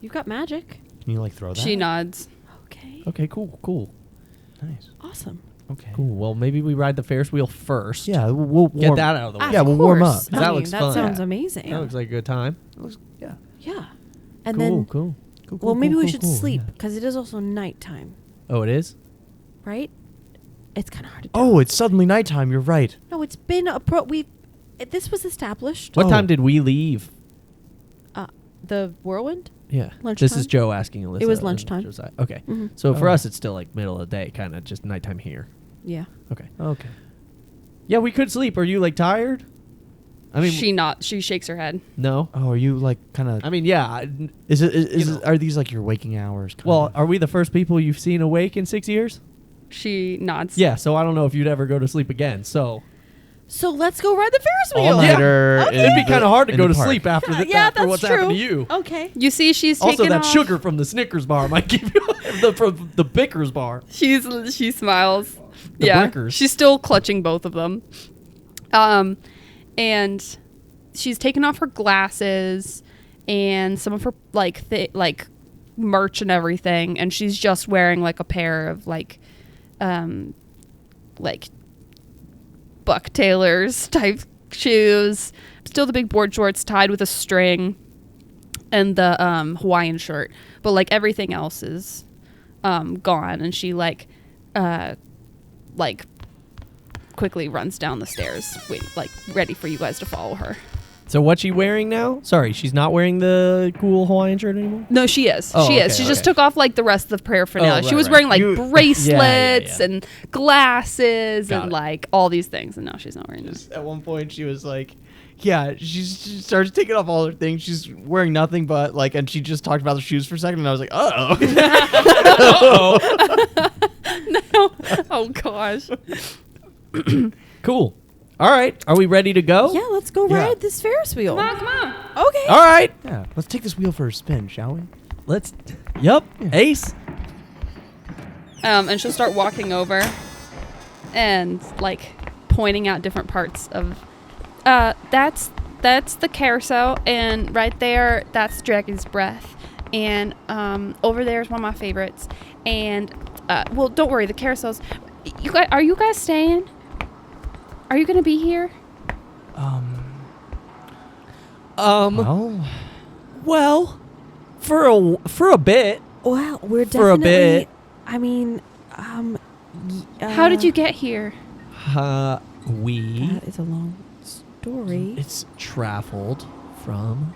You've got magic. Can you throw that? She nods. Okay. Okay, cool. Nice. Awesome. Okay. Cool. Well, maybe we ride the Ferris wheel first. Yeah, we'll Get warm- that out of the way. Yeah, we'll warm up. Course. That I mean, looks that fun. sounds Yeah. amazing. That looks like a good time. Yeah. Yeah. And then, Cool. well, maybe we should cool, sleep yeah. because it is also nighttime, Oh, it is? right? It's kind of hard to tell. Oh, it's suddenly nighttime. You're right. No, it's been this was established. What Oh. time did we leave? The Whirlwind? Yeah. This Lunchtime? is Joe asking Alyssa. It was and lunchtime. Josiah. Okay. Mhm. So for Oh. us, it's still like middle of the day, kind of just nighttime here. Yeah. Okay. Okay. Yeah, we could sleep. Are you tired? I mean, She shakes her head. no. Oh, are you kind of? I mean, yeah. Is it? know. Are these your waking hours? Well, are we the first people you've seen awake in 6 years? She nods. Yeah. So I don't know if you'd ever go to sleep again. So So let's go ride the Ferris wheel. all nighter. Okay. it'd be kind of hard to in go the to park. sleep after Yeah, after that's what's true. happened to you. Okay. You see, she's Also, taking that off. sugar from the Snickers bar might give you from the Bickers bar. She smiles. The yeah, Brickers. she's still clutching both of them. And she's taken off her glasses and some of her merch and everything, and she's just wearing a pair of Buck Taylor's type shoes. Still the big board shorts tied with a string, and the Hawaiian shirt, but everything else is gone, and she quickly runs down the stairs, ready for you guys to follow her. So what's she wearing now? Sorry, she's not wearing the cool Hawaiian shirt anymore? No, she is. Oh, She is. okay, She just okay. took off the rest of the paraphernalia. Oh, She was right, wearing bracelets Yeah. and glasses Got and all these things, and now she's not wearing them. At one point, she was yeah, she starts taking off all her things. She's wearing nothing but and she just talked about the shoes for a second, and I was like, oh. No. Oh gosh. Cool. All right. Are we ready to go? Yeah, let's go Yeah. ride this Ferris wheel. Come on. Okay. All right. Yeah. Let's take this wheel for a spin, shall we? Let's. Yep. Ace. And she'll start walking over and like pointing out different parts of that's the carousel, and right there that's Dragon's Breath, and over there is one of my favorites, and well, don't worry, the carousels. Are you guys staying? Are you gonna be here? Well, For a bit. Well, we're For a definitely. bit. I mean, How did you get here? We. That is a long story. It's traveled from.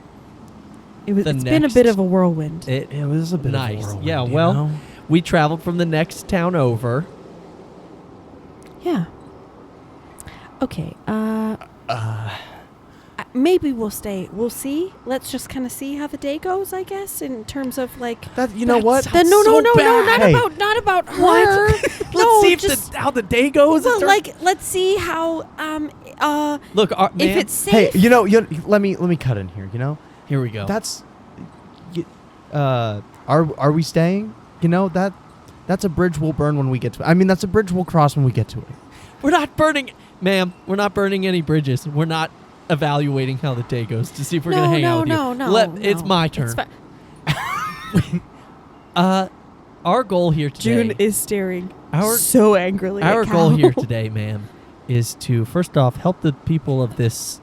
It's the been a next- bit of a whirlwind. it was a bit Nice. of a whirlwind, Yeah, you well, know? we traveled from the next town over. Yeah. Okay. Maybe we'll stay. We'll see. Let's just kind of see how the day goes, I guess, in terms of like. That, you know what? Then no, so not Hey. not about her. Let's No, see if just, how the day goes. well, like, let's see how look, if ma'am, it's safe. Hey, let me cut in here. You know, here we go. that's. Are we staying? You know that's a bridge we'll burn when we get to it. I mean, that's a bridge we'll cross when we get to it. We're not burning, ma'am. We're not burning any bridges. We're not evaluating how the day goes to see if we're gonna hang out with you. It's my turn. Our goal here today. June is staring Our so angrily. Our at goal Cal. here today, ma'am, is to first off help the people of this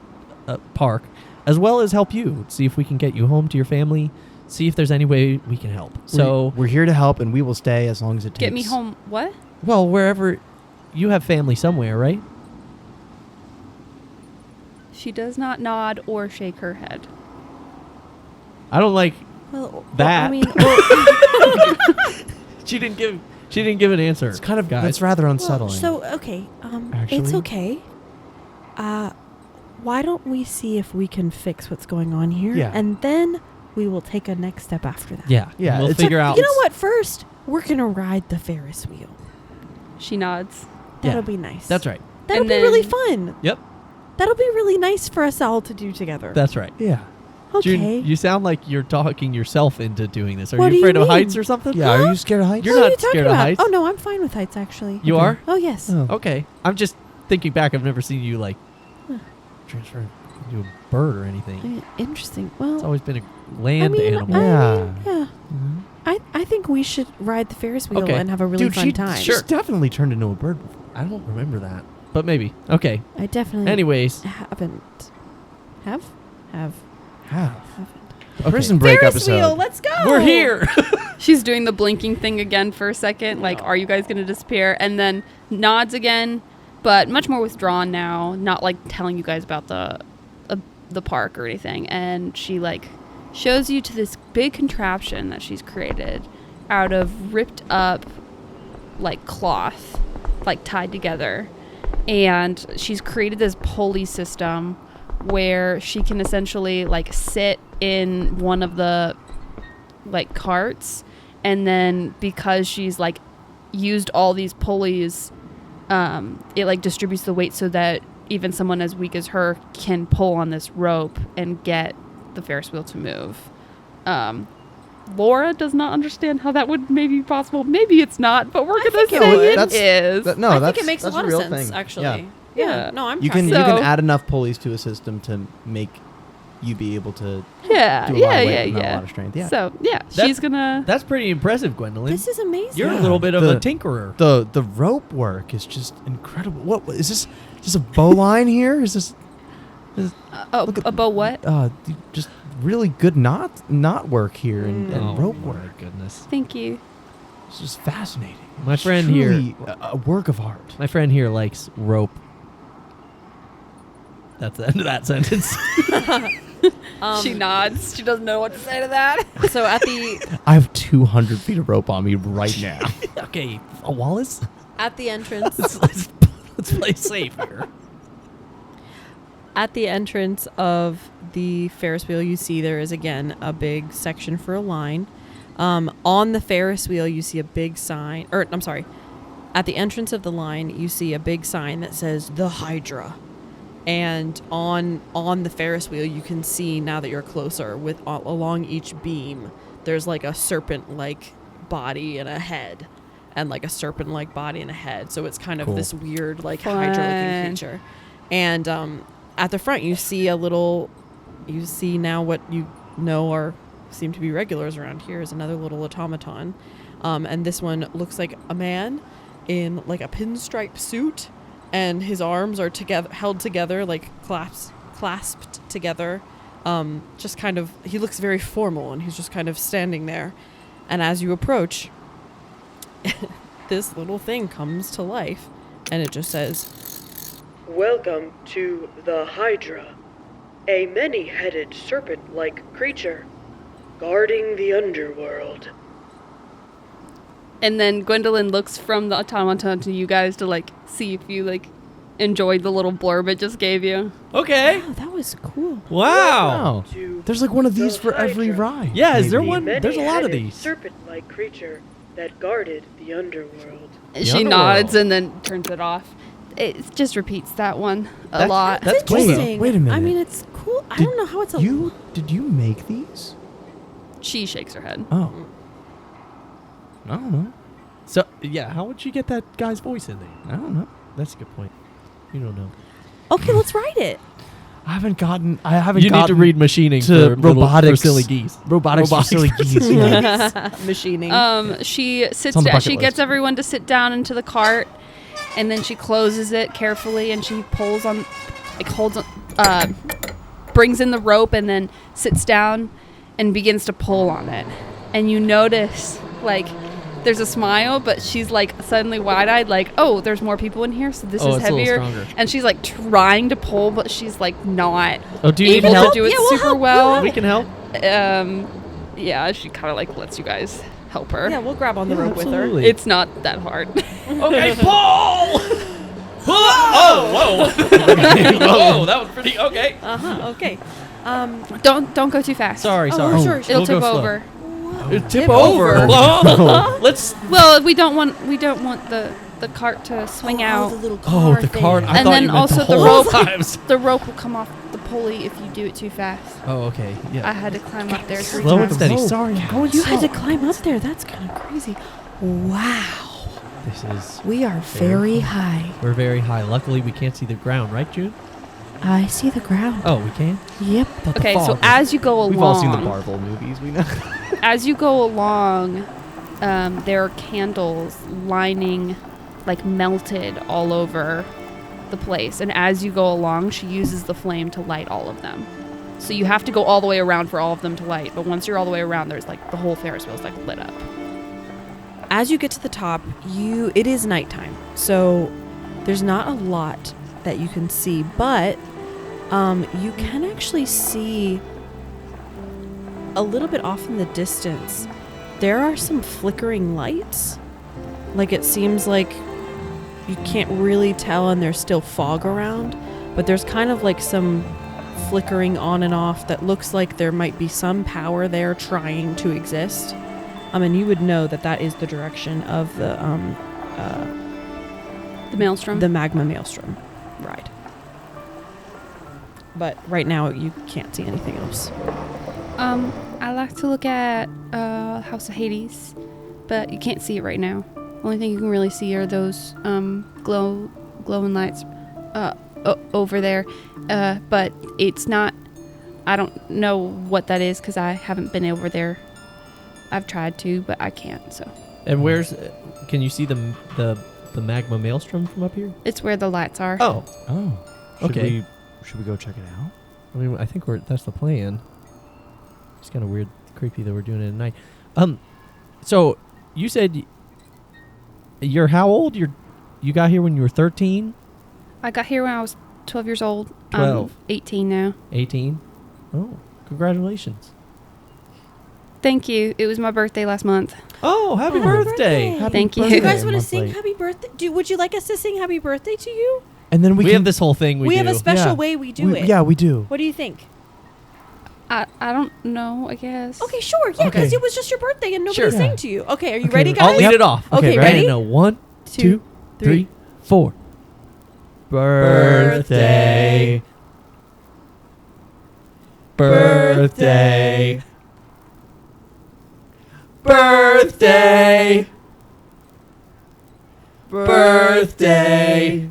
park, as well as help you. See if we can get you home to your family. See if there's any way we can help. So we're here to help, and we will stay as long as it takes. Get me home. What? well, wherever you have family somewhere, right? She does not nod or shake her head. I don't like Well, that. I mean, she didn't give an answer. It's kind of guys. That's rather unsettling. so okay. It's Actually? okay. Why don't we see if we can fix what's going on here, Yeah. and then we will take a next step after that. Yeah, Yeah, We'll it's figure out. You know what? First, we're gonna ride the Ferris wheel. She nods. That'll Yeah. be nice. That's right. That'll And be really then- fun. Yep, That'll be really nice for us all to do together. that's right. yeah. okay. June, you sound like you're talking yourself into doing this. Are What you do afraid you of heights mean? or something? Yeah. Are you scared of heights? You're What are not you talking scared of about? heights? Oh no, I'm fine with heights actually. You are? Oh yes. Oh. Okay. I'm just thinking back. I've never seen you like transfer into a bird or anything. Interesting. It's Well, always been a land I mean, animal. Yeah. yeah. Mhm. I think we should ride the Ferris wheel Okay. and have a really Dude, fun time. she's definitely turned into a bird before. I don't remember that, but maybe. Okay. I definitely Anyways, haven't. Have? Have. Haven't. okay. Prison break Ferris episode. wheel, let's go. We're here. She's doing the blinking thing again for a second. Like, are you guys going to disappear? And then nods again, but much more withdrawn now. Not like telling you guys about the park or anything. And she like shows you to this big contraption that she's created out of ripped up like cloth, like tied together. And she's created this pulley system where she can essentially like sit in one of the like carts, and then because she's like used all these pulleys, it like distributes the weight so that even someone as weak as her can pull on this rope and get the Ferris wheel to move. Laura does not understand how that would maybe be possible. Maybe it's not, but we're gonna say it is. I think it makes a that's lot of real sense, thing. actually. Yeah. Yeah. No, I'm You can trusting. So- you can add enough pulleys to a system to make you be able to Yeah, do a lot yeah, of weight yeah, and not a yeah. lot of strength. Yeah. So yeah, she's gonna. That's pretty impressive, Gwendolyn. This is amazing. You're Yeah. a little bit of The- a tinkerer. The rope work is just incredible. What is this? Is this a bowline here? Is this look at- A bow what? just really good knot work here and rope my work? goodness. Thank you. It's just fascinating. My It's friend truly here- a work of art. My friend here likes rope. That's the end of that sentence. She nods. She doesn't know what to say to that. So at the I have 200 feet of rope on me right now. Okay, a Wallace. at the entrance Let's play safe here. at the entrance of the Ferris wheel, you see there is again a big section for a line. On the Ferris wheel, you see a big sign. Or I'm sorry, at the entrance of the line, you see a big sign that says the Hydra. And on the Ferris wheel, you can see now that you're closer with along each beam, there's like a serpent-like body and a head, and like a serpent-like body and a head. So it's kind of this weird like Hydra-looking creature. And at the front, you see now what you know seem to be regulars around here is another little automaton. And this one looks like a man in like a pinstripe suit, and his arms are held together, like clasped together. Just kind of, he looks very formal, and he's just kind of standing there. And as you approach, this little thing comes to life, and it just says, "Welcome to the Hydra, a many-headed serpent-like creature, guarding the underworld." And then Gwendolyn looks from the automaton to you guys to like see if you like enjoyed the little blurb it just gave you. Okay. "Oh, that was cool." Wow. There's like one of these The for every Hydra. ride. Yeah, is there maybe. one? There's a lot of Many-headed these. serpent-like creature that guarded the underworld. She nods and then turns it off. It just repeats that one a lot. That's cool. Interesting. Wait a minute. I mean, it's cool. I don't know how it's Did you make these? She shakes her head. Oh. I don't know. So, yeah, how would you get that guy's voice in there? I don't know. That's a good point. You don't know. Okay, let's write it. I haven't gotten You need to read machining to for robotics. silly geese. Robotics for silly geese. Yeah. Machining. She sits on the down. bucket She list. gets everyone to sit down into the cart, and then she closes it carefully, and she pulls on, like holds on, brings in the rope, and then sits down and begins to pull on it. And you notice, like, there's a smile, but she's like suddenly wide-eyed, like, oh, there's more people in here, so this is it's a little heavier. stronger. And she's like trying to pull, but she's like not Oh, do you need able to help? do it Yeah, we'll super help, well. We can help. Yeah, she kind of like lets you guys help her. Yeah, we'll grab on the rope with her. Absolutely. It's not that hard. Okay, pull! Oh, whoa. Whoa, that was pretty, okay. Okay. Don't go too fast. Sorry. Oh, sure. It'll We'll go tip slow. over. Tip over. Let's. Well, we don't want the cart to swing out. The little Oh, car the thing. cart. I And thought then you meant also the the whole rope. times. The rope will come off the pulley if you do it too fast. Oh, okay. Yeah. I had to climb up there 3 Slow and times. steady. Sorry. You had to climb up there. That's kind of crazy. Wow. This is. We are very high. We're very high. Luckily, we can't see the ground, right, June? I see the ground. Oh, we can. Yep. Okay, so as you go along, We've all seen the Marvel movies. We know. as you go along, there are candles lining, like melted all over the place. And as you go along, she uses the flame to light all of them. So you have to go all the way around for all of them to light. But once you're all the way around, there's like the whole Ferris wheel is like lit up. As you get to the top, it is nighttime. So there's not a lot that you can see, but you can actually see a little bit off in the distance. There are some flickering lights. Like it seems like you can't really tell, and there's still fog around, but there's kind of like some flickering on and off that looks like there might be some power there trying to exist. And you would know that is the direction of the Maelstrom? the magma maelstrom ride. But right now you can't see anything else. I like to look at House of Hades, but you can't see it right now. Only thing you can really see are those glowing lights over there. But it's not. I don't know what that is because I haven't been over there. I've tried to, but I can't. So. And where's? Can you see the magma maelstrom from up here? It's where the lights are. Oh, Oh. okay. Should we go check it out? I mean, I think that's the plan. It's kind of weird, creepy that we're doing it at night. So you said you're how old? You got here when you were 13? I got here when I was 12 years old. 12. I'm 18 now. 18? Oh, congratulations. Thank you. It was my birthday last month. Oh, happy birthday. Thank you. You guys want want to sing happy birthday? Would you like us to sing happy birthday to you? And then We have this whole thing we do. have a special Yeah. way we do it. Yeah, we do. What do you think? I don't know, I guess. Okay, sure. Yeah, because Okay. it was just your birthday and nobody Sure. sang Yeah. to you. Okay, are you Okay, ready, I'll guys? I'll lead it off. Okay, Okay, ready? No, 1, 2, 3, 4. Birthday. Birthday. Birthday. Birthday.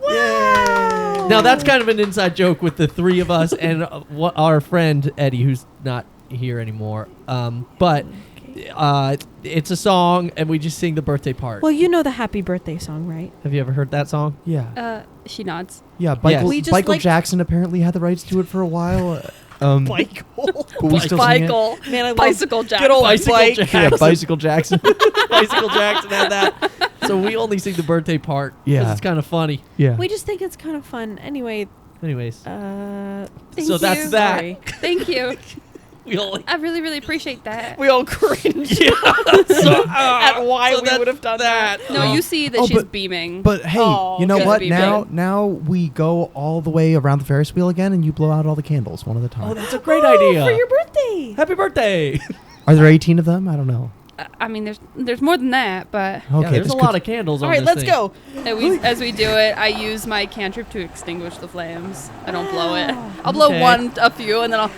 Yay. Now that's kind of an inside joke with the three of us and our friend Eddie, who's not here anymore. But it's a song, and we just sing the birthday part. Well, you know the happy birthday song, right? Have you ever heard that song? Yeah. She nods. Yeah, Yes. Michael, We just Michael like- Jackson apparently had the rights to it for a while. Michael. But we still sing it. Michael. Man, I love Bicycle Jack. good old Bicycle Bike. Jackson. Yeah, Bicycle Jackson. Bicycle Jackson had that. So we only sing the birthday part. 'Cause Yeah. it's kind of funny. Yeah. We just think it's kind of fun. Anyway, Anyways, Thank so that's you. that. sorry. Thank you. We only. I really, really appreciate that. We all cringe So, at why so we that's would have done that. No, you see that Oh, she's but- beaming. But hey, Oh, you know good. what? Be Now we go all the way around the Ferris wheel again, and you blow out all the candles one at a time. Oh, that's a great idea. For your birthday. Happy birthday. Are there 18 of them? I don't know. I mean, there's more than that, but Okay, Yeah, there's this a could- lot of candles All on right, this let's thing. go. as we do it, I use my cantrip to extinguish the flames. I don't blow it. I'll blow Okay. a few, and then I'll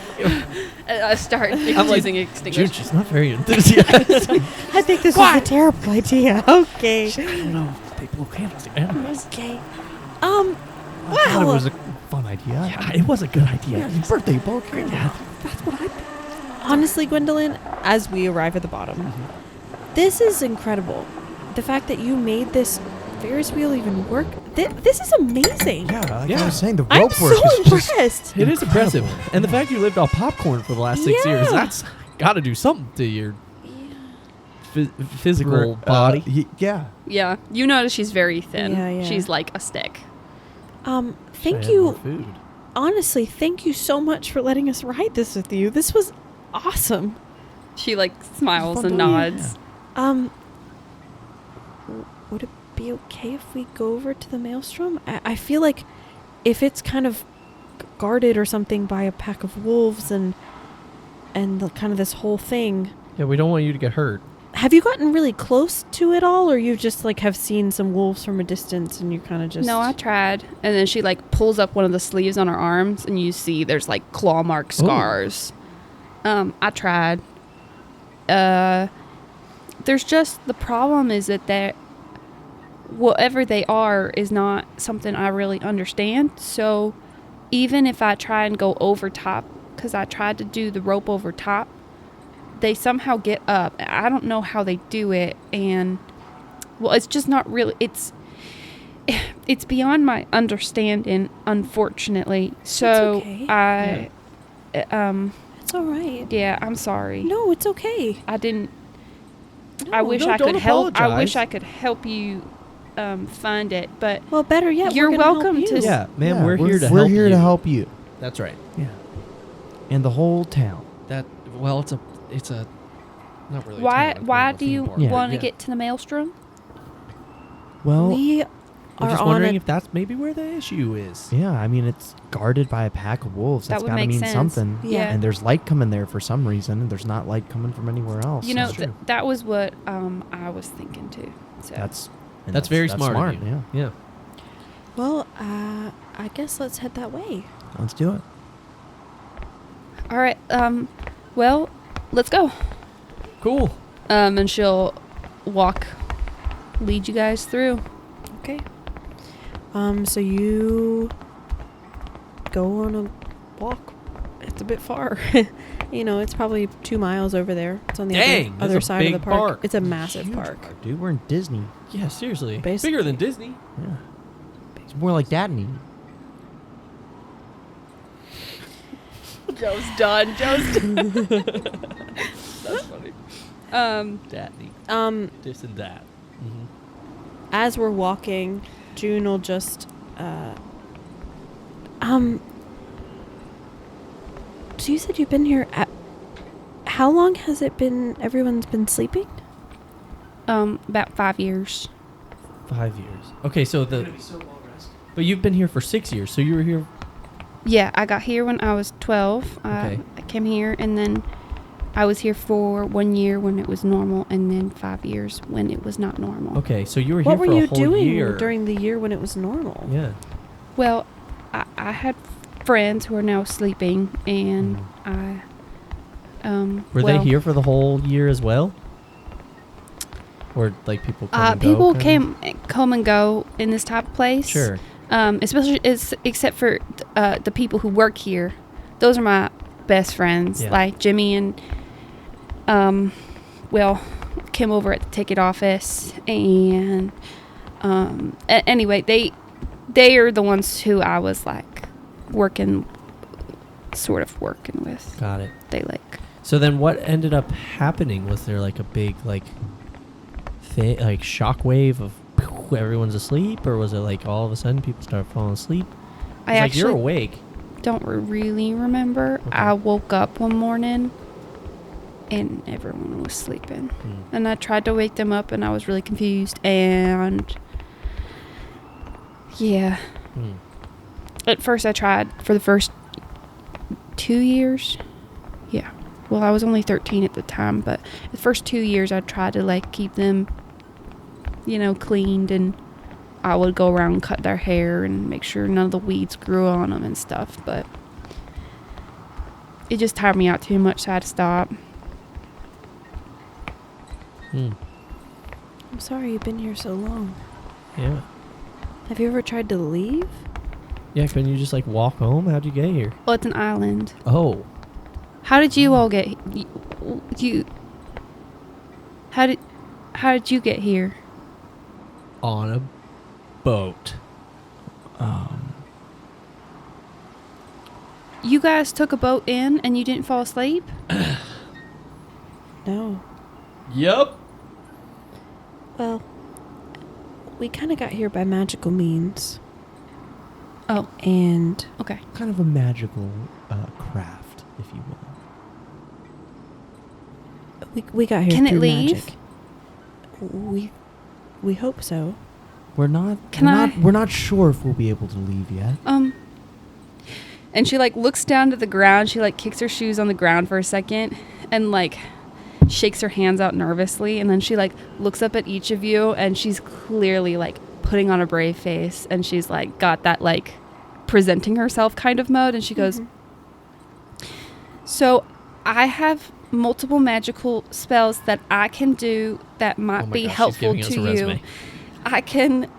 start I'm like, using Jude, extinguish. she's not very enthusiastic. I think this was a terrible idea. Okay. I don't know. They blow candles to animals. Okay. I thought it Well, was a fun idea. Yeah, it was a good idea. Birthday ball. Yeah. honestly, Gwendolyn, as we arrive at the bottom, this is incredible. The fact that you made this Ferris wheel even work. This is amazing. Yeah, like Yeah. I was saying, the I'm rope so work is just impressed. It is impressive. And the fact you lived off popcorn for the last 6 years, Yeah. that's got to do something to your physical for, body. yeah. Yeah, you notice she's very thin. Yeah, yeah. She's like a stick. Thank Should I have more you. Food. Honestly, thank you so much for letting us ride this with you. This was awesome. She like smiles Fun and time. nods. Would it be okay if we go over to the maelstrom? I feel like if it's kind of guarded or something by a pack of wolves and kind of this whole thing. Yeah, we don't want you to get hurt. Have you gotten really close to it all, or you just like have seen some wolves from a distance and you kind of just? No, I tried. And then she like pulls up one of the sleeves on her arms, and you see there's like claw mark scars. I tried. There's just the problem is that whatever they are is not something I really understand. So even if I try and go over top, because I tried to do the rope over top, they somehow get up. I don't know how they do it, and well, it's just not really. It's beyond my understanding, unfortunately. So okay. It's all right. yeah, I'm sorry. No, it's okay. I didn't. No, I wish no, I don't could help. I wish apologize. I could help you find it, but Well, better yet, You're we're gonna help welcome you. to- Yeah, ma'am, Yeah, we're here to we're help here you. to help you. That's right. Yeah. And the whole town. That well, it's a not really. a why town, why it's do a you theme park. Yeah. want to Yeah. get to the maelstrom? Well, We We're are just on wondering a if that's maybe where the issue is. yeah, I mean, it's guarded by a pack of wolves. That That's would got to make mean sense. something. Yeah. And there's light coming there for some reason, and there's not light coming from anywhere else. You know, That's true. that was what I was thinking too. So That's Very smart. of you. Yeah. Yeah. Well, I guess let's head that way. Let's do it. all right. Well, let's go. Cool. And she'll lead you guys through. Okay. So you go on a walk. It's a bit far. You know, it's probably 2 miles over there. It's on the Dang, that's other a side of the big park. park. It's a massive Huge park. dude. We're in Disney. Yeah, seriously. Basically. Bigger than Disney. Yeah. It's more like Datney. Joe's done. That's funny. Datney. This and that. As we're walking, June will just so you said you've been here how long has it been everyone's been sleeping? About 5 years. 5 years. Okay, so but you've been here for 6 years, so you were here. Yeah, I got here when I was 12. Okay. I came here, and then I was here for 1 year when it was normal, and then 5 years when it was not normal. Okay, so you were What here were for a you whole doing year. during the year when it was normal? Yeah. Well, I had friends who are now sleeping, and Were they here for the whole year as well? Or like people come and go? People kinda? come and go in this type of place. Sure. Especially except for the people who work here. Those are my best friends, Yeah. like Jimmy and Kim over at the ticket office, and anyway, they are the ones who I was like working with. Got it. They like. So then what ended up happening? Was there like a big like shockwave of everyone's asleep, or was it like all of a sudden people started falling asleep? I It's like actually you're awake. don't really remember. Okay. I woke up one morning and everyone was sleeping. And I tried to wake them up and I was really confused. And yeah. At first I tried for the first 2 years. Yeah. Well, I was only 13 at the time, but the first 2 years I tried to like keep them, cleaned, and I would go around and cut their hair and make sure none of the weeds grew on them and stuff, but it just tired me out too much, so I had to stop. I'm sorry you've been here so long. Yeah. Have you ever tried to leave? Yeah, couldn't you just like walk home? How'd you get here? Well, it's an island. Oh. How did you all get How did you get here? On a boat. You guys took a boat in and you didn't fall asleep? No. Yup. Well, we kind of got here by magical means. Oh, And okay. Kind of a magical craft, if you will. we got here Can it through leave? magic. We hope so. We're not. Can we're I- not. We're not sure if we'll be able to leave yet. And she like looks down to the ground. She like kicks her shoes on the ground for a second and like shakes her hands out nervously. And then she like looks up at each of you and she's clearly like putting on a brave face. And she's like got that like presenting herself kind of mode. And she goes, so I have multiple magical spells that I can do that might be helpful to you. I can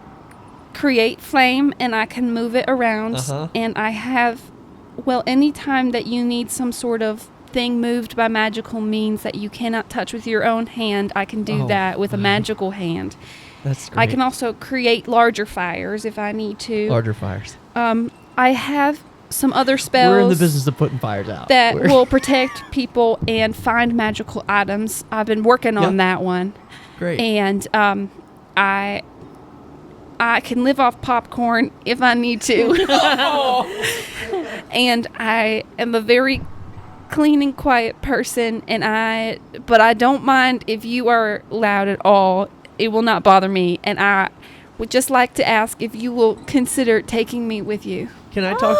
create flame and I can move it around. And I have, well, anytime that you need some sort of thing moved by magical means that you cannot touch with your own hand, I can do that with a magical hand. That's great. I can also create larger fires if I need to. Larger fires. I have some other spells We're in the business of putting fires out. that will protect people and find magical items. I've been working on that one. Great. And I can live off popcorn if I need to. And I am a very clean and quiet person, but I don't mind if you are loud at all. It will not bother me. And I would just like to ask if you will consider taking me with you. Can I talk?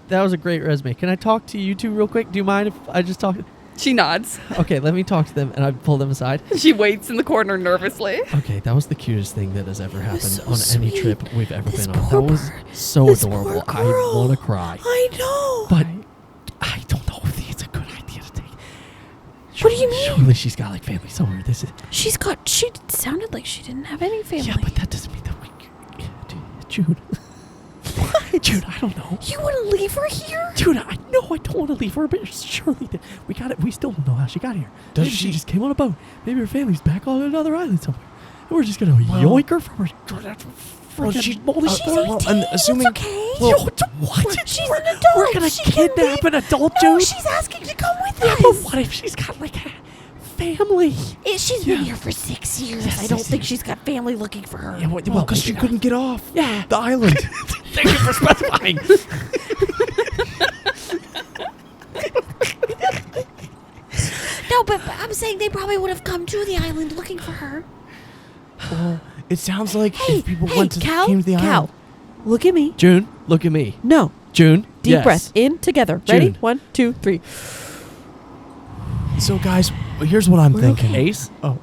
That was a great resume. Can I talk to you two real quick? Do you mind if I just talk? She nods. Okay, let me talk to them, and I pull them aside. She waits in the corner nervously. Okay, that was the cutest thing that has ever happened so on any sweet. trip we've ever This been on. That poor was so this adorable. poor I girl. want to cry. I know. But I don't know if it's a good idea to take. What do you mean? Surely she's got like family somewhere. This is. She sounded like she didn't have any family. Yeah, but that doesn't mean that we. Jude. What? Jude, I don't know. You want to leave her here? Dude, I know I don't want to leave her, but surely we got it. We still don't know how she got here. Maybe she just came on a boat. Maybe her family's back on another island somewhere. And we're just gonna yoink her from her. And assuming it's okay. What? She's an adult. We're gonna She can kidnap leave. an adult, No, Jude. she's asking to come with Yeah, us. but what if she's got like a family? She's been here for 6 years. Yes, I don't 6 think years. she's got family looking for her. Yeah, well, because she couldn't get off. Yeah, the island. Thank you for specifying. No, but I'm saying they probably would have come to the island looking for her. Well, it sounds like Hey, if people hey, went to Cal, came to the Cal, island. look at me. June, look at me. No, June, deep yes. breath in together. Ready? June. 1, 2, 3. So, guys, here's what I'm thinking. Ace? Oh.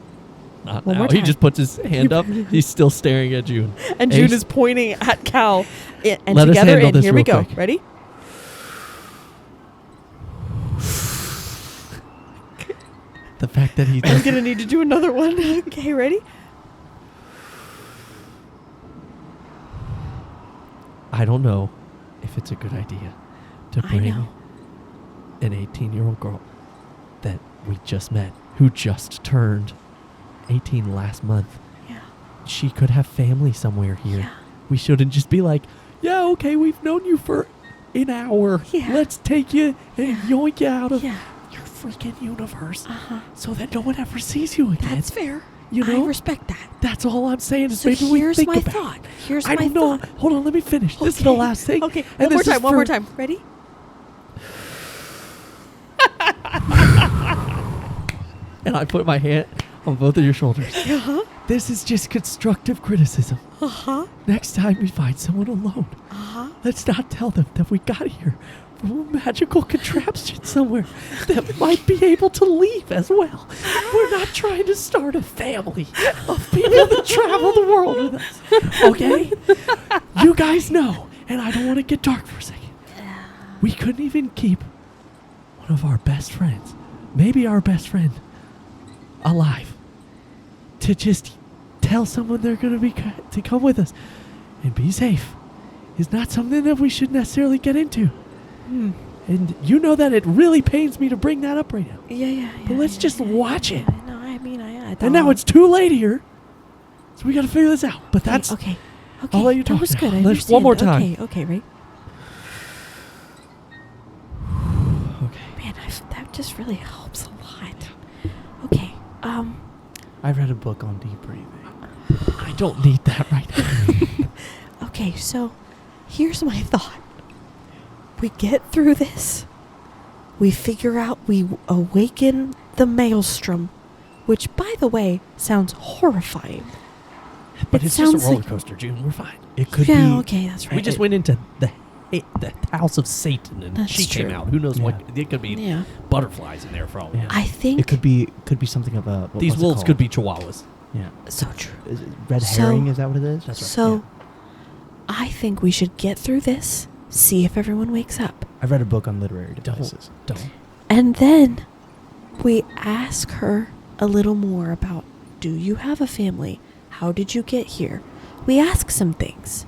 Not One now. more He time. just puts his hand up. He's still staring at June. And Ace? June is pointing at Cal. And Let us together, handle and this here we real go. quick. Ready? The fact that he I'm does gonna need to do another one. Okay, ready? I don't know if it's a good idea to I bring know. an 18-year-old girl that we just met, who just turned 18 last month. Yeah. She could have family somewhere here. Yeah. We shouldn't just be like, yeah, okay, we've known you for an hour. Yeah. Let's take you and yoink you out of Yeah. your freaking universe Uh-huh. so that no one ever sees you again. That's fair. You know? I respect that. That's all I'm saying is So maybe we here's think my about thought. it. Here's I my don't know. thought. Hold on, let me finish. This is the Okay. last thing. Okay, And one more this is time. One more for- time. Ready? And I put my hand on both of your shoulders. Uh-huh. This is just constructive criticism. Uh-huh. Next time we find someone alone, Uh-huh. let's not tell them that we got here from a magical contraption somewhere that might be able to leave as well. We're not trying to start a family of people that travel the world with us. Okay? You guys know, and I don't want to get dark for a second. We couldn't even keep one of our best friends, maybe our best friend, alive, to just tell someone they're going to be to come with us and be safe is not something that we should necessarily get into. And you know that it really pains me to bring that up right now. Yeah. But let's just watch it. No, I mean, I And now it's too late here, so we got to figure this out. But that's okay. I'll let you That talk was now. good. I Let's one more understand. time. Okay, right? Okay. Man, that just really helps a lot. Okay. I read a book on deep breathing. I don't need that right now. Okay, so here's my thought. We get through this. We figure out we awaken the maelstrom, which, by the way, sounds horrifying. But It it's just a sounds roller like- coaster, June. We're fine. It could Yeah, be. okay, that's right. We just went into the house of Satan, and That's she came true. out. Who knows what? Yeah. It could be Yeah. butterflies in there for all we know. I think It could be something of a. These wolves could be chihuahuas. Yeah. so true. Is it red So- herring? Is that what it is? That's right. So I think we should get through this, see if everyone wakes up. I read a book on literary devices. Don't. And then we ask her a little more about, do you have a family? How did you get here? We ask some things.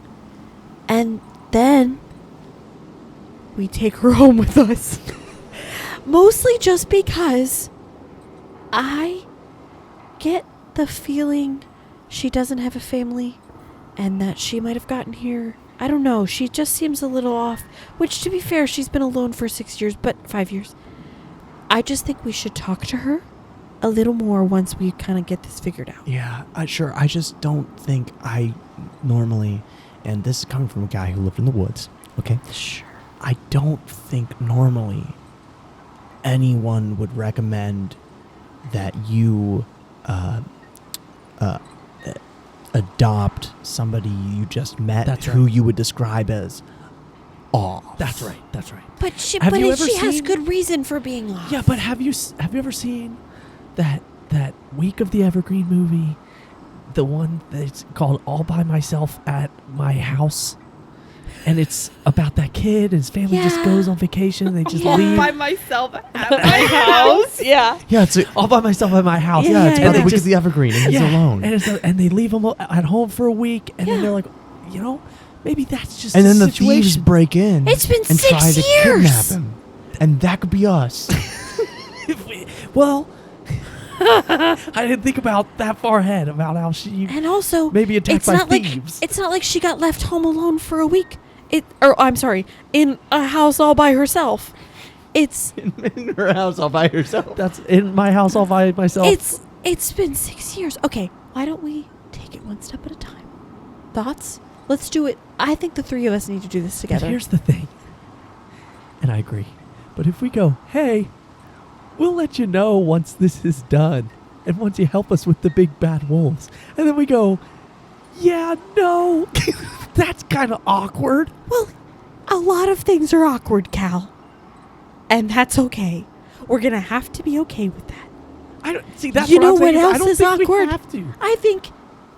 And then we take her home with us. Mostly just because I get the feeling she doesn't have a family and that she might have gotten here. I don't know. She just seems a little off. Which, to be fair, she's been alone for 6 years, but 5 years. I just think we should talk to her a little more once we kind of get this figured out. Yeah, sure. I just don't think I normally, and this is coming from a guy who lived in the woods, okay? Sure. I don't think normally anyone would recommend that you adopt somebody you just met That's who right. you would describe as off. That's right. That's right. But she, Have you ever has seen- good reason for being off. Yeah, but have you ever seen that Week of the Evergreen movie, the one that's called All by Myself at My House, and it's about that kid and his family just Yeah. goes on vacation and they just Yeah. leave. By myself at my house. Yeah. Yeah, it's All by myself at my house. Yeah, it's yeah, about the yeah. Wick of the Evergreen, and he's alone. And they leave him at home for a week, and then Yeah. they're like, you know, maybe that's just And the then the situation. thieves break in. It's been and 6 try to years. kidnap him, and that could be us. Well, I didn't think about that far ahead about how she And also, maybe attacked it's by not thieves. like it's not like she got left home alone for a week. I'm sorry, in a house all by herself. It's in her house all by herself. That's in my house all by myself. it's been 6 years. Okay, why don't we take it one step at a time? Thoughts? Let's do it. I think the three of us need to do this But together. here's the thing, and I agree. But if we go, hey, we'll let you know once this is done, and once you help us with the big bad wolves, and then we go, yeah, no, that's kind of awkward. Well, a lot of things are awkward, Cal. And that's okay. We're gonna have to be okay with that. I don't see. That's You what know I'm saying. what I else don't is think awkward? We have to. I think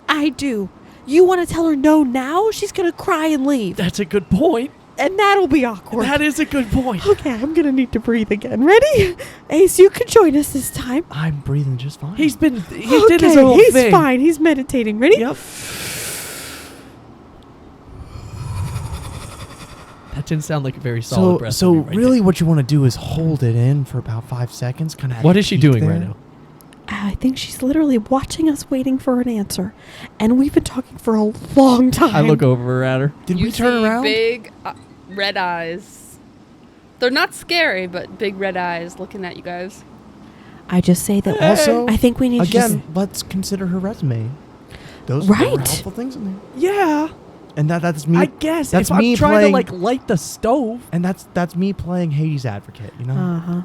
I do. You want to tell her no now? She's gonna cry and leave, That's a good point. and that'll be awkward. That is a good point. Okay, I'm gonna need to breathe again. Ready? Ace, you can join us this time. I'm breathing just fine. He did his Okay, own he's thing. fine. He's meditating. Ready? Yep. That didn't sound like a very solid breath. So of you right really there. what you want to do is hold it in for about 5 seconds. Kind of. What is she doing right now? I think she's literally watching us, waiting for an answer, and we've been talking for a long time. I look over at her. Did You we turn see around? big red eyes. They're not scary, but big red eyes looking at you guys. I just say that. Also, I think we need Again, to. let's consider her resume. Those Right. were helpful things in there. Yeah. And that's me. I guess That's if me I'm trying playing, to like light the stove. and that's me playing Hades' advocate. You know.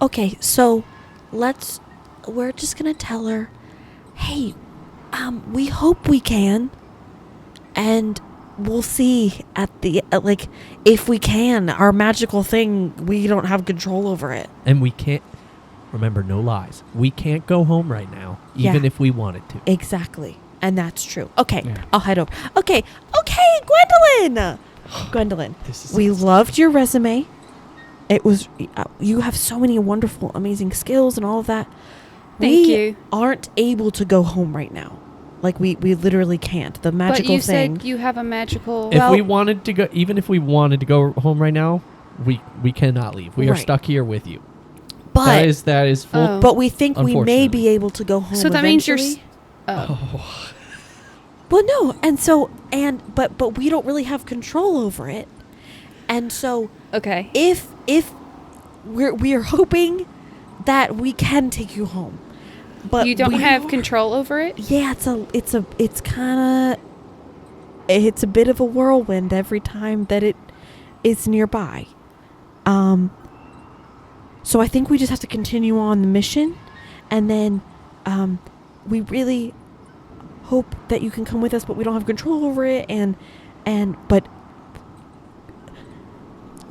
Okay, so we're just gonna tell her, hey, we hope we can, and we'll see at the like if we can. Our magical thing, we don't have control over it. And we can't. Remember, no lies. We can't go home right now, even Yeah. if we wanted to. Exactly, and that's true. Okay, Yeah. I'll head over. Okay, Gwendolyn. Gwendolyn, This is we loved your resume. It was you have so many wonderful, amazing skills and all of that. Thank we you. aren't able to go home right now. Like we literally can't. The magical but you thing. said you have a magical. If we wanted to go, even if we wanted to go home right now, we cannot leave. We are Right. stuck here with you. but that is full. Oh. but we think we may Unfortunately. be able to go home. So that means you're. eventually. Oh. Well, no, and so but we don't really have control over it, and so Okay. if we're hoping that we can take you home, but you don't we have control over it. Yeah, it's kind of it's a bit of a whirlwind every time that it is nearby. So I think we just have to continue on the mission, and then we really hope that you can come with us, but we don't have control over it, and but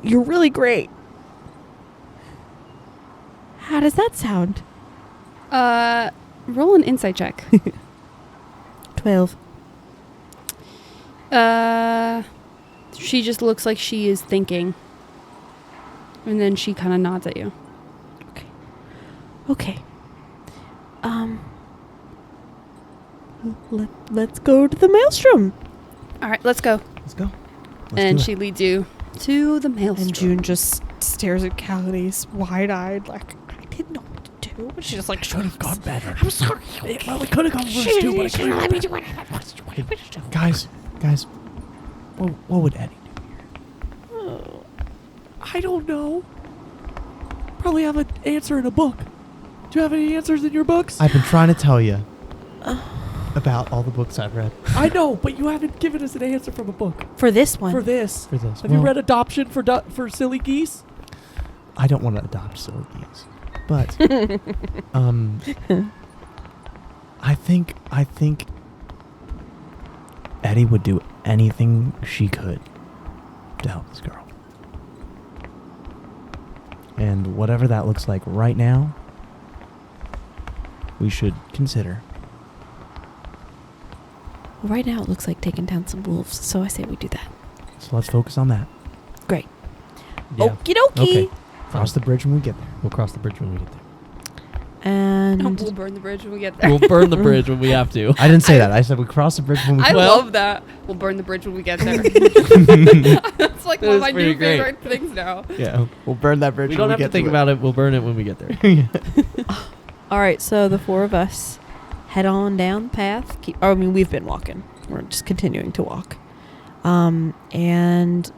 you're really great. How does that sound? Roll an insight check. 12. She just looks like she is thinking, and then she kind of nods at you. Okay. Let's go to the maelstrom. All right, let's go. Let's go. And she leads you to the maelstrom. And June just stares at Callies, wide-eyed, like, I didn't know what to do. She's just like, Should have gone better. I'm sorry. Well, we could have gone first too, but I couldn't let me do it. Guys, what would Eddie do? I don't know. Probably have an answer in a book. Do you have any answers in your books? I've been trying to tell you about all the books I've read I know, but you haven't given us an answer from a book For this one. for this. for this. Have you Well, read Adoption for Silly Geese? I don't want to adopt silly geese, but I think Eddie would do anything she could to help this girl, and whatever that looks like right now, we should consider. Well, right now it looks like taking down some wolves, so I say we do that. So let's focus on that. Great. Yeah. Okie dokie. Okay. Cross the bridge when we get there. We'll cross the bridge when we get there. And We'll burn the bridge when we get there. We'll burn the bridge when we have to. I didn't say that. I said we cross the bridge when we I get love that. We'll burn the bridge when we get there. That's like one of That is my pretty new great. favorite things now. there. Yeah, we'll burn that bridge We when don't have we to get think it. about it. We'll burn it when we get there. all right, so the four of us head on down the path. We've been walking. We're just continuing to walk. And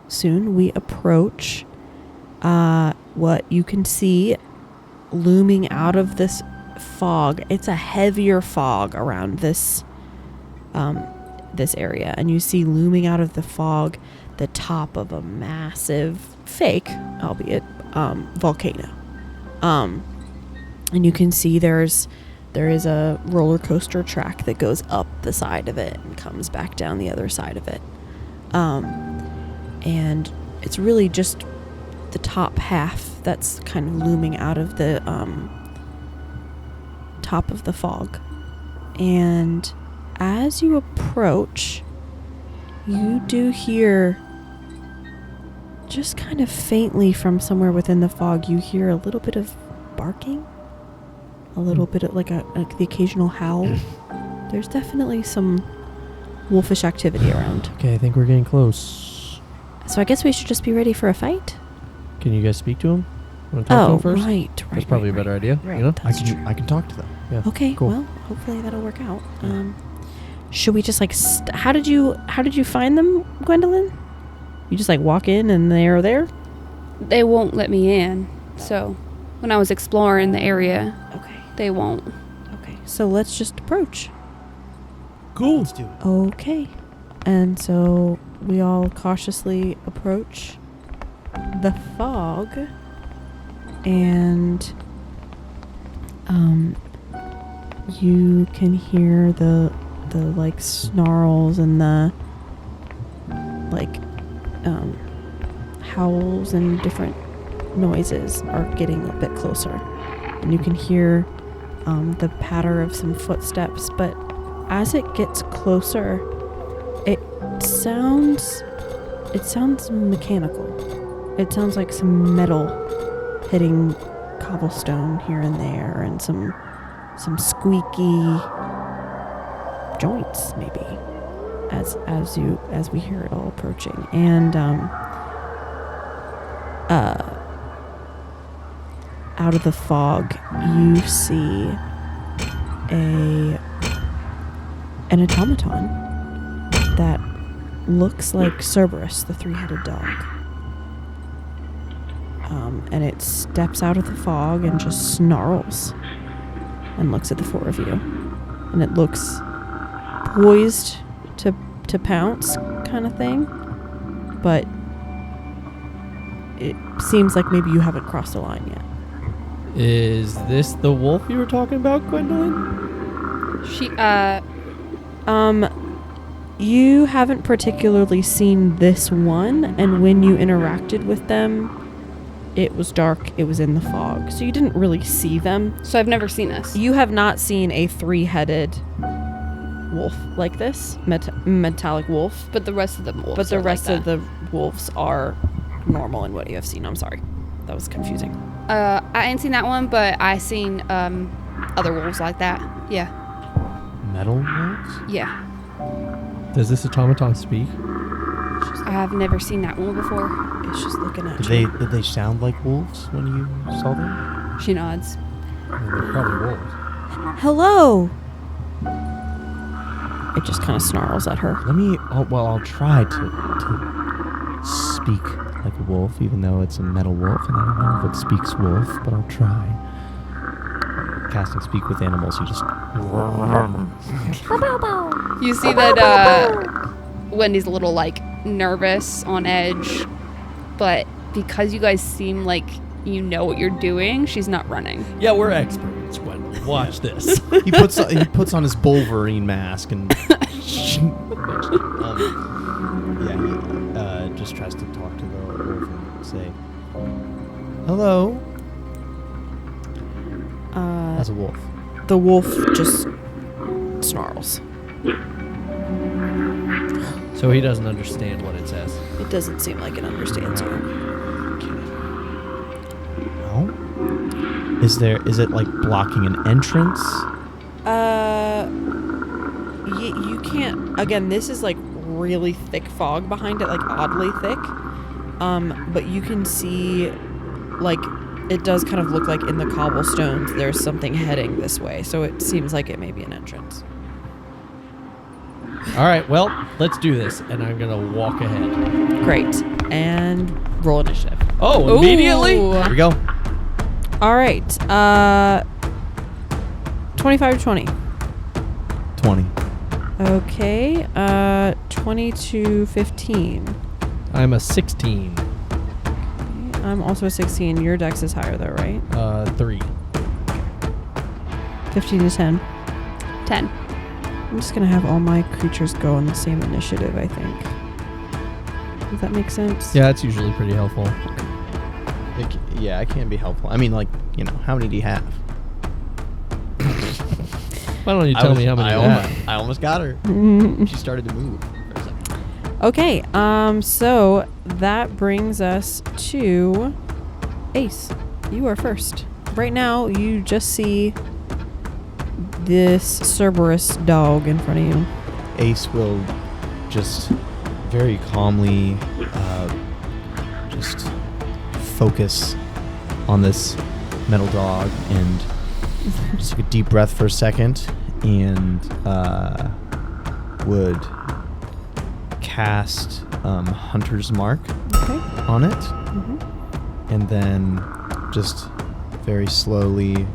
soon we approach what you can see looming out of this fog. It's a heavier fog around this this area, and you see looming out of the fog the top of a massive fake, albeit volcano. And you can see there is a roller coaster track that goes up the side of it and comes back down the other side of it. And it's really just the top half that's kind of looming out of the top of the fog. And as you approach, you do hear, just kind of faintly from somewhere within the fog, you hear a little bit of barking, a little bit of like the occasional howl. There's definitely some wolfish activity around. Okay, I think we're getting close. So I guess we should just be ready for a fight. Can you guys speak to him? Want to talk to him first? Right. That's probably a better idea. Right, You know? that's true. I can talk to them. Yeah. Okay, Cool. well, hopefully that'll work out. Should we just like how did you find them, Gwendolyn? You just like walk in and they're there? They won't let me in. So when I was exploring the area, Okay. they won't. Okay. So let's just approach. Cool. Let's do it. Okay. And so we all cautiously approach the fog, and you can hear the like snarls and the like howls and different noises are getting a bit closer, and you can hear the patter of some footsteps, but as it gets closer, it sounds mechanical. It sounds like some metal hitting cobblestone here and there, and some squeaky joints maybe as we hear it all approaching. And out of the fog you see an automaton that looks like Cerberus, the three-headed dog. And it steps out of the fog and just snarls and looks at the four of you. And it looks poised to pounce kind of thing, but it seems like maybe you haven't crossed the line yet. Is this the wolf you were talking about, Gwendolyn? You haven't particularly seen this one, and when you interacted with them, it was dark, it was in the fog, so you didn't really see them. So I've never seen this. You have not seen a three-headed wolf like this, metallic wolf, But the rest of the wolves. but the are rest like of the wolves are normal in what you have seen. I'm sorry, that was confusing. I ain't seen that one, but I seen other wolves like that. Yeah. Metal wolves? Yeah. Does this automaton speak? I have never seen that one before. It's just looking at you. Did they sound like wolves when you saw them? She nods. I mean, they're probably wolves. Hello. It just kind of snarls at her. I'll try to speak like a wolf, even though it's a metal wolf, and I don't know if it speaks wolf, but I'll try. Casting speak with animals, you just... You see that Wendy's a little like nervous, on edge, but because you guys seem like you know what you're doing, she's not running. Yeah, we're experts. Gwendolyn. Watch this. He puts on his Wolverine mask and he just tries to talk to the wolf and say, "Hello." As a wolf. The wolf just snarls. So he doesn't understand what it says. It doesn't seem like it understands you. No? Is it like blocking an entrance? You can't. Again, this is like really thick fog behind it, like oddly thick. But you can see, like, it does kind of look like in the cobblestones there's something heading this way. So it seems like it may be an entrance. All right, well, let's do this, and I'm gonna walk ahead. Great. And roll initiative. Oh, immediately? Ooh. Here we go. All right. 25 to 20. 20. Okay. 20 to 15. I'm a 16. I'm also a 16. Your dex is higher though, right? 3. 15 to 10. 10. I'm just going to have all my creatures go on the same initiative, I think. Does that make sense? Yeah, that's usually pretty helpful. Yeah, it can be helpful. I mean, like, how many do you have? Why don't you tell me how many you have? I almost got her. She started to move for a second. Okay, so that brings us to Ace. You are first. Right now, you just see this Cerberus dog in front of you. Ace will just very calmly just focus on this metal dog and just take a deep breath for a second and would cast Hunter's Mark on it. And then just very slowly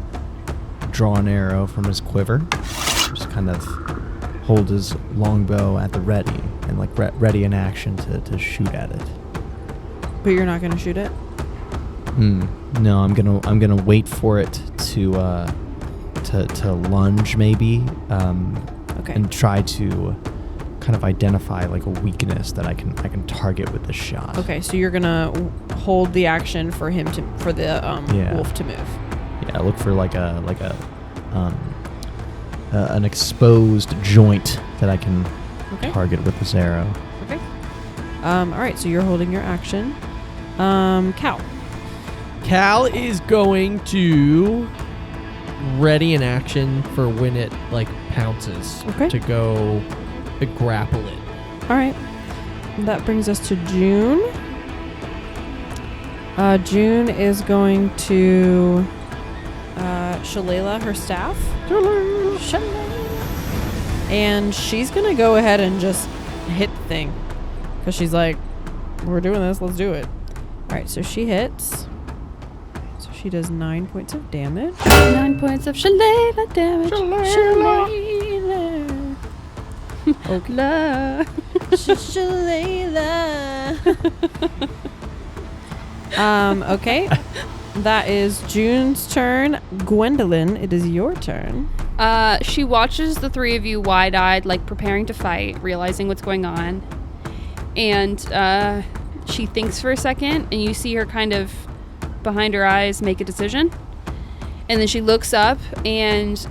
draw an arrow from his quiver. Just kind of hold his longbow at the ready and like ready in action to shoot at it. But you're not gonna shoot it? No, I'm gonna wait for it to lunge maybe. And try to kind of identify like a weakness that I can target with the shot. Okay, so you're gonna hold the action for him for the wolf to move. Yeah, look for an exposed joint that I can target with this arrow. Okay. All right, so you're holding your action. Cal. Cal is going to ready in action for when it like pounces to go grapple it. All right. That brings us to June. June is going to shillelagh her staff. And she's going to go ahead and just hit the thing. Because she's like, we're doing this, let's do it. All right, so she hits. So she does 9 points of damage. 9 points of shillelagh damage. Shillelagh. Okay. Okay. That is June's turn. Gwendolyn, it is your turn. She watches the three of you wide-eyed, like preparing to fight, realizing what's going on. And she thinks for a second, and you see her kind of behind her eyes make a decision. And then she looks up, and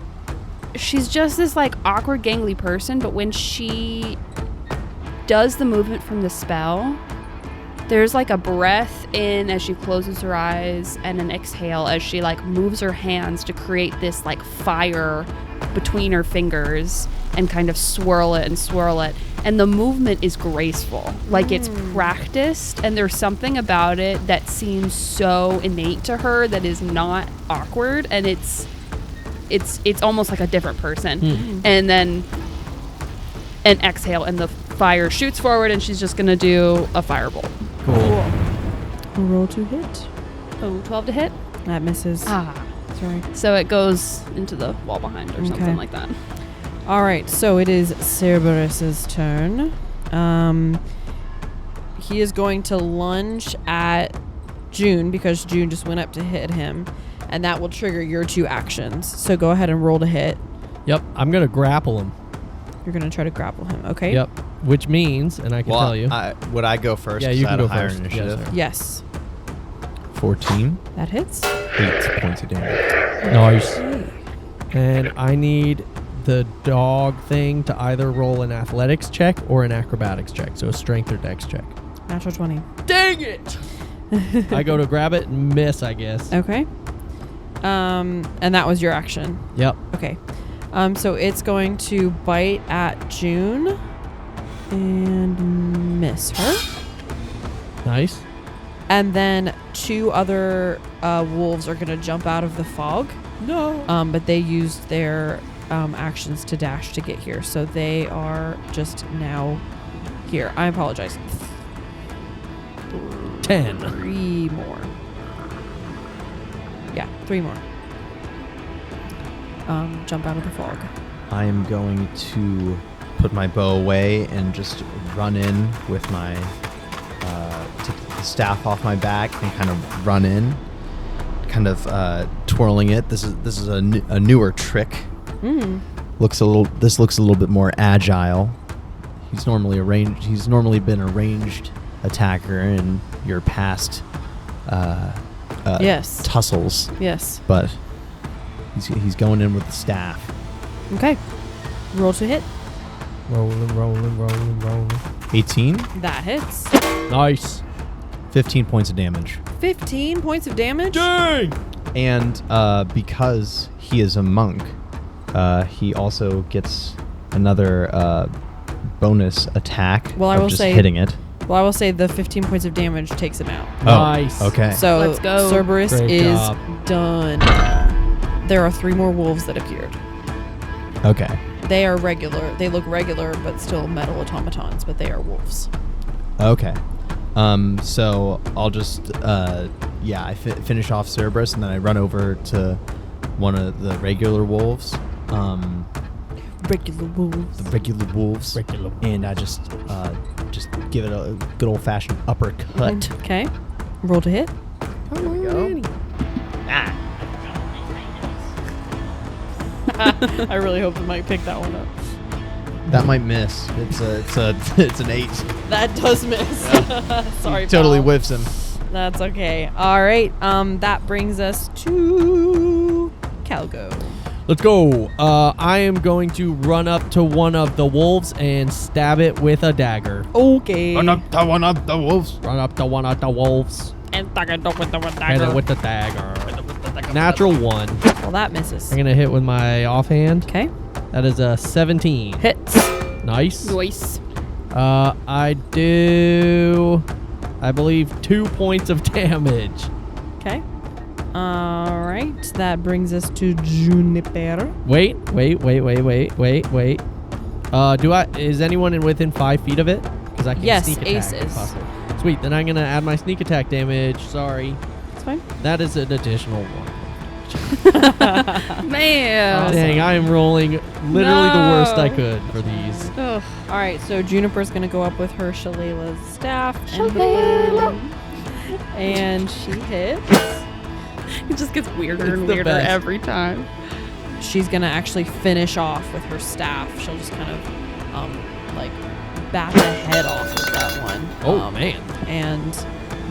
she's just this like awkward, gangly person, but when she does the movement from the spell, there's like a breath in as she closes her eyes and an exhale as she like moves her hands to create this like fire between her fingers and kind of swirl it. And the movement is graceful, like it's practiced, and there's something about it that seems so innate to her that is not awkward, and it's almost like a different person. And then an exhale and the fire shoots forward, and she's just gonna do a firebolt. Cool. Roll to hit. Oh, 12 to hit. That misses. Sorry. So it goes into the wall behind or something like that. All right, so it is Cerberus's turn. He is going to lunge at June because June just went up to hit him, and that will trigger your two actions. So go ahead and roll to hit. Yep, I'm going to grapple him. You're going to try to grapple him, okay? Yep, which means, and I can tell you. Would I go first? Yeah, you can go higher first. Initiative. Yes. 14. That hits. 8 points of damage. Nice. And I need the dog thing to either roll an athletics check or an acrobatics check. So a strength or dex check. Natural 20. Dang it! I go to grab it and miss, I guess. Okay. And that was your action. Yep. Okay. So it's going to bite at June and miss her. Nice. And then two other wolves are going to jump out of the fog. No. But they used their actions to dash to get here. So they are just now here. I apologize. 10. 3 more. Yeah, 3 more. Jump out of the fog. I am going to put my bow away and just run in with my take the staff off my back and kind of run in, kind of twirling it. This is a newer trick. This looks a little bit more agile. He's normally been a ranged attacker in your past Yes. tussles, Yes. but he's going in with the staff. Okay. Roll to hit. Rolling. 18, That hits. Nice. 15 points of damage. 15 points of damage. Dang. And because he is a monk, he also gets another bonus attack Well, I of will just say- hitting it. Well, I will say the 15 points of damage takes him out. Nice. Oh, okay. So Let's go. Cerberus Great is job. done. There are 3 more wolves that appeared. Okay. They are regular. They look regular, but still metal automatons, but they are wolves. Okay. So I'll just I finish off Cerberus, and then I run over to one of the regular wolves. Regular wolves. The regular wolves. And I just give it a good old fashioned uppercut. Okay. Roll to hit. There we go. I really hope the mic picked that one up. That might miss. It's an 8. That does miss. Sorry, Totally pal. whiffs him. That's okay. All right. That brings us to Calgo. Let's go. I am going to run up to one of the wolves and stab it with a dagger. Okay. to one of the wolves. Run up to one of the wolves. And Hit it with the dagger. Natural 1. Well, that misses. I'm gonna hit with my offhand. Okay. That is a 17. Hits. Nice. Noise. I do, I believe, 2 points of damage. Okay. All right. That brings us to Juniper. Wait. Is anyone within 5 feet of it? Because I can Yes, sneak attack. Ace if is. possible. Sweet. Then I'm gonna add my sneak attack damage. Sorry. That's fine. That is an additional 1. Man. Dang, I am rolling literally the worst I No. could for these. Ugh. All right. So Juniper's gonna go up with her Shalala's staff. And she hits. It just gets weirder It's and the weirder best. every time. She's gonna actually finish off with her staff. She'll just kind of like bat the head off of that one. Oh, man. And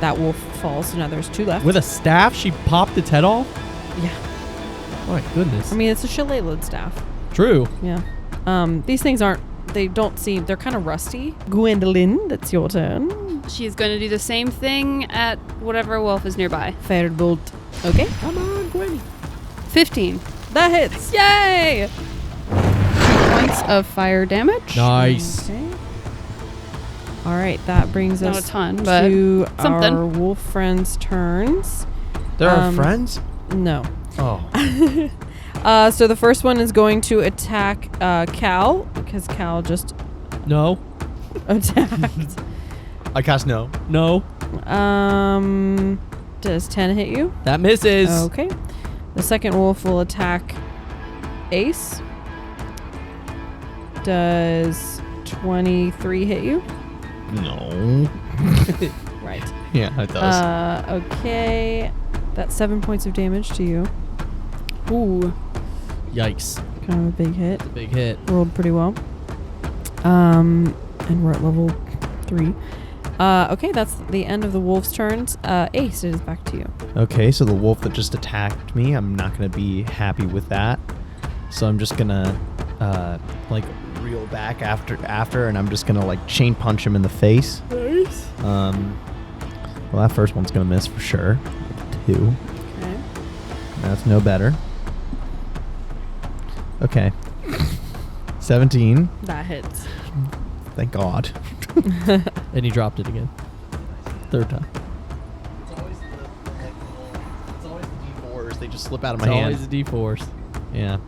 that wolf falls. So now there's 2 left. With a staff, she popped its head off? Yeah. My goodness. I mean, it's a Shillelagh staff. True. Yeah. These things they don't seem, they're kind of rusty. Gwendolyn, that's your turn. She's going to do the same thing at whatever wolf is nearby. Firebolt. Okay. Come on, Gwenny. 15. That hits. Yay! 2 points of fire damage. Nice. Okay. All right, that brings Not us a ton, but to something. our wolf friends' turns. There are friends? No. Oh. So the first one is going to attack Cal, because Cal just No. attacked. I cast no. No. Does 10 hit you? That misses. Okay. The second wolf will attack Ace. Does 23 hit you? No. Right. Yeah, it does. Okay. That's 7 points of damage to you. Ooh. Yikes. Kind of a big hit. Big hit. Rolled pretty well. And we're at level 3. Okay, that's the end of the wolf's turns. Ace, it is back to you. Okay, so the wolf that just attacked me, I'm not going to be happy with that. So I'm just going to reel back after and I'm just going to like chain punch him in the face. Nice. Well, that first one's going to miss for sure. 2. Okay. That's no better. Okay. 17. That hits. Thank God. And he dropped it again. Third time. It's always the D4s. They just slip out of It's my hand. always the D4s. Yeah.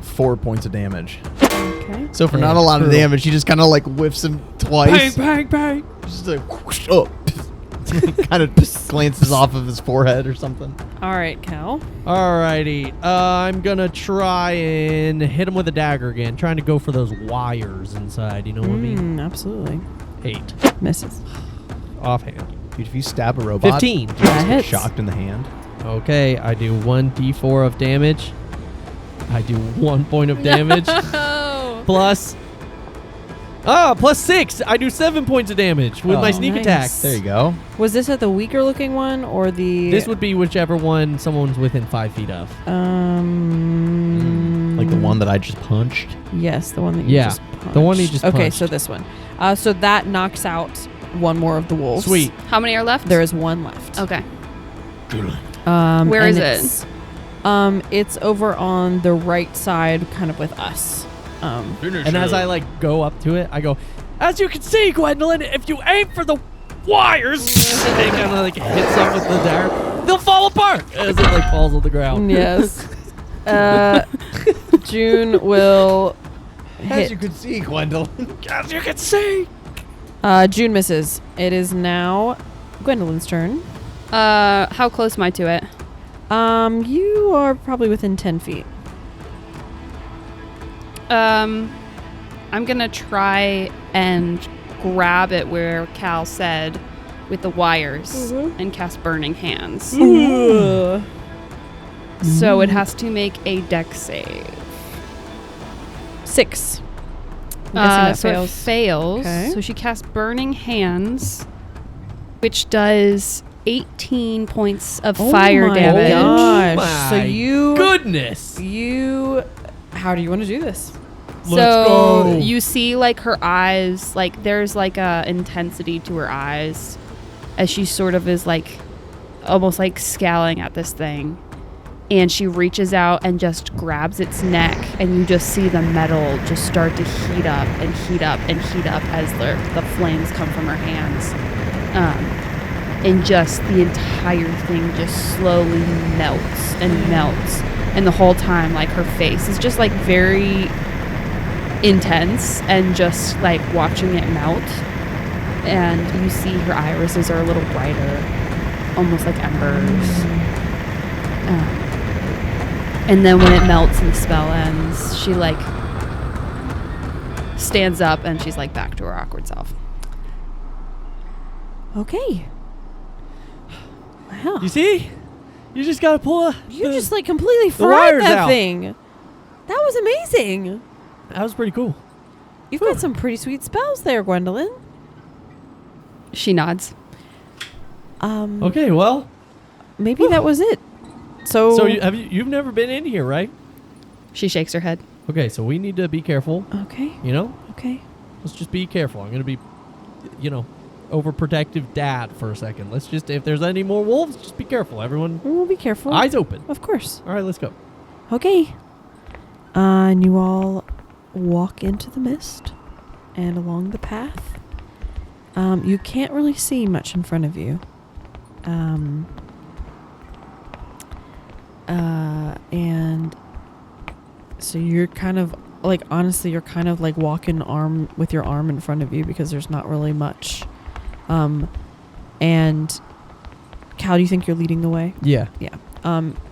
4 points of damage. Okay. So for Yeah, not a lot of true. damage, he just kind of like whiffs him twice. Bang, bang. Just like whoosh, oh. Kind of glances off of his forehead or something. All right, Cal. Alrighty. I'm gonna try and hit him with a dagger again, trying to go for those wires inside. You know what I mean? Absolutely. 8. Misses. Offhand. Dude, if you stab a robot, 15. you just That get hits. shocked in the hand. Okay, I do 1d4 of damage. I do 1 point of damage. Oh. Plus +6. I do 7 points of damage with my Oh, sneak nice. attack. There you go. Was this at the weaker looking one or the? This would be whichever one someone's within 5 feet of. Like the one that I just punched. Yes, the one that you Yeah, just the one he punched. just Okay, punched. so this one. So that knocks out one more of the wolves. Sweet. How many are left? There is one left. Okay. Where is it? It's over on the right side, kind of with us. And as I like go up to it, I go, as you can see, Gwendolyn, if you aim for the wires, and kind of like hits them with the dagger, they'll fall apart as it like falls on the ground. Yes. June will As you hit. can see, Gwendolyn. As you can see. June misses. It is now Gwendolyn's turn. How close am I to it? You are probably within 10 feet. I'm gonna try and grab it where Cal said with the wires and cast Burning Hands. So it has to make a dex save. 6. I'm guessing that so fails. it fails. Okay. So she casts Burning Hands, which does 18 points of fire my damage. gosh. So My you Goodness. how do you want to do this? So Let's go. you see like her eyes, like there's like a intensity to her eyes as she sort of is like almost like scowling at this thing. And she reaches out and just grabs its neck, and you just see the metal just start to heat up and heat up and heat up as the flames come from her hands. And just the entire thing just slowly melts and melts. And the whole time, like, her face is just like very intense and just like watching it melt. And you see her irises are a little brighter, almost like embers. And then when it melts and the spell ends, she like stands up and she's like back to her awkward self. Okay. Wow. You see? You just gotta pull You just like completely the fried wires that out. thing. That was amazing. That was pretty cool. You've got some pretty sweet spells there, Gwendolyn. She nods. Okay, well, Maybe that was it. So you've never been in here, right? She shakes her head. Okay, so we need to be careful. Okay. You know, Okay. let's just be careful. I'm gonna be, overprotective dad for a second. Let's just, if there's any more wolves, just be careful. Everyone, We'll be careful. eyes open. Of course. All right, let's go. Okay. And you all walk into the mist and along the path. You can't really see much in front of you. And so you're kind of like, honestly, you're kind of like walking with your arm in front of you because there's not really much. And Cal, do you think you're leading the way? Yeah. Yeah.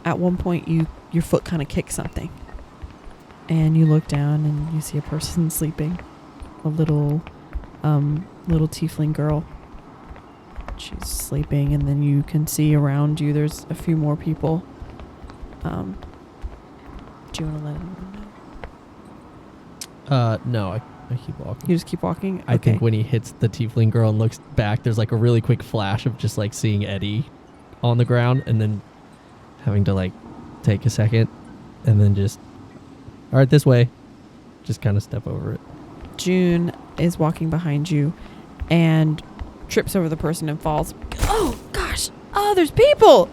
At one point, your foot kind of kicks something, and you look down and you see a person sleeping, a little tiefling girl. She's sleeping, and then you can see around you. There's a few more people. Do you want to let anyone know? No, I keep walking. You just keep walking. I think when he hits the tiefling girl and looks back, there's like a really quick flash of just like seeing Eddie on the ground, and then having to like take a second, and then just, all right, this way, just kind of step over it. June is walking behind you, and trips over the person and falls. Oh gosh! Oh, there's people.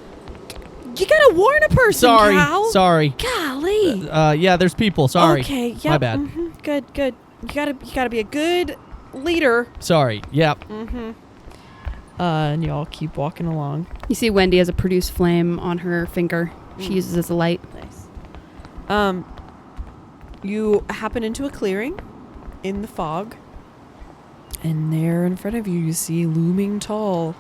You gotta warn a person. Cal. Sorry. Golly. Yeah, there's people. Sorry. Okay. Yep. My bad. Good. You gotta be a good leader. Sorry. Yep. And y'all keep walking along. You see Wendy has a produce flame on her finger. She uses it as a light. Nice. You happen into a clearing in the fog, and there in front of you, you see looming tall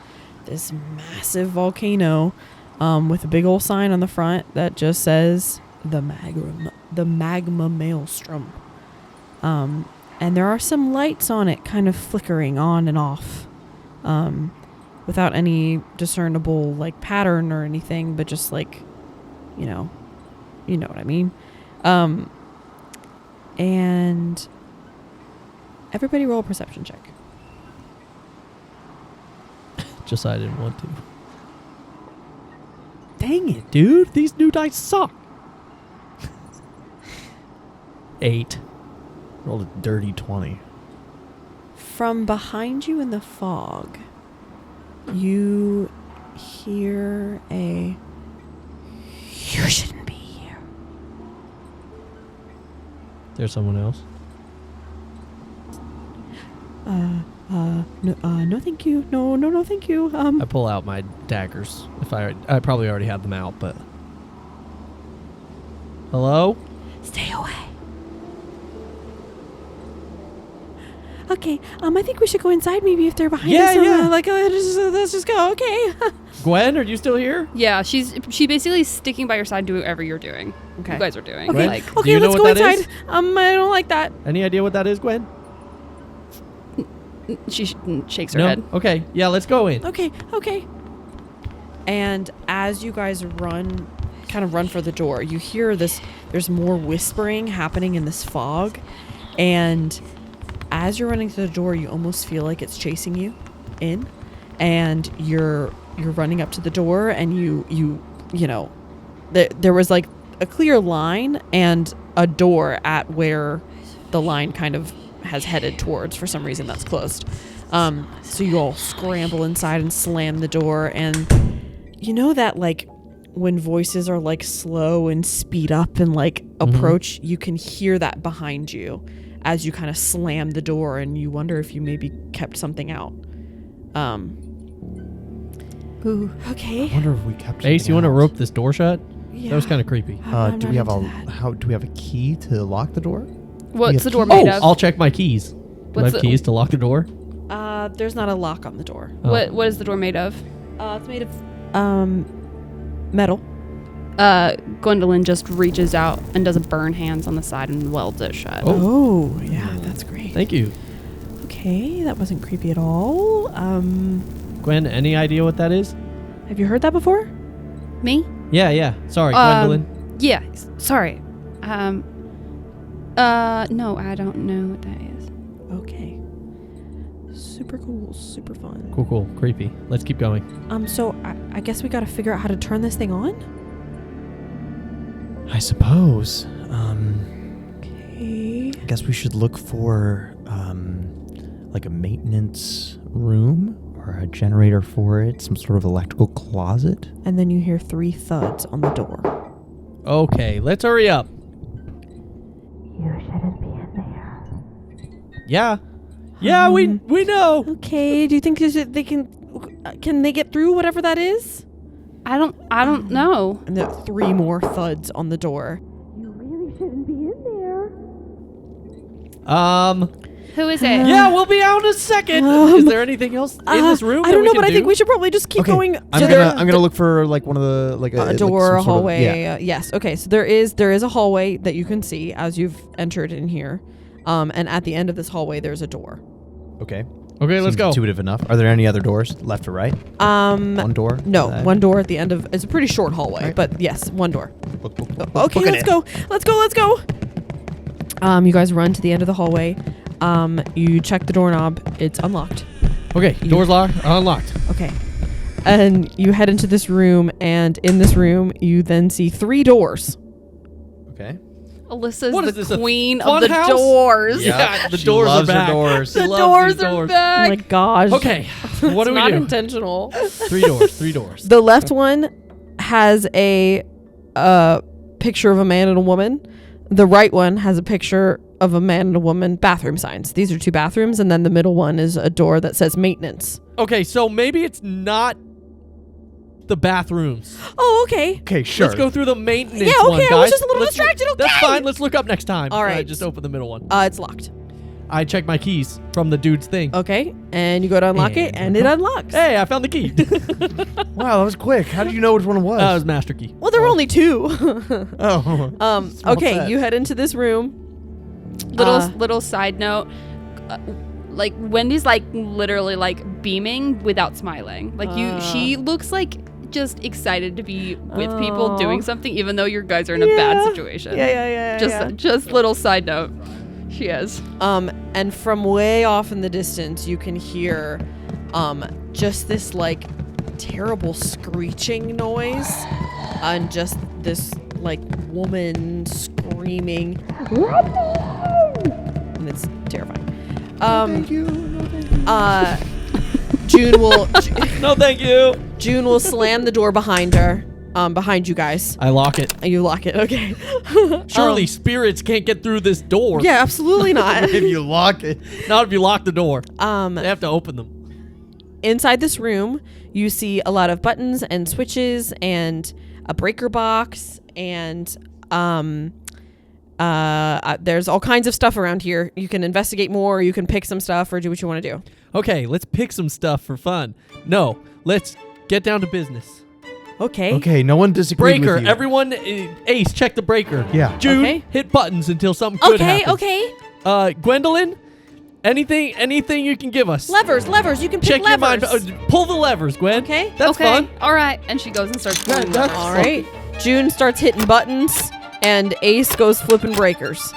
this massive volcano, with a big old sign on the front that just says the magma maelstrom. And there are some lights on it, kind of flickering on and off, without any discernible like pattern or anything, but just like, you know what I mean. And Everybody roll a perception check. Just I didn't want to. Dang it, dude. These new dice suck. 8. Rolled a dirty 20. From behind you in the fog, you hear a, "You shouldn't be here." There's someone else. No, thank you. No, thank you. I pull out my daggers. If I probably already have them out, but hello? Stay away. Okay, I think we should go inside maybe if they're behind us. Yeah. Let's just go, okay? Gwen, are you still here? Yeah, she basically sticking by your side, doing whatever you're doing. Okay. You guys are doing. Okay, Like, Do okay, you know let's what go that inside. is? I don't like that. Any idea what that is, Gwen? she shakes her No? head. Okay. Yeah, let's go in. Okay. And as you guys run for the door, you hear this, there's more whispering happening in this fog. And as you're running to the door, you almost feel like it's chasing you in. And you're running up to the door, and you know, there was like a clear line and a door at where the line kind of has headed towards. For some reason that's closed. So you all scramble inside and slam the door, and you know that like when voices are like slow and speed up and like approach, you can hear that behind you as you kind of slam the door, and you wonder if you maybe kept something out. Ooh, okay. I wonder if we kept. Ace, you want to out. rope this door shut? Yeah. That was kind of creepy. I'm Do not we have into that. do we have a key to lock the door? What's the door keys. made Oh, of? I'll check my keys. Do I What's have the- keys to lock the door? There's not a lock on the door. Oh. What is the door made of? It's made of metal. Gwendolyn just reaches out and does a burn hands on the side and welds it shut. Oh, yeah, that's great. Thank you. Okay, that wasn't creepy at all. Gwen, any idea what that is? Have you heard that before? Me? Yeah. Sorry, Gwendolyn. Yeah. Sorry. No, I don't know what that is. Okay. Super cool, super fun. Cool. Creepy. Let's keep going. So I guess we gotta figure out how to turn this thing on. I suppose. Okay. I guess we should look for like a maintenance room or a generator for it, some sort of electrical closet. And then you hear 3 thuds on the door. Okay, let's hurry up. You shouldn't be in there. Yeah, we know. Okay. Do you think they can they get through whatever that is? I don't know. And there are 3 more thuds on the door. You really shouldn't be in there. Who is it? Yeah, we'll be out in a second. Is there anything else in this room? I don't know, but I think we should probably just keep going. I'm gonna look for like one of the like a like door, some a sort of- hallway. Yes. Okay. So there is a hallway that you can see as you've entered in here, and at the end of this hallway there's a door. Okay. Okay, let's Seems go. Intuitive enough. Are there any other doors, left or right? One door. No, one door at the end of. It's a pretty short hallway, Right. but yes, one door. Okay, Okay, let's go. Let's go. You guys run to the end of the hallway. You check the doorknob. It's unlocked. Okay, doors locked, unlocked. Okay. And you head into this room, and in this room, you then see 3 doors. Okay. Alyssa's What is the this, a queen of fun the house? doors. Yeah, the she doors loves are her back. doors. She The loves doors these are doors. Oh back. my gosh. Okay, what do we Not do? intentional. 3 doors, 3 doors. The left one has a picture of a man and a woman. The right one has a picture of a man and a woman bathroom signs. These are 2 bathrooms, and then the middle one is a door that says maintenance. Okay, so maybe it's not the bathrooms. Oh, okay. Okay, sure. Let's go through the maintenance Yeah, one, okay, guys. I was just a little Let's distracted, That's okay. fine. Let's look up next time. All right. Just open the middle one. It's locked. I check my keys from the dude's thing. Okay, and you go to unlock it, and it unlocks. Hey, I found the key. Wow, that was quick. How did you know which one it was? That was master key. Well, there were only 2. Oh. Okay, that? you head into this room. Little side note, like Wendy's like literally like beaming without smiling. Like she looks like just excited to be with people Aw. doing something, even though your guys are in a bad situation. Yeah. Just little side note. She is. And from way off in the distance, you can hear just this like terrible screeching noise, and just this like woman screaming, and it's terrifying. Thank you. June will No, thank you. June will slam the door behind her, behind you guys. I lock it. And you lock it. Okay. Surely spirits can't get through this door. Yeah, absolutely not. If you lock it. Not if you lock the door. They have to open them. Inside this room, you see a lot of buttons and switches and a breaker box, and there's all kinds of stuff around here. You can investigate more, or you can pick some stuff, or do what you want to do. Okay, let's pick some stuff for fun. No, let's get down to business. Okay. Okay, no one disagreed Breaker, with you. everyone, Ace, check the breaker. Yeah. June, Okay. hit buttons until something good happens. Okay. Gwendolyn, anything you can give us. Levers. You can pick Check your levers. mind. Pull the levers, Gwen. Okay. That's fun. All right. And she goes and starts pulling that's levers. All right. June starts hitting buttons, and Ace goes flipping breakers.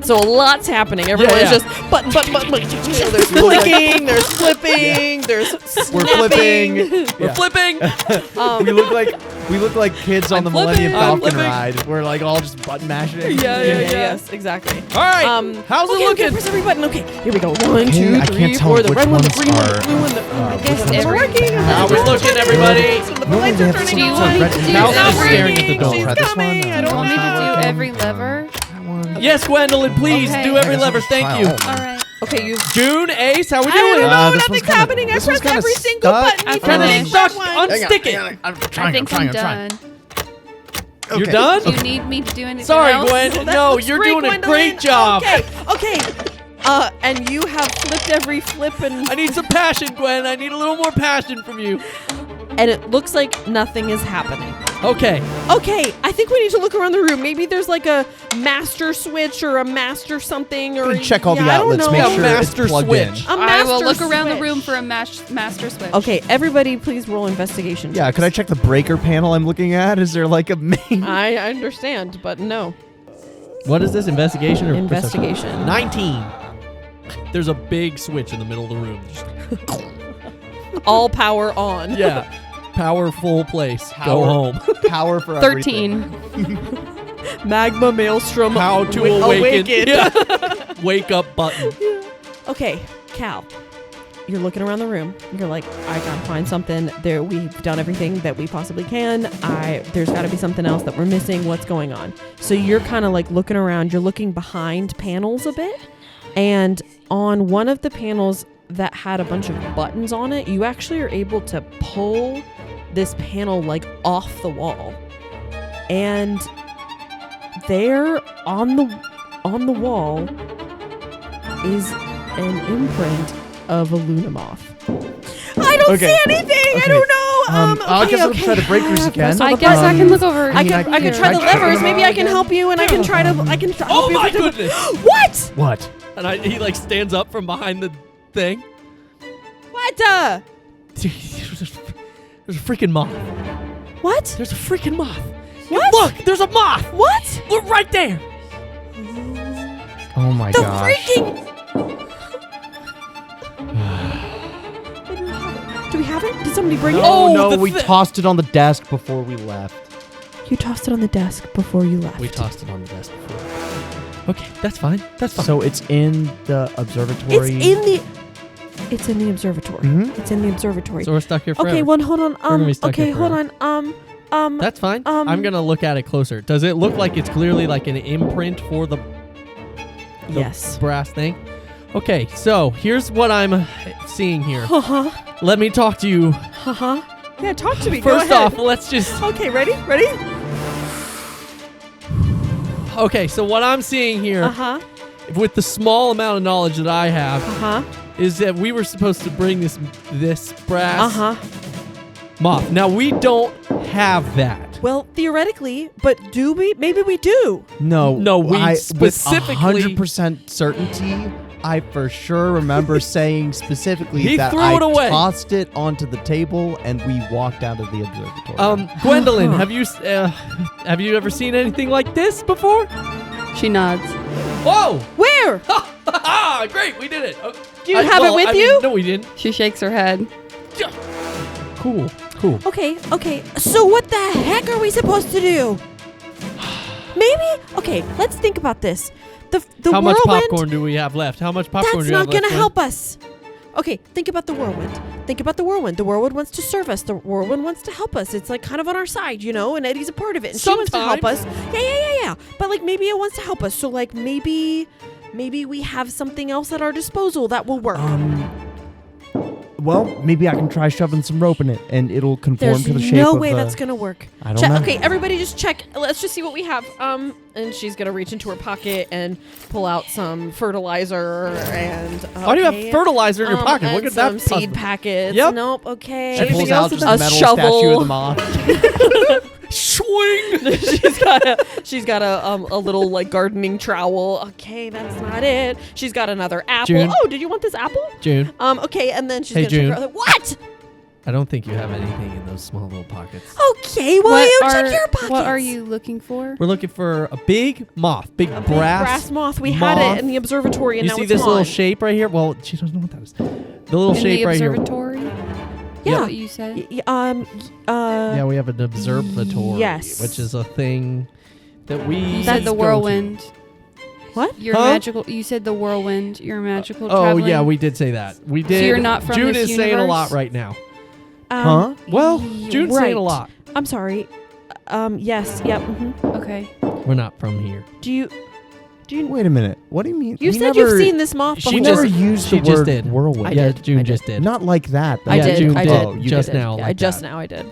So a lot's happening. Everyone's Yeah. just button. There's clicking, there's flipping, there's We're snapping. flipping. We're flipping. We look like kids on the Millennium flipping. I'm Falcon flipping. ride. We're like all just button mashing. Yes, exactly. All right. How's okay, it looking? Okay, press every button. Okay, here we go. 1, Okay, 2, I 3, can't tell 4. The which red one, the ones green one, the are, blue one. I guess It's every- working. How we looking, everybody? The lights are turning Do you on. want me to do Now that? she's staring at the door. She's Try this coming. one. I Do you don't want me to know. do every lever? Yes, Gwendolyn, please Okay. do every I guess lever. I'll Thank try you. all of them. All right. Okay, you. June, Ace, how we I don't doing? know. this Nothing's one's kinda- happening. I this one's pressed kinda every single stuck. button. I You kinda finished stuck. that one. Unstick it. I'm I trying. think I'm I'm trying. done. You're done? Do you need me to do anything Sorry, else? Gwen. That No, looks you're great, doing a Gwendolyn. great job. Okay. And you have flipped every flip, and I need some passion, Gwen. I need a little more passion from you. it looks like nothing is happening. Okay. Okay, I think we need to look around the room. Maybe there's like a master switch or a master something, or Gonna check all the I don't outlets, know. make A sure master it's plugged switch. in. A I will master look around the switch. room for a master switch. Okay, everybody, please roll investigation. Yeah, could I check the breaker panel I'm looking at? Is there like a main? I understand, but no. What is this, investigation or Investigation. perception? 19. There's a big switch in the middle of the room. Just- All power on. yeah. Powerful place. Go Power. home. Power for 13. Magma maelstrom. How to awaken. Yeah. Wake up button. Okay, Cal. You're looking around the room. You're like, I gotta find something. There, we've done everything that we possibly can. There's got to be something else that we're missing. What's going on? So you're kind of like looking around. You're looking behind panels a bit, and on one of the panels that had a bunch of buttons on it, you actually are able to pull this panel like off the wall, and there on the wall is an imprint of a Luna moth. I don't Okay. see anything. I Okay. don't know. I guess I'll try the breakers again. I guess I can look over. I can try the I can- levers. Maybe I can help you, and I can try to. I can. Oh help you my with the- goodness. What? What? And he like stands up from behind the thing. What? There's a freaking moth. What? There's a freaking moth. What? Look, there's a moth. What? Look right there. Oh my The gosh. freaking. Do we have it? Did somebody bring it? Oh, no, the we tossed it on the desk before we left. You tossed it on the desk before you left. We tossed it on the desk before. Okay, that's fine. That's fine. So it's in the observatory. It's in the observatory. Mhm. It's in the observatory. So we're stuck here forever. Okay, hold on. gonna be stuck Okay, here hold forever. on. That's fine. Um, I'm gonna look at it closer. Does it look like it's clearly like an imprint for the Yes. brass thing? Okay, so here's what I'm seeing here. Uh-huh. Let me talk to you. Uh-huh. Yeah, talk to me. Go First ahead. off, let's just. Okay, ready? Ready? Okay, so what I'm seeing here, Uh-huh. with the small amount of knowledge that I have, Uh-huh. is that we were supposed to bring this brass Uh-huh. moth. Now we don't have that. Well, theoretically, but do we? Maybe we do. No, No, we I, specifically- with 100% certainty. I for sure remember saying specifically He that threw I it away. tossed it onto the table and we walked out of the observatory. Gwendolyn, have you ever seen anything like this before? She nods. Whoa! Where? Ah, great, we did it. Do you have it with you? No, we didn't. She shakes her head. Cool. Okay. So what the heck are we supposed to do? Maybe. Okay, let's think about this. The How much whirlwind, popcorn do we have left? How much popcorn that's do you have not left? going to help us. Okay, think about the whirlwind. The whirlwind wants to serve us. The whirlwind wants to help us. It's like kind of on our side, you know, and Eddie's a part of it. And she wants to help us. Yeah. But like maybe it wants to help us. So like maybe we have something else at our disposal that will work. Well, maybe I can try shoving some rope in it, and it'll conform There's to the shape no of way the... that's gonna work. I don't know. Okay, everybody just check. Let's just see what we have. And she's gonna reach into her pocket and pull out some fertilizer and. Why do you have fertilizer in your pocket? And What could that some seed possibly- packets. Yep. Nope. Okay. She Anything pulls else out with just a a metal shovel? statue of the moth. Swing! she's got a little like gardening trowel. Okay, that's not it. She's got another apple. June. Oh, did you want this apple? June, Okay, and then she's Hey, gonna check June. her other. What? I don't think you have anything in those small little pockets. Okay, well you check your pockets. What are you looking for? We're looking for a big moth, big Big brass moth. We had moth. it in the observatory, and You now see it's this little gone. shape right here? Well, she doesn't know what that is. The little In shape the right here. observatory? Yeah. What you said? Yeah, we have an observatory. Yes. Which is a thing that we. You said the go to. whirlwind. What? You're Huh? magical. You said the whirlwind. You're magical. Oh traveling. yeah, we did say that. We did. you're not from June this is saying a lot universe? right now. Huh? Well, June's saying a right. lot. I'm sorry. Yes. Yep. Okay. We're not from here. Do you? Wait a minute. What do you mean? You We said never- you've seen this moth She before. We never just- used she the just word did. whirlwind. I Yeah, did. June I just did. Not like that. I Yeah, did. June I did. did. Oh, you just did. now. Yeah, like just that. now I did.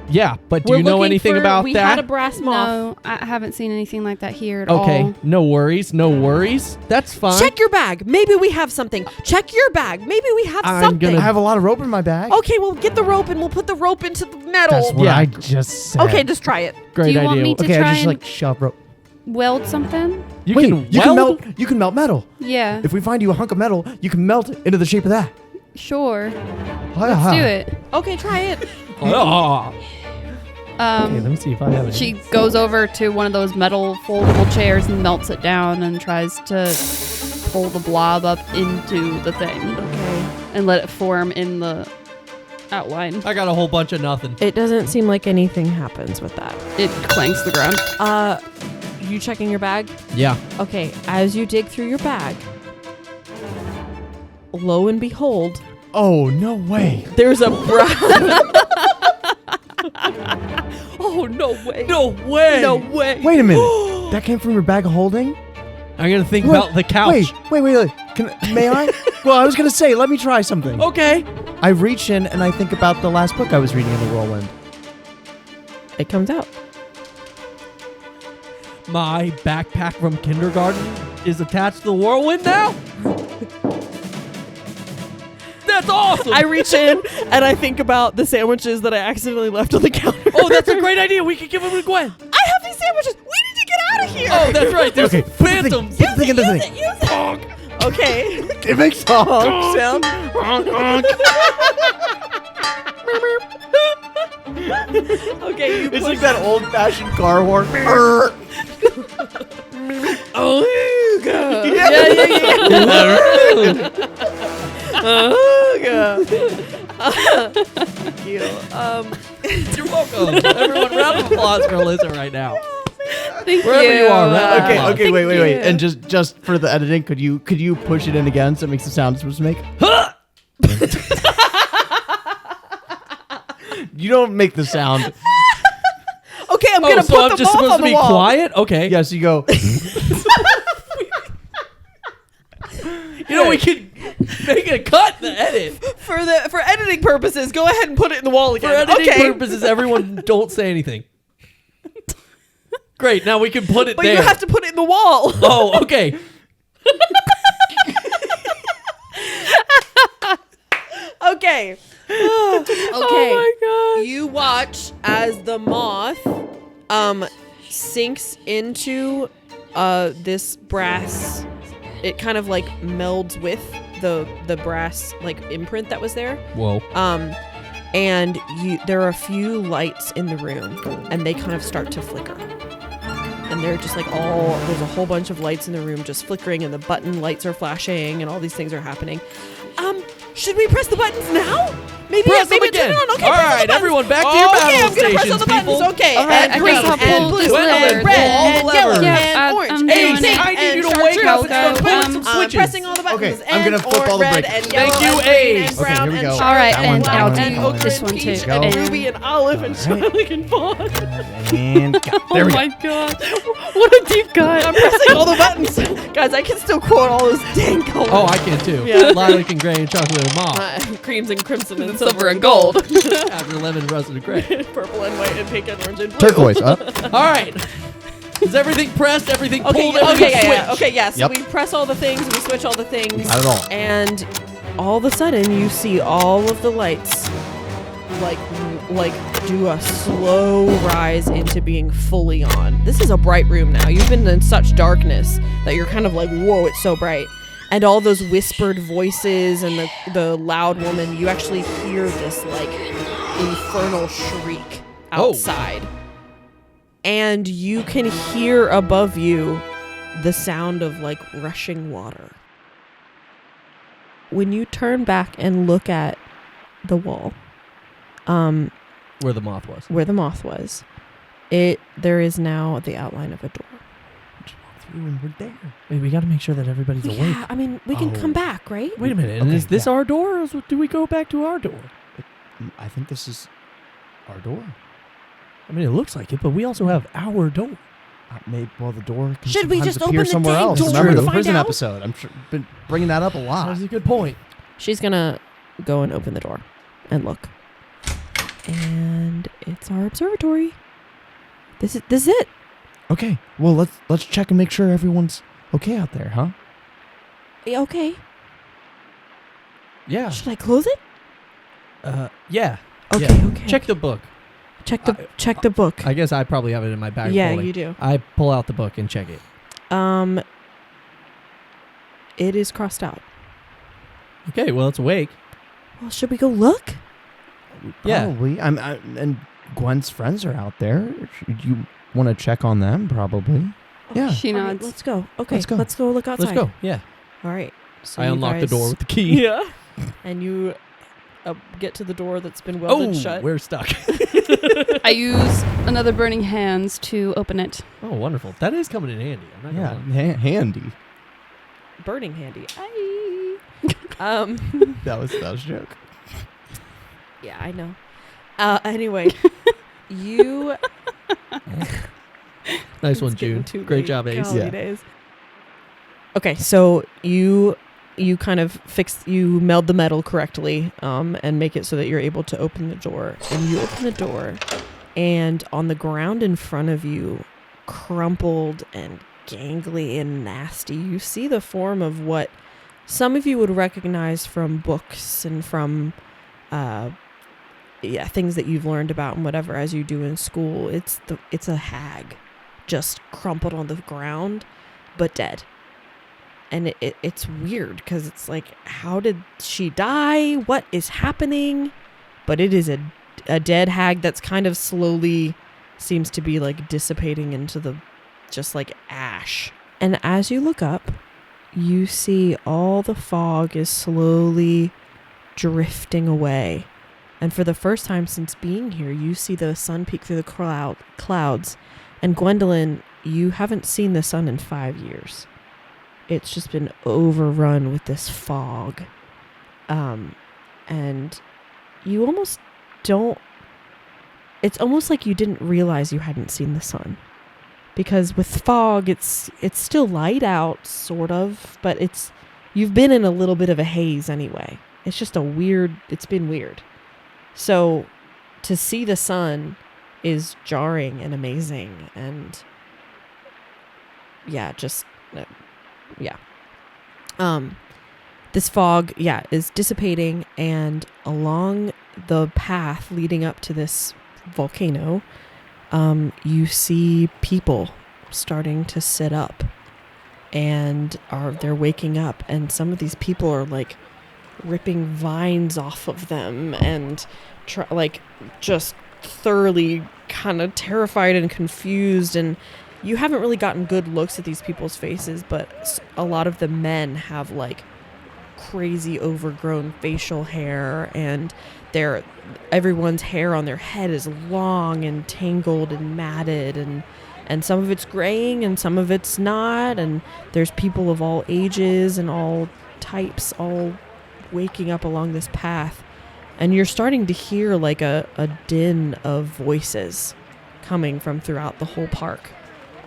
Yeah, but do We're you know looking anything for- about we that? had a brass moth. No, I haven't seen anything like that here at Okay, all. no worries, no worries. That's fine. Check your bag. Maybe we have something. Check your bag. Maybe we have I'm something. gonna- I have a lot of rope in my bag. Okay, well get the rope and we'll put the rope into the metal. That's what Yeah. I just said. Okay, just try it. Great Do you idea. want me to Okay, try I just and like shove rope. weld something? you Wait, can you can weld? melt. You can melt metal. Yeah. If we find you a hunk of metal, you can melt it into the shape of that. Sure. Let's Let's do it. Okay, try it. Oh. Okay, let me see if I have it. She goes over to one of those metal foldable chairs and melts it down and tries to pull the blob up into the thing. Okay. And let it form in the outline. I got a whole bunch of nothing. It doesn't seem like anything happens with that. It clanks the ground. You checking your bag? Yeah. Okay, as you dig through your bag, lo and behold, Oh no way! there's a Oh, no way. No way. No way. Wait a minute. That came from your bag of holding? I'm gonna think Wait, about the couch. Wait. May I? Well, I was gonna say, let me try something. Okay. I reach in and I think about the last book I was reading in the Whirlwind. It comes out. My backpack from kindergarten is attached to the whirlwind now. That's awesome. I reach in and I think about the sandwiches that I accidentally left on the counter. Oh, that's a great idea. We could give them to Gwen. I have these sandwiches. We need to get out of here. Oh, that's right. There's Okay, phantoms. Put the thing in the thing. Use it. Okay. It makes a honk sound. Okay, you It's push like that old-fashioned car horn. Oh, God. Oh, God. Thank you. You're welcome. Everyone, round of applause for Alyssa right now. Thank Wherever you are, round of Okay, applause. okay, wait. you. And just for the editing, could you push it in again so it makes the sound it's supposed to make? You don't make the sound. Okay, I'm gonna so put I'm the just moth supposed on to the be wall. quiet? Okay. Yes, you go. You know, we could make a cut in the edit. For editing purposes, go ahead and put it in the wall For again. editing okay. purposes, everyone don't say anything. Great, now we can put it But there. you have to put it in the wall. Oh, okay. Okay. Okay. Oh my You watch as the moth sinks into this brass. It kind of like melds with the brass like imprint that was there. Whoa. And there are a few lights in the room and they kind of start to flicker. and they're just like there's a whole bunch of lights in the room just flickering, and the button lights are flashing, and all these things are happening. Should we press the buttons now? Maybe Press them turn again. it on. Okay, All press the right, buttons. everyone, back to your Okay, battle I'm gonna press all the stations, buttons. people. Okay, All right, and I green guess I'll and pull blue Gwendolyn, and red pull all and the yellow levers. Yeah, and orange. I'm and doing pink it. I need and you to chartreuse wake up and and start pulling some switches. pressing all the buttons. Okay, I'm and gonna flip all the red breakers. and Thank yellow you, and green Ace. and Okay, brown here we and go. All right, scarlet and black I'll and do ochre this and one peach too. and And- ruby and olive and All right. scarlet and fawn. And go. There we go. my god. What a deep cut. I'm pressing all the buttons. Guys, I can still quote all those dang colors. Oh, I can too. Yeah. Lilac and gray and chocolate and mauve. Creams and crimson and Silver and gold. After lemon, russet, and gray. Purple and white and pink and orange and blue. Turquoise up. All right. Is everything pressed? Everything Okay, pulled? yeah, Everything okay, yeah, switched? okay, yeah. So Yep. we press all the things, we switch all the things. Got it all. And all of a sudden you see all of the lights like do a slow rise into being fully on. This is a bright room now. You've been in such darkness that you're kind of like, whoa, it's so bright. And all those whispered voices and the loud woman, you actually hear this like infernal shriek outside. And you can hear above you the sound of like rushing water. When you turn back and look at the wall, Where the moth was. where the moth was, there is now the outline of a door. And we're there. Wait, we got to make sure that everybody's awake. Yeah, I mean, we can Oh. come back, right? Wait a minute. And Okay, is this yeah. our door, or do we go back to our door? I think this is our door. I mean, it looks like it, but we also have our door. Well, the door can Should we sometimes just appear open the somewhere dang else. door Remember and the find prison out? episode? I'm sure been bringing that up a lot. That's a good point. She's gonna go and open the door and look. And it's our observatory. This is it. Okay, well let's check and make sure everyone's okay out there, huh? Okay. Yeah. Should I close it? Yeah. Okay, Yeah. okay. Check the book. Check the book. I guess I probably have it in my bag. Yeah, folder. you do. I pull out the book and check it. It is crossed out. Okay, well, it's awake. Well, should we go look? Yeah. Probably. And Gwen's friends are out there. You want to check on them? Probably. Yeah. She All right, nods. let's go. Okay, Let's go. let's go look outside. Let's go. Yeah. All right. So I you unlock the guys- door with the key. Yeah. And you get to the door that's been welded shut. We're stuck. I use another burning hands to open it. Oh, wonderful. That is coming in handy. I'm not Yeah. gonna lie. Handy. Burning handy. That was a joke. Yeah, I know. Anyway, you. Nice one, It's getting June. too Great late. job, Ace. Golly Yeah. days. Okay, so you kind of you meld the metal correctly, and make it so that you're able to open the door. And you open the door, and on the ground in front of you, crumpled and gangly and nasty, you see the form of what some of you would recognize from books and from things that you've learned about and whatever as you do in school. It's a hag just crumpled on the ground but dead. And it's weird because it's like, how did she die? What is happening? But it is a dead hag that's kind of slowly seems to be like dissipating into the just like ash. And as you look up, you see all the fog is slowly drifting away. And for the first time since being here, you see the sun peek through the clouds. And Gwendolyn, you haven't seen the sun in 5 years. It's just been overrun with this fog. And you almost don't... It's almost like you didn't realize you hadn't seen the sun. Because with fog, it's still light out, sort of, but you've been in a little bit of a haze anyway. It's just it's been weird. So to see the sun is jarring and amazing, and this fog, is dissipating, and along the path leading up to this volcano, you see people starting to sit up, and they're waking up, and some of these people are like ripping vines off of them and just thoroughly kind of terrified and confused, and you haven't really gotten good looks at these people's faces, but a lot of the men have like crazy overgrown facial hair, and everyone's hair on their head is long and tangled and matted, and some of it's graying and some of it's not, and there's people of all ages and all types all waking up along this path, and you're starting to hear like a din of voices coming from throughout the whole park.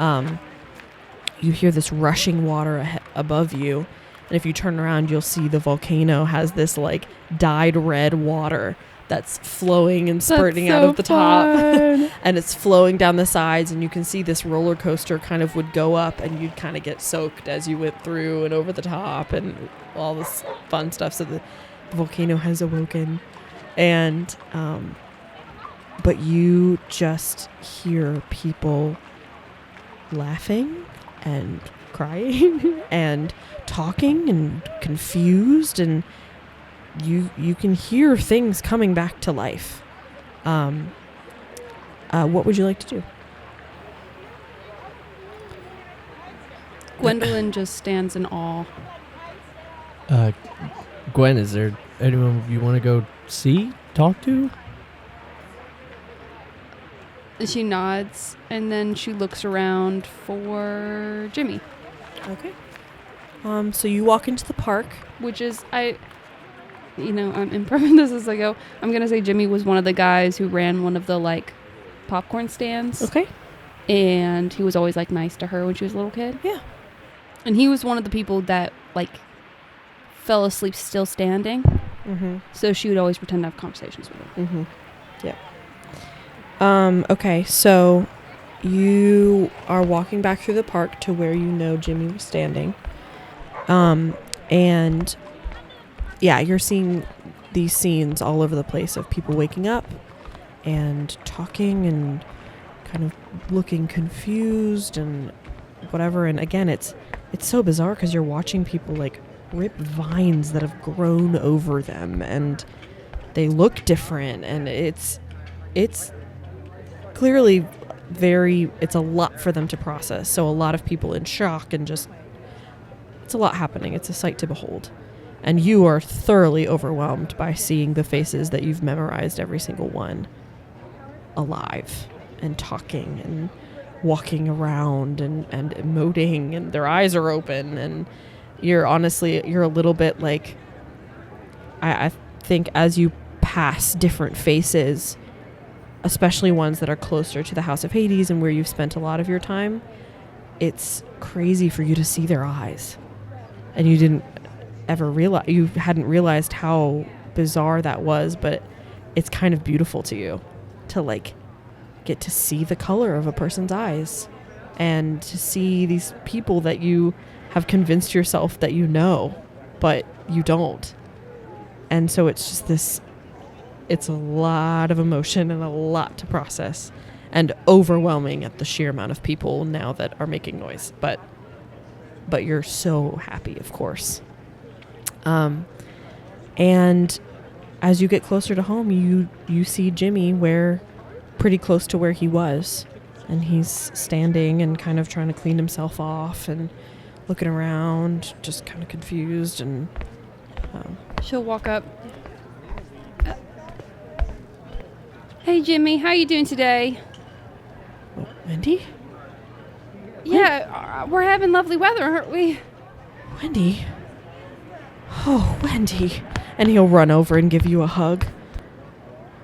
You hear this rushing water above you, and if you turn around, you'll see the volcano has this like dyed red water that's flowing and spurting out of the top, and it's flowing down the sides, and you can see this roller coaster kind of would go up, and you'd kind of get soaked as you went through and over the top and all this fun stuff. So the volcano has awoken, and but you just hear people laughing and crying and talking and confused, and you can hear things coming back to life. What would you like to do? Gwendolyn just stands in awe. Gwen, is there anyone you want to go see, talk to? She nods, and then she looks around for Jimmy. Okay. So you walk into the park. Which is, I'm improving this as I go. I'm going to say Jimmy was one of the guys who ran one of the, like, popcorn stands. Okay. And he was always, like, nice to her when she was a little kid. Yeah. And he was one of the people that, like, fell asleep still standing. Mm-hmm. So she would always pretend to have conversations with him. Mm-hmm. Yeah. Okay, so you are walking back through the park to where you know Jimmy was standing. And yeah, you're seeing these scenes all over the place of people waking up and talking and kind of looking confused and whatever. And again, it's so bizarre because you're watching people like rip vines that have grown over them, and they look different, and it's clearly it's a lot for them to process. So a lot of people in shock, and just it's a lot happening. It's a sight to behold. And you are thoroughly overwhelmed by seeing the faces that you've memorized, every single one, alive and talking and walking around and emoting, and their eyes are open, and you're a little bit like, I think as you pass different faces, especially ones that are closer to the House of Hades and where you've spent a lot of your time, it's crazy for you to see their eyes. And you hadn't realized how bizarre that was, but it's kind of beautiful to you to like get to see the color of a person's eyes and to see these people that you have convinced yourself that you know, but you don't. And so it's just it's a lot of emotion and a lot to process, and overwhelming at the sheer amount of people now that are making noise. But you're so happy, of course. And as you get closer to home, you see Jimmy pretty close to where he was, and he's standing and kind of trying to clean himself off and looking around, just kind of confused. And she'll walk up. Hey, Jimmy, how you doing today? Wendy? Yeah, we're having lovely weather, aren't we? Wendy? Oh, Wendy. And he'll run over and give you a hug.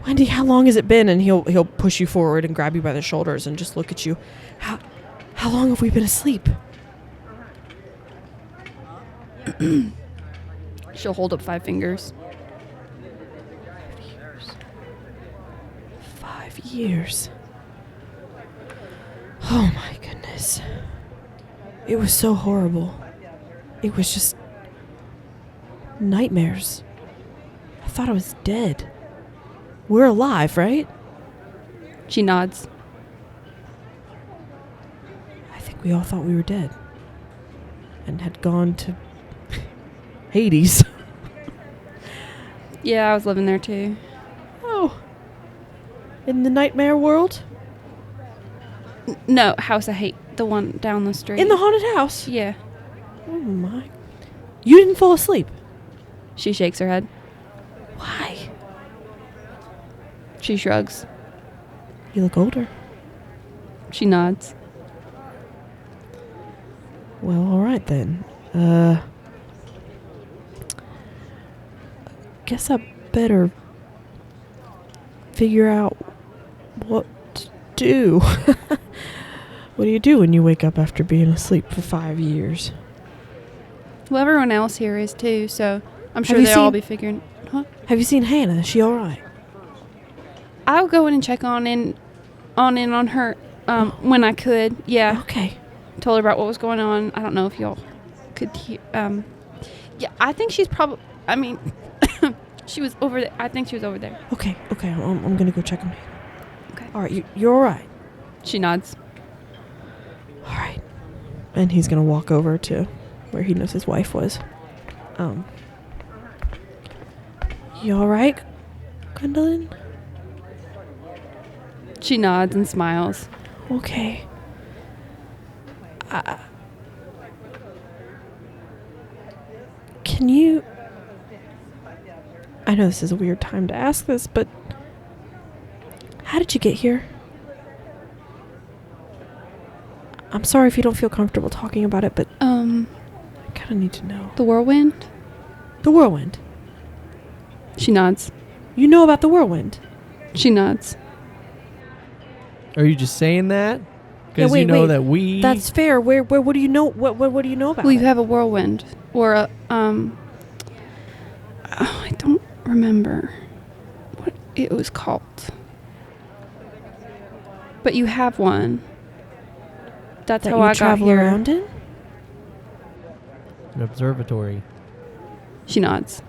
Wendy, how long has it been? And he'll push you forward and grab you by the shoulders and just look at you. How long have we been asleep? She'll hold up 5 fingers. 5 years. Oh my goodness. It was so horrible. It was just nightmares. I thought I was dead. We're alive, right? She nods. I think we all thought we were dead and had gone to Hades. Yeah, I was living there too. Oh. In the nightmare world? No, House of Hate. The one down the street. In the haunted house? Yeah. Oh my. You didn't fall asleep. She shakes her head. Why? She shrugs. You look older. She nods. Well, all right then. Guess I better figure out what to do. What do you do when you wake up after being asleep for 5 years? Well, everyone else here is too, so I'm sure Have you they'll all seen- be figuring. Huh? Have you seen Hannah? Is she all right? I'll go in and check on her when I could. Yeah. Okay. Told her about what was going on. I don't know if y'all could hear. Yeah, I think she's probably. I mean, she was over there. I think she was over there. Okay. I'm gonna go check on Hannah. Okay. All right. You're all right. She nods. All right. And he's gonna walk over to where he knows his wife was. You all right, Gwendolyn? She nods and smiles. Okay. Can you... I know this is a weird time to ask this, but how did you get here? I'm sorry if you don't feel comfortable talking about it, but I kind of need to know. The whirlwind? The Whirlwind. She nods. You know about the Whirlwind? She nods. Are you just saying that? Because wait, you know wait. that we... That's fair. Where what do you know? What do you know about Well, it? you have a whirlwind. Or a, I don't remember what it was called. But you have one. That's that how you I got travel here. around in? An observatory. She nods.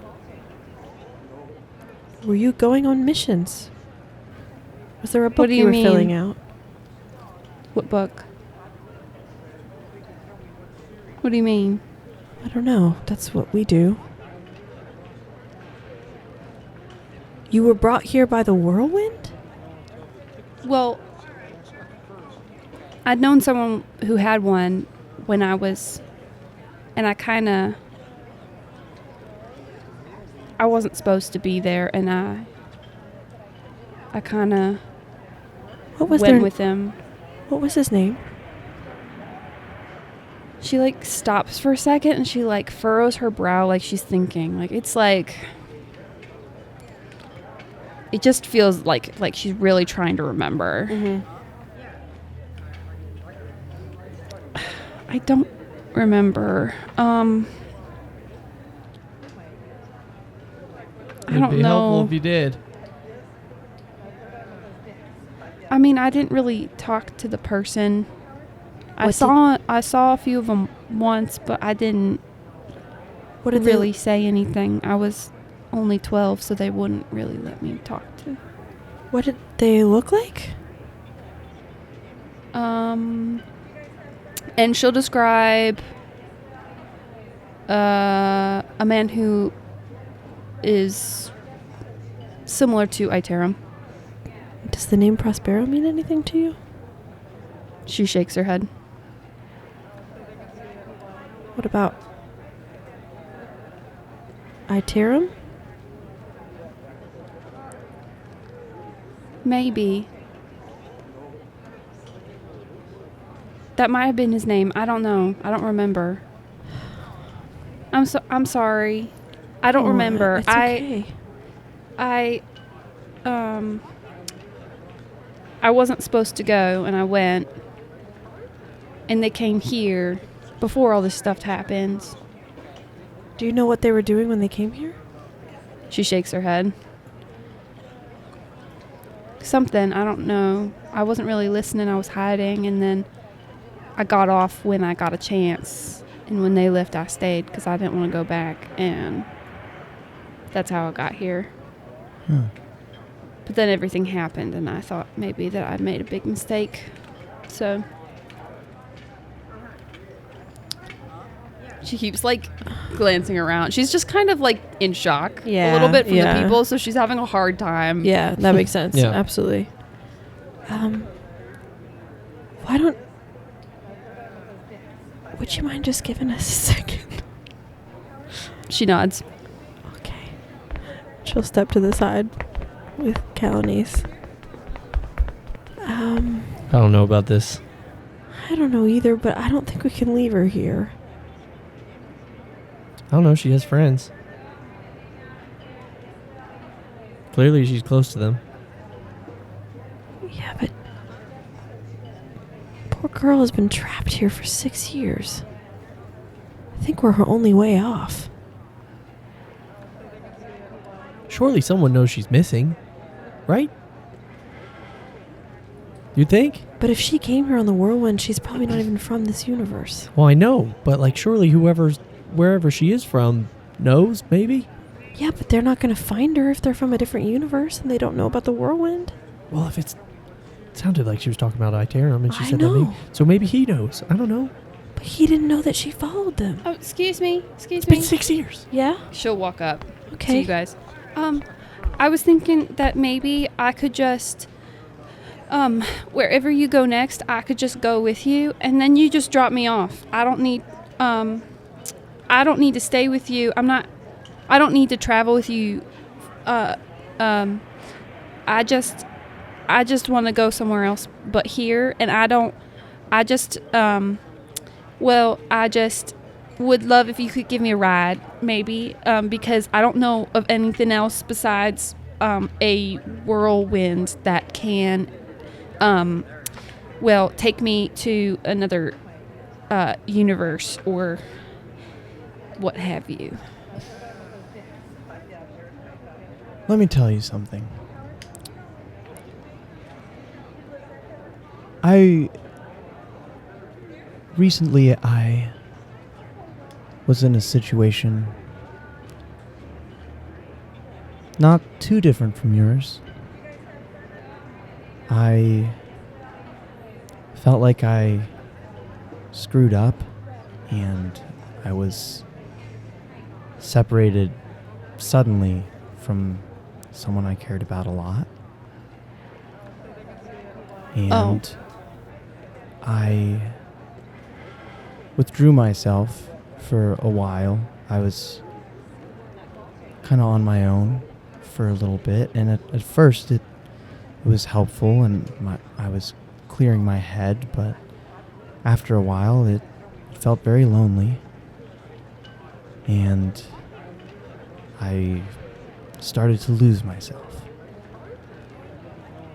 Were you going on missions? Was there a book What do you you were mean? filling out? What book? What do you mean? I don't know. That's what we do. You were brought here by the Whirlwind? Well, I'd known someone who had one when I was, and I wasn't supposed to be there, and I kind of What was went their, with him. What was his name? She like stops for a second and she like furrows her brow like she's thinking. Like it's like it just feels like she's really trying to remember. Mm-hmm. I don't remember. I It'd don't be helpful know. if you did. I mean, I didn't really talk to the person. I What saw a few of them once, but I didn't What did really say anything. I was only 12, so they wouldn't really let me talk to. What did they look like? And she'll describe a man who is similar to Iterum. Does the name Prospero mean anything to you? She shakes her head. What about Iterum? Maybe. That might have been his name. I don't know. I don't remember. I'm sorry. I don't remember. It's okay. I wasn't supposed to go, and I went. And they came here before all this stuff happens. Do you know what they were doing when they came here? She shakes her head. Something, I don't know. I wasn't really listening. I was hiding, and then I got off when I got a chance. And when they left, I stayed because I didn't want to go back, and that's how I got here. But then everything happened, and I thought maybe that I made a big mistake. So she keeps like glancing around. She's just kind of like in shock a little bit from the people, so she's having a hard time. Yeah, that makes sense. Yeah. Absolutely. Why don't Would you mind just giving us a second? She nods. Okay. She'll step to the side with Calanice. I don't know about this. I don't know either, but I don't think we can leave her here. I don't know. She has friends. Clearly, she's close to them. Yeah, but poor girl has been trapped here for 6 years. I think we're her only way off. Surely someone knows she's missing, right? You think? But if she came here on the Whirlwind, she's probably not even from this universe. Well, I know, but like surely wherever she is from knows, maybe? Yeah, but they're not going to find her if they're from a different universe and they don't know about the Whirlwind. Well, if it sounded like she was talking about Iterum and she I said know. that maybe, so maybe he knows. I don't know. But he didn't know that she followed them. Oh, excuse me. Excuse It's been me. 6 years. Yeah? She'll walk up to Okay. you guys. I was thinking that maybe I could just, wherever you go next, I could just go with you, and then you just drop me off. I don't need to stay with you. I don't need to travel with you. I just want to go somewhere else but here, and I just would love if you could give me a ride, maybe, because I don't know of anything else besides a whirlwind that can, take me to another universe or what have you. Let me tell you something. Recently I was in a situation not too different from yours. I felt like I screwed up and I was separated suddenly from someone I cared about a lot. And I withdrew myself for a while. I was kind of on my own for a little bit, and at first it was helpful and I was clearing my head, but after a while it felt very lonely, and I started to lose myself.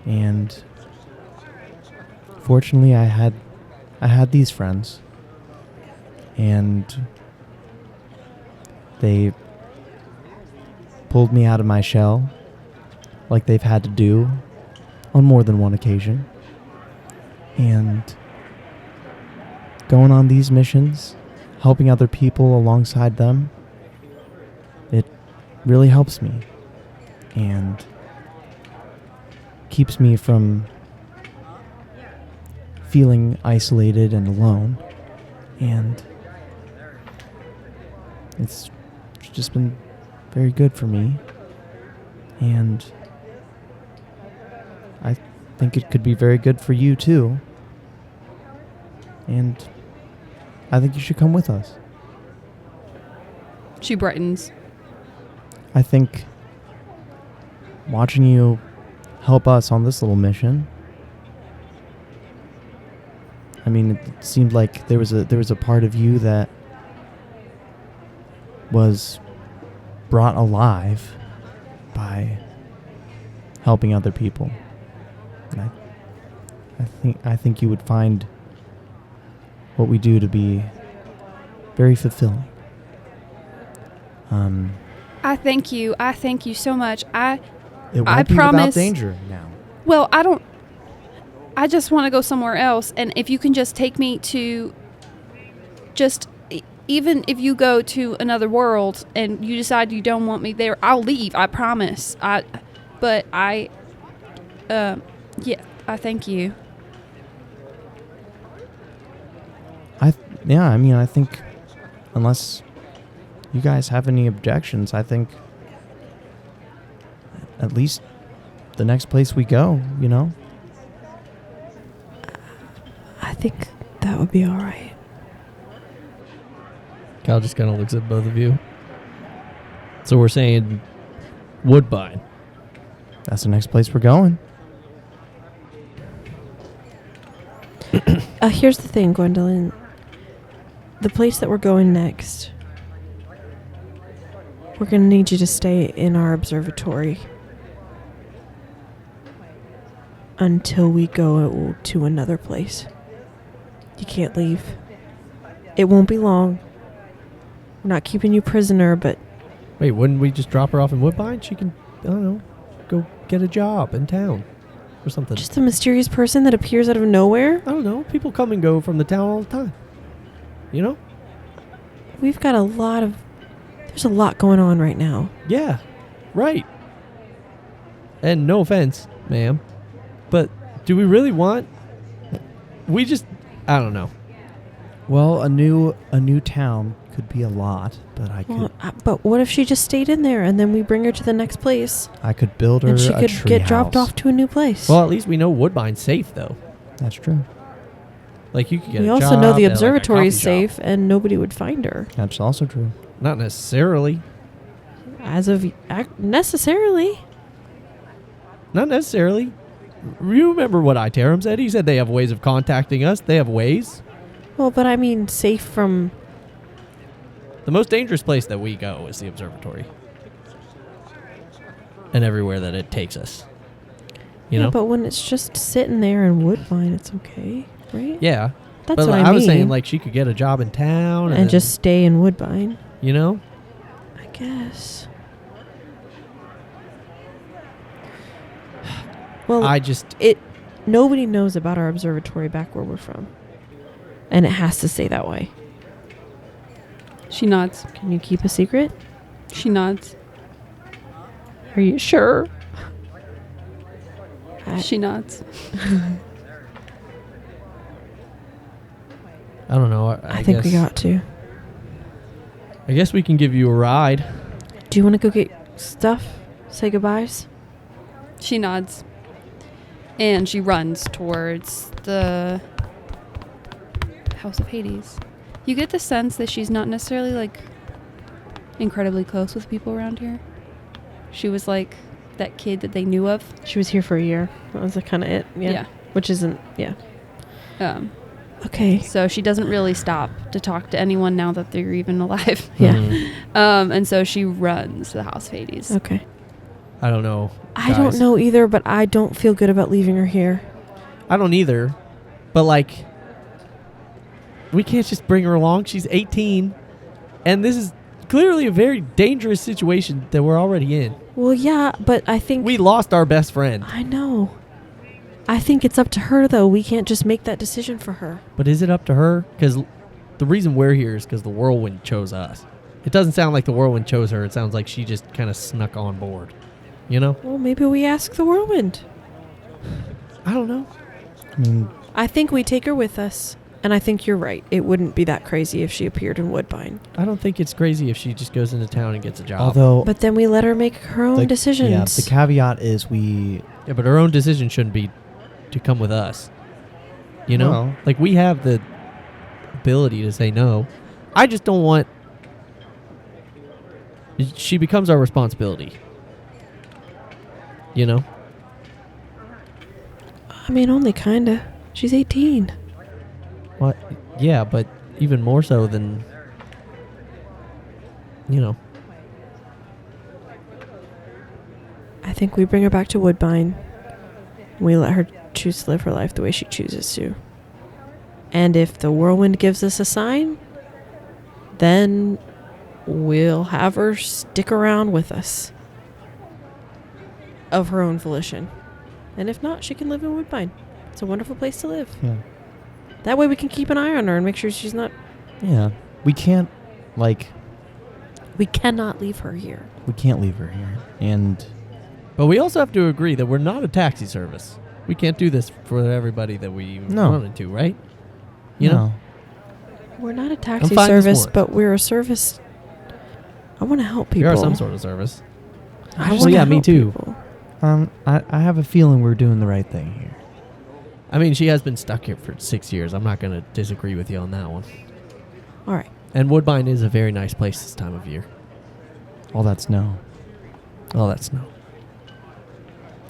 And fortunately I had these friends, and they pulled me out of my shell like they've had to do on more than one occasion. And going on these missions, helping other people alongside them, it really helps me and keeps me from feeling isolated and alone. And it's just been very good for me, and I think it could be very good for you too, and I think you should come with us. She brightens. I think watching you help us on this little mission, I mean, it seemed like there was a part of you that was brought alive by helping other people. And I think you would find what we do to be very fulfilling. I thank you. I thank you so much. It won't I be promise. without danger now. Well, I just want to go somewhere else, and if you can just take me to even if you go to another world and you decide you don't want me there, I'll leave. I promise. I thank you. I think unless you guys have any objections, I think at least the next place we go, I think that would be all right. Cal just kind of looks at both of you. So we're saying Woodbine. That's the next place we're going. Here's the thing, Gwendolyn. The place that we're going next, we're going to need you to stay in our observatory until we go to another place. You can't leave. It won't be long. We're not keeping you prisoner, but Wait, wouldn't we just drop her off in Woodbine? She can, I don't know, go get a job in town or something. just a mysterious person that appears out of nowhere? I don't know. People come and go from the town all the time. You know? We've got there's a lot going on right now. Yeah, right. And no offense, ma'am, but do we really want? I don't know. Well, a new town could be a lot, but But what if she just stayed in there and then we bring her to the next place I could build her and she a could tree get dropped house. off to a new place? Well, at least we know Woodbine's safe, though. That's true. Like you could get. We a also job know at, the like, a observatory is coffee shop. safe and nobody would find her. That's also true. Not necessarily. Necessarily. Not necessarily. You remember what Iterum said? He said they have ways of contacting us. They have ways. Well, but I mean safe from... The most dangerous place that we go is the observatory. And everywhere that it takes us. You know? But when it's just sitting there in Woodbine, it's okay, right? Yeah. That's but what I I was saying, mean. like, she could get a job in town. And just stay in Woodbine, You know? I guess. Well, nobody knows about our observatory back where we're from. And it has to stay that way. She nods. Can you keep a secret? She nods. Are you sure? She nods. I don't know. I think we got to. I guess we can give you a ride. Do you want to go get stuff? Say goodbyes? She nods. And she runs towards the House of Hades. You get the sense that she's not necessarily, like, incredibly close with people around here. She was, like, that kid that they knew of. She was here for a year. That was kind of it. Yeah. Which isn't, yeah. Okay. So she doesn't really stop to talk to anyone now that they're even alive. Yeah. And so she runs to the House of Hades. Okay. I don't know. I don't know either, but I don't feel good about leaving her here. I don't either. But, like, we can't just bring her along. She's 18. And this is clearly a very dangerous situation that we're already in. Well, yeah, but I think... We lost our best friend. I know. I think it's up to her, though. We can't just make that decision for her. But is it up to her? Because the reason we're here is because the Whirlwind chose us. It doesn't sound like the Whirlwind chose her. It sounds like she just kind of snuck on board. You know? Well, maybe we ask the Whirlwind. I don't know. I mean, I think we take her with us. And I think you're right. It wouldn't be that crazy if she appeared in Woodbine. I don't think it's crazy if she just goes into town and gets a job. although But then we let her make her own decisions. Yeah, the caveat is Yeah, but her own decision shouldn't be to come with us. You know? Well. Like, we have the ability to say no. I just don't want... She becomes our responsibility. You know? I mean, only kinda. She's 18. What? Yeah, but even more so than... You know. I think we bring her back to Woodbine. We let her choose to live her life the way she chooses to. And if the Whirlwind gives us a sign, then we'll have her stick around with us. Of her own volition. And if not, she can live in Woodbine. It's a wonderful place to live. yeah, That way we can keep an eye on her and make sure she's not... yeah, we can't We cannot leave her here. leave her here. And But we also have to agree that we're not a taxi service. We can't do this for everybody that we No. wanted to, right? You know? We're not a taxi fine this service, once. but we're a service... I want to help people. We are some sort of service. I Well, wanna yeah, me help too. people. I have a feeling we're doing the right thing here. I mean, she has been stuck here for 6 years. I'm not going to disagree with you on that one. All right. And Woodbine is a very nice place this time of year. All that snow. All that snow.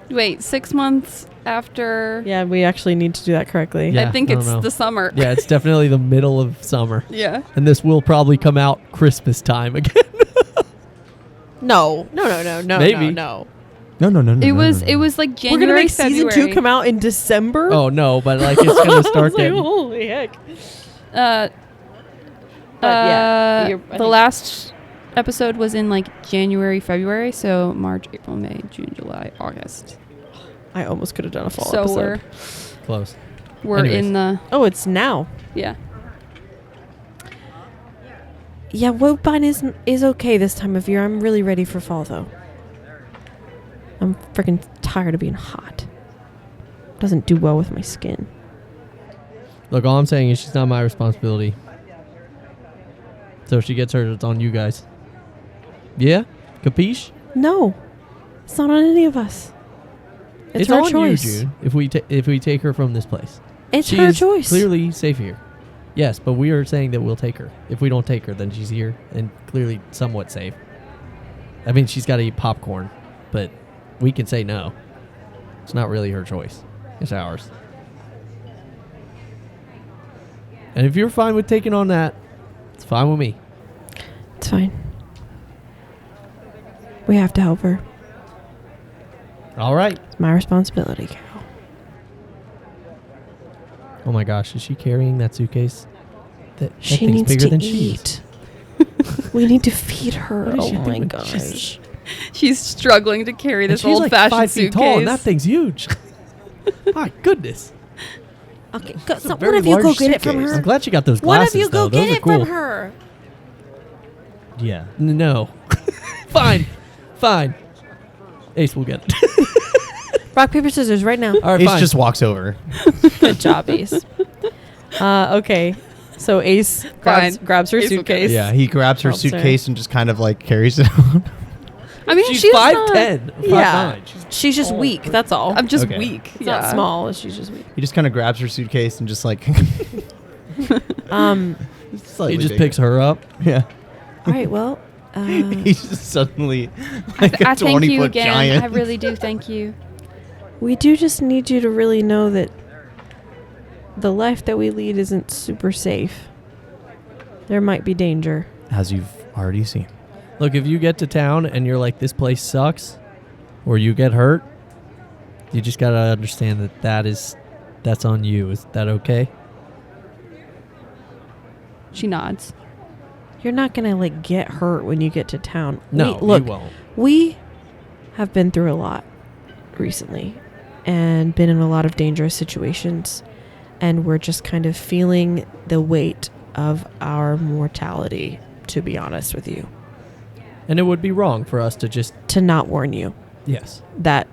Wait, 6 months after. Yeah, we actually need to do that correctly. Yeah, I think I don't it's know. the summer. Yeah, it's definitely the middle of summer. Yeah. And this will probably come out Christmas time again. No, Maybe. no. No. It was like We're January, gonna make February. season 2 come out in December. Oh, no, but like it's going to I start was like, getting... holy heck! But yeah, I the think- last episode was in like January, February, so March, April, May, June, July, August. I almost could have done a fall So episode. Close. we're Anyways. in the Oh, it's now. yeah. Yeah, Woodbine is okay this time of year. I'm really ready for fall though. I'm freaking tired of being hot. Doesn't do well with my skin. Look, all I'm saying is she's not my responsibility. So if she gets hurt, it's on you guys. Yeah? Capiche? No, it's not on any of us. It's her on choice. you, June, if we take her from this place. It's She her is choice. clearly safe here. Yes, but we are saying that we'll take her. If we don't take her, then she's here and clearly somewhat safe. I mean, she's got to eat popcorn, but we can say no. It's not really her choice. It's ours. And if you're fine with taking on that, it's fine with me. It's fine. We have to help her. All right. It's my responsibility, Carol. Oh my gosh, is she carrying that suitcase? That She thing's needs bigger to than she is. eat. We need to feed her. What is Oh she my doing? gosh. She's struggling to carry And this she's like old-fashioned 5 feet suitcase. tall, and that thing's huge. My goodness. Okay, go, It's a so very one of you go large get it from suitcase. her. I'm glad you got those One glasses, of you go though. get Those it are cool. from her. Yeah. No. Fine. Fine. Ace will get it. Rock, paper, scissors, right now. All right, Ace fine. just walks over. Good job, Ace. Okay, so Ace grabs her Ace will suitcase. Yeah, he grabs her Oh, sorry. suitcase and just kind of like carries it out. I mean, She's she's 5'10", 5'9". Yeah. She's She's just weak. That's all. I'm just Okay. weak. It's Yeah. not small. She's just weak. He just kind of grabs her suitcase and just like. He just picks her up. Yeah. All right. Well, He's just suddenly I, like a I thank 20 you foot again. giant. I really do thank you. we do just need you to really know that the life that we lead isn't super safe. There might be danger. As you've already seen. Look, if you get to town and you're like, this place sucks, or you get hurt, you just got to understand that that's on you. Is that okay? She nods. You're not gonna like get hurt when you get to town. No, look, you won't. we have been through a lot recently and been in a lot of dangerous situations, and we're just kind of feeling the weight of our mortality, to be honest with you, And it would be wrong for us to just... to not warn you Yes. that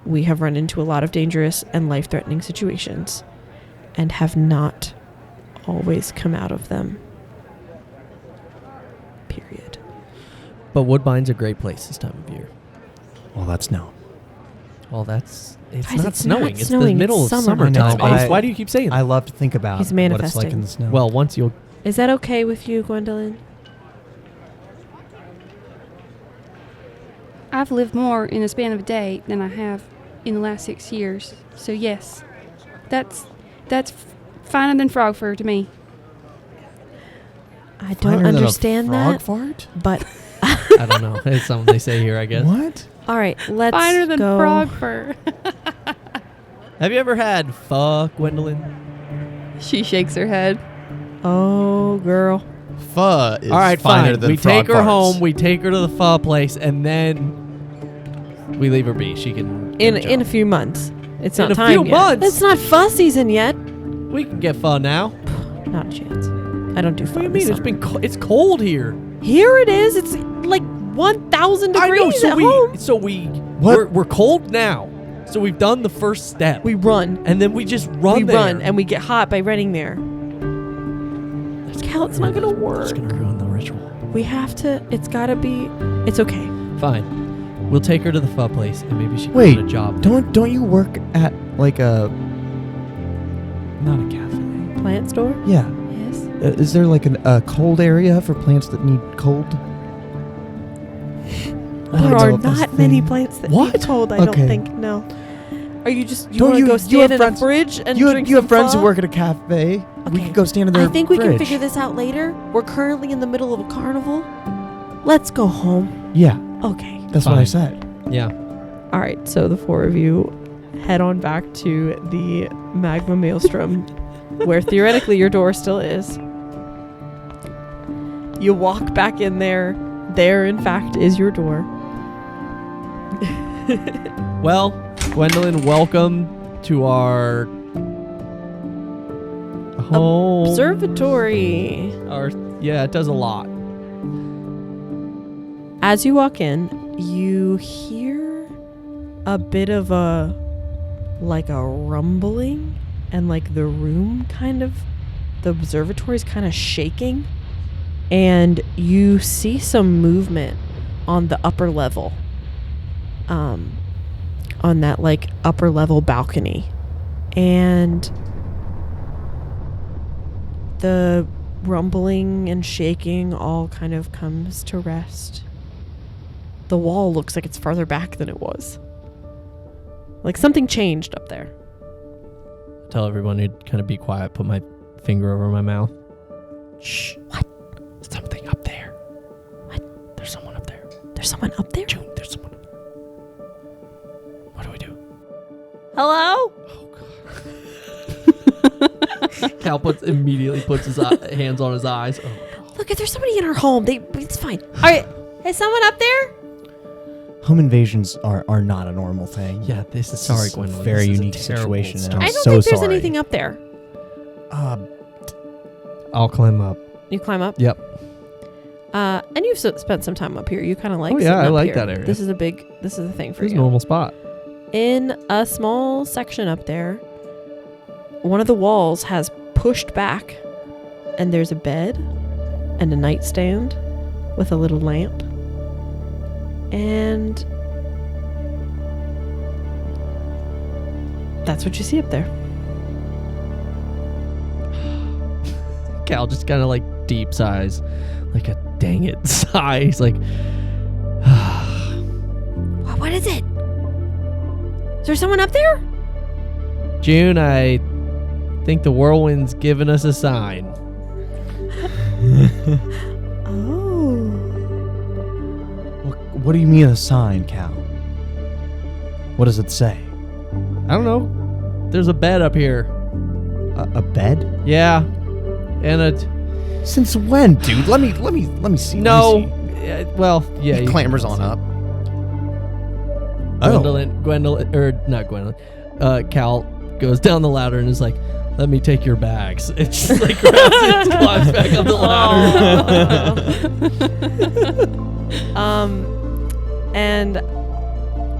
we have run into a lot of dangerous and life-threatening situations and have not always come out of them. Period. But Woodbine's a great place this time of year. Well, that's no. Well, it's Guys, not it's snowing. not It's the snowing, middle it's of summer. summertime. I know, but Ace, why do you keep saying that? I love to think about He's what it's like manifesting. in the snow. Well, once you'll... Is that okay with you, Gwendolyn? I've lived more in the span of a day than I have in the last 6 years. So yes, that's finer than frog fur to me. I Finer don't than a understand frog that, fart? but I don't know. It's something they say here, I guess. What? all right, let's Finer than go. frog fur. Have you ever had pho, Gwendolyn? She shakes her head. Oh, girl. Pho is All right, finer fine. than We frog take her farts. home. We take her to the pho place, and then we leave her be. She can get In a job. few months. It's In not a time few yet. months? It's not pho season yet. We can get pho now. Not a chance. I don't do pho. What do you in mean? the It's summer. been it's cold here. Here it is. It's like 1,000 I know. degrees So at home. we're cold now. So we've done the first step. We run. and then we just run We there. run and we get hot by running there. Cal, it's not gonna work. It's gonna ruin the ritual. We have to. It's gotta be. It's okay. Fine. We'll take her to the pho place, and maybe she can Wait, get a job. don't you work at like a not a cafe? Plant store. Yeah. Yes. Is there like a cold area for plants that need cold? There are not many plants that What? need cold, I Okay. don't think. No. Are you just, you Don't want to you- go you stand have in friends- a fridge and You drink have some friends who pho? work at a cafe. We Okay. could go stand in their I think we can fridge. figure this out later. We're currently in the middle of a carnival. Let's go home. Yeah, Okay. that's what I Fine. said. Yeah. All right, so the four of you head on back to the magma maelstrom, where theoretically your door still is. You walk back in there. There, in fact, is your door. Well, Gwendolyn, welcome to our home. Observatory. Yeah, it does a lot. As you walk in, you hear a bit of a rumbling, and like the room the observatory is kind of shaking, and you see some movement on the upper level, on that like upper level balcony, and the rumbling and shaking all kind of comes to rest. The wall looks like it's farther back than it was. Like something changed up there. Tell everyone to kind of be quiet. Put my finger over my mouth. Shh. What? Something up there. What? There's someone up there. There's someone up there? June, there's someone up there. What do we do? Hello? Oh, God. Cal immediately puts his hands on his eyes. Oh. Look, if there's somebody in our home, it's fine. All right. Is someone up there? Home invasions are not a normal thing. Yeah, this is Sorry, a Gwendolyn. very This is a unique terrible situation. start. And I I'm don't so think there's sorry. anything up there. I'll climb up. You climb up? Yep. And you've spent some time up here. You kind of like Oh, yeah, sitting I up like here. that area. This is the thing for It's a you. normal spot. In a small section up there, one of the walls has pushed back, and there's a bed and a nightstand with a little lamp. And that's what you see up there. Cal just kind of like deep sighs, like a dang it sigh. He's like, What is it? Is there someone up there? June, I think the Whirlwind's giving us a sign. Oh. What do you mean a sign, Cal? What does it say? I don't know. There's a bed up here. A bed? Yeah. And a Since when, dude? Let me see. no. Let me see. Well, yeah. He you clambers can on see. up. Gwendolyn, or not Gwendolyn. Cal goes down the ladder and is like, "Let me take your bags." It's just like grabs it and climbs back up the ladder. And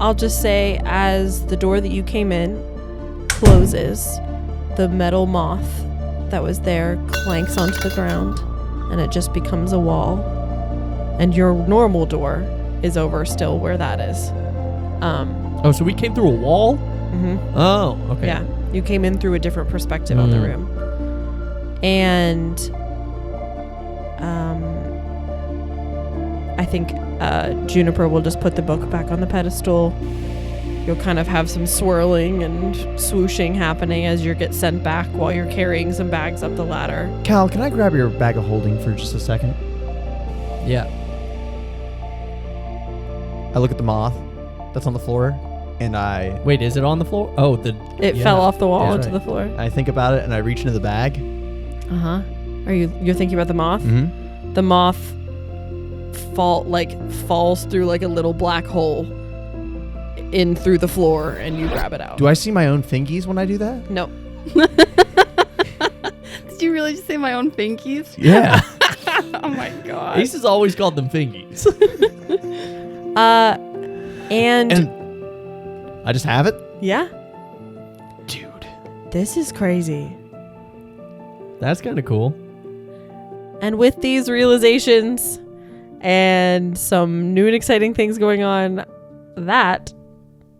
I'll just say, as the door that you came in closes, the metal moth that was there clanks onto the ground, and it just becomes a wall. And your normal door is over still where that is. Oh, so we came through a wall? Mm-hmm. Oh, okay. Yeah, you came in through a different perspective on the room. And I think Juniper will just put the book back on the pedestal. You'll kind of have some swirling and swooshing happening as you get sent back while you're carrying some bags up the ladder. Cal, can I grab your bag of holding for just a second? Yeah. I look at the moth that's on the floor, and I Wait, is it on the floor? Oh, It yeah. fell off the wall That's onto the floor. think about it, and I reach into the bag. Uh-huh. You're thinking about the moth? Mm-hmm. The moth falls through like a little black hole in through the floor, and you grab it out. Do I see my own fingies when I do that? No. Did you really just say my own finkies? Yeah. Oh my god. Ace has always called them fingies. And I just have it? yeah, Dude. this is crazy. That's kind of cool. And with these realizations and some new and exciting things going on, that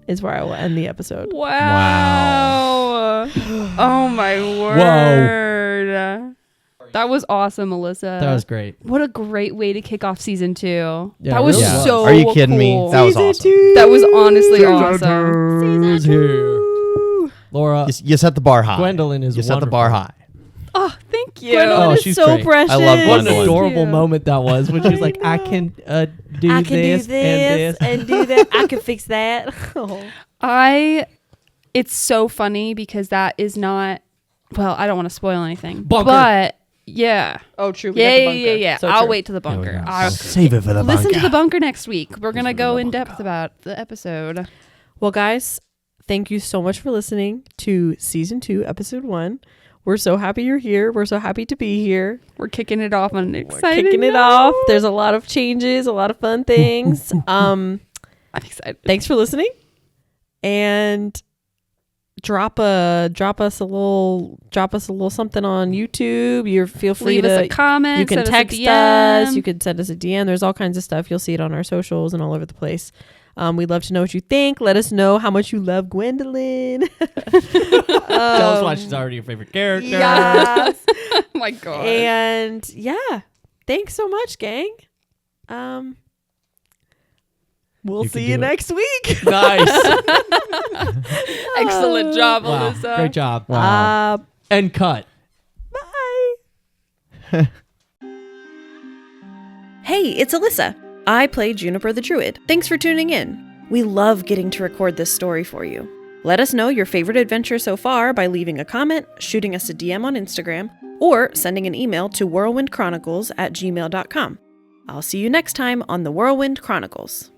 is where I will end the episode. Wow. Oh my word. That was awesome, Melissa. That was great. What a great way to kick off season 2. Yeah, that was it really was. so Are you kidding me? cool. That was awesome. That was honestly awesome. Here. Laura, You set the bar high. Gwendolyn is You set the bar wonderful. high. Oh, thank you. Gwendolyn Oh, is she's so great. precious. I love What an Gwendolyn. adorable moment that was when she's like, I can do I this, can do this and this. and do that. I can fix that. It's so funny because that is not, well, I don't want to spoil anything. Bunker. But yeah. Oh, true. Yeah. So I'll true. wait to the bunker. Save it for the Listen bunker. to the bunker next week. We're going to go in depth about the episode. Well, guys, thank you so much for listening to season 2, episode 1. We're so happy you're here. We're so happy to be here. We're kicking it off on an We're exciting kicking it note. off. There's a lot of changes, a lot of fun things. I'm excited. Thanks for listening. And drop us a little something on YouTube. You feel free Leave to us a comment. you can send text us. A us. DM. You can send us a DM. There's all kinds of stuff. You'll see it on our socials and all over the place. We'd love to know what you think. Let us know how much you love Gwendolyn. Tell us why she's already your favorite character. Yes. Oh my God. And yeah, thanks so much, gang. We'll You can see you do it. next week. Nice. Excellent job, Wow. Alyssa. Great job. Wow. And cut. Bye. Hey, it's Alyssa. I play Juniper the Druid. Thanks for tuning in. We love getting to record this story for you. Let us know your favorite adventure so far by leaving a comment, shooting us a DM on Instagram, or sending an email to whirlwindchronicles@gmail.com. I'll see you next time on the Whirlwind Chronicles.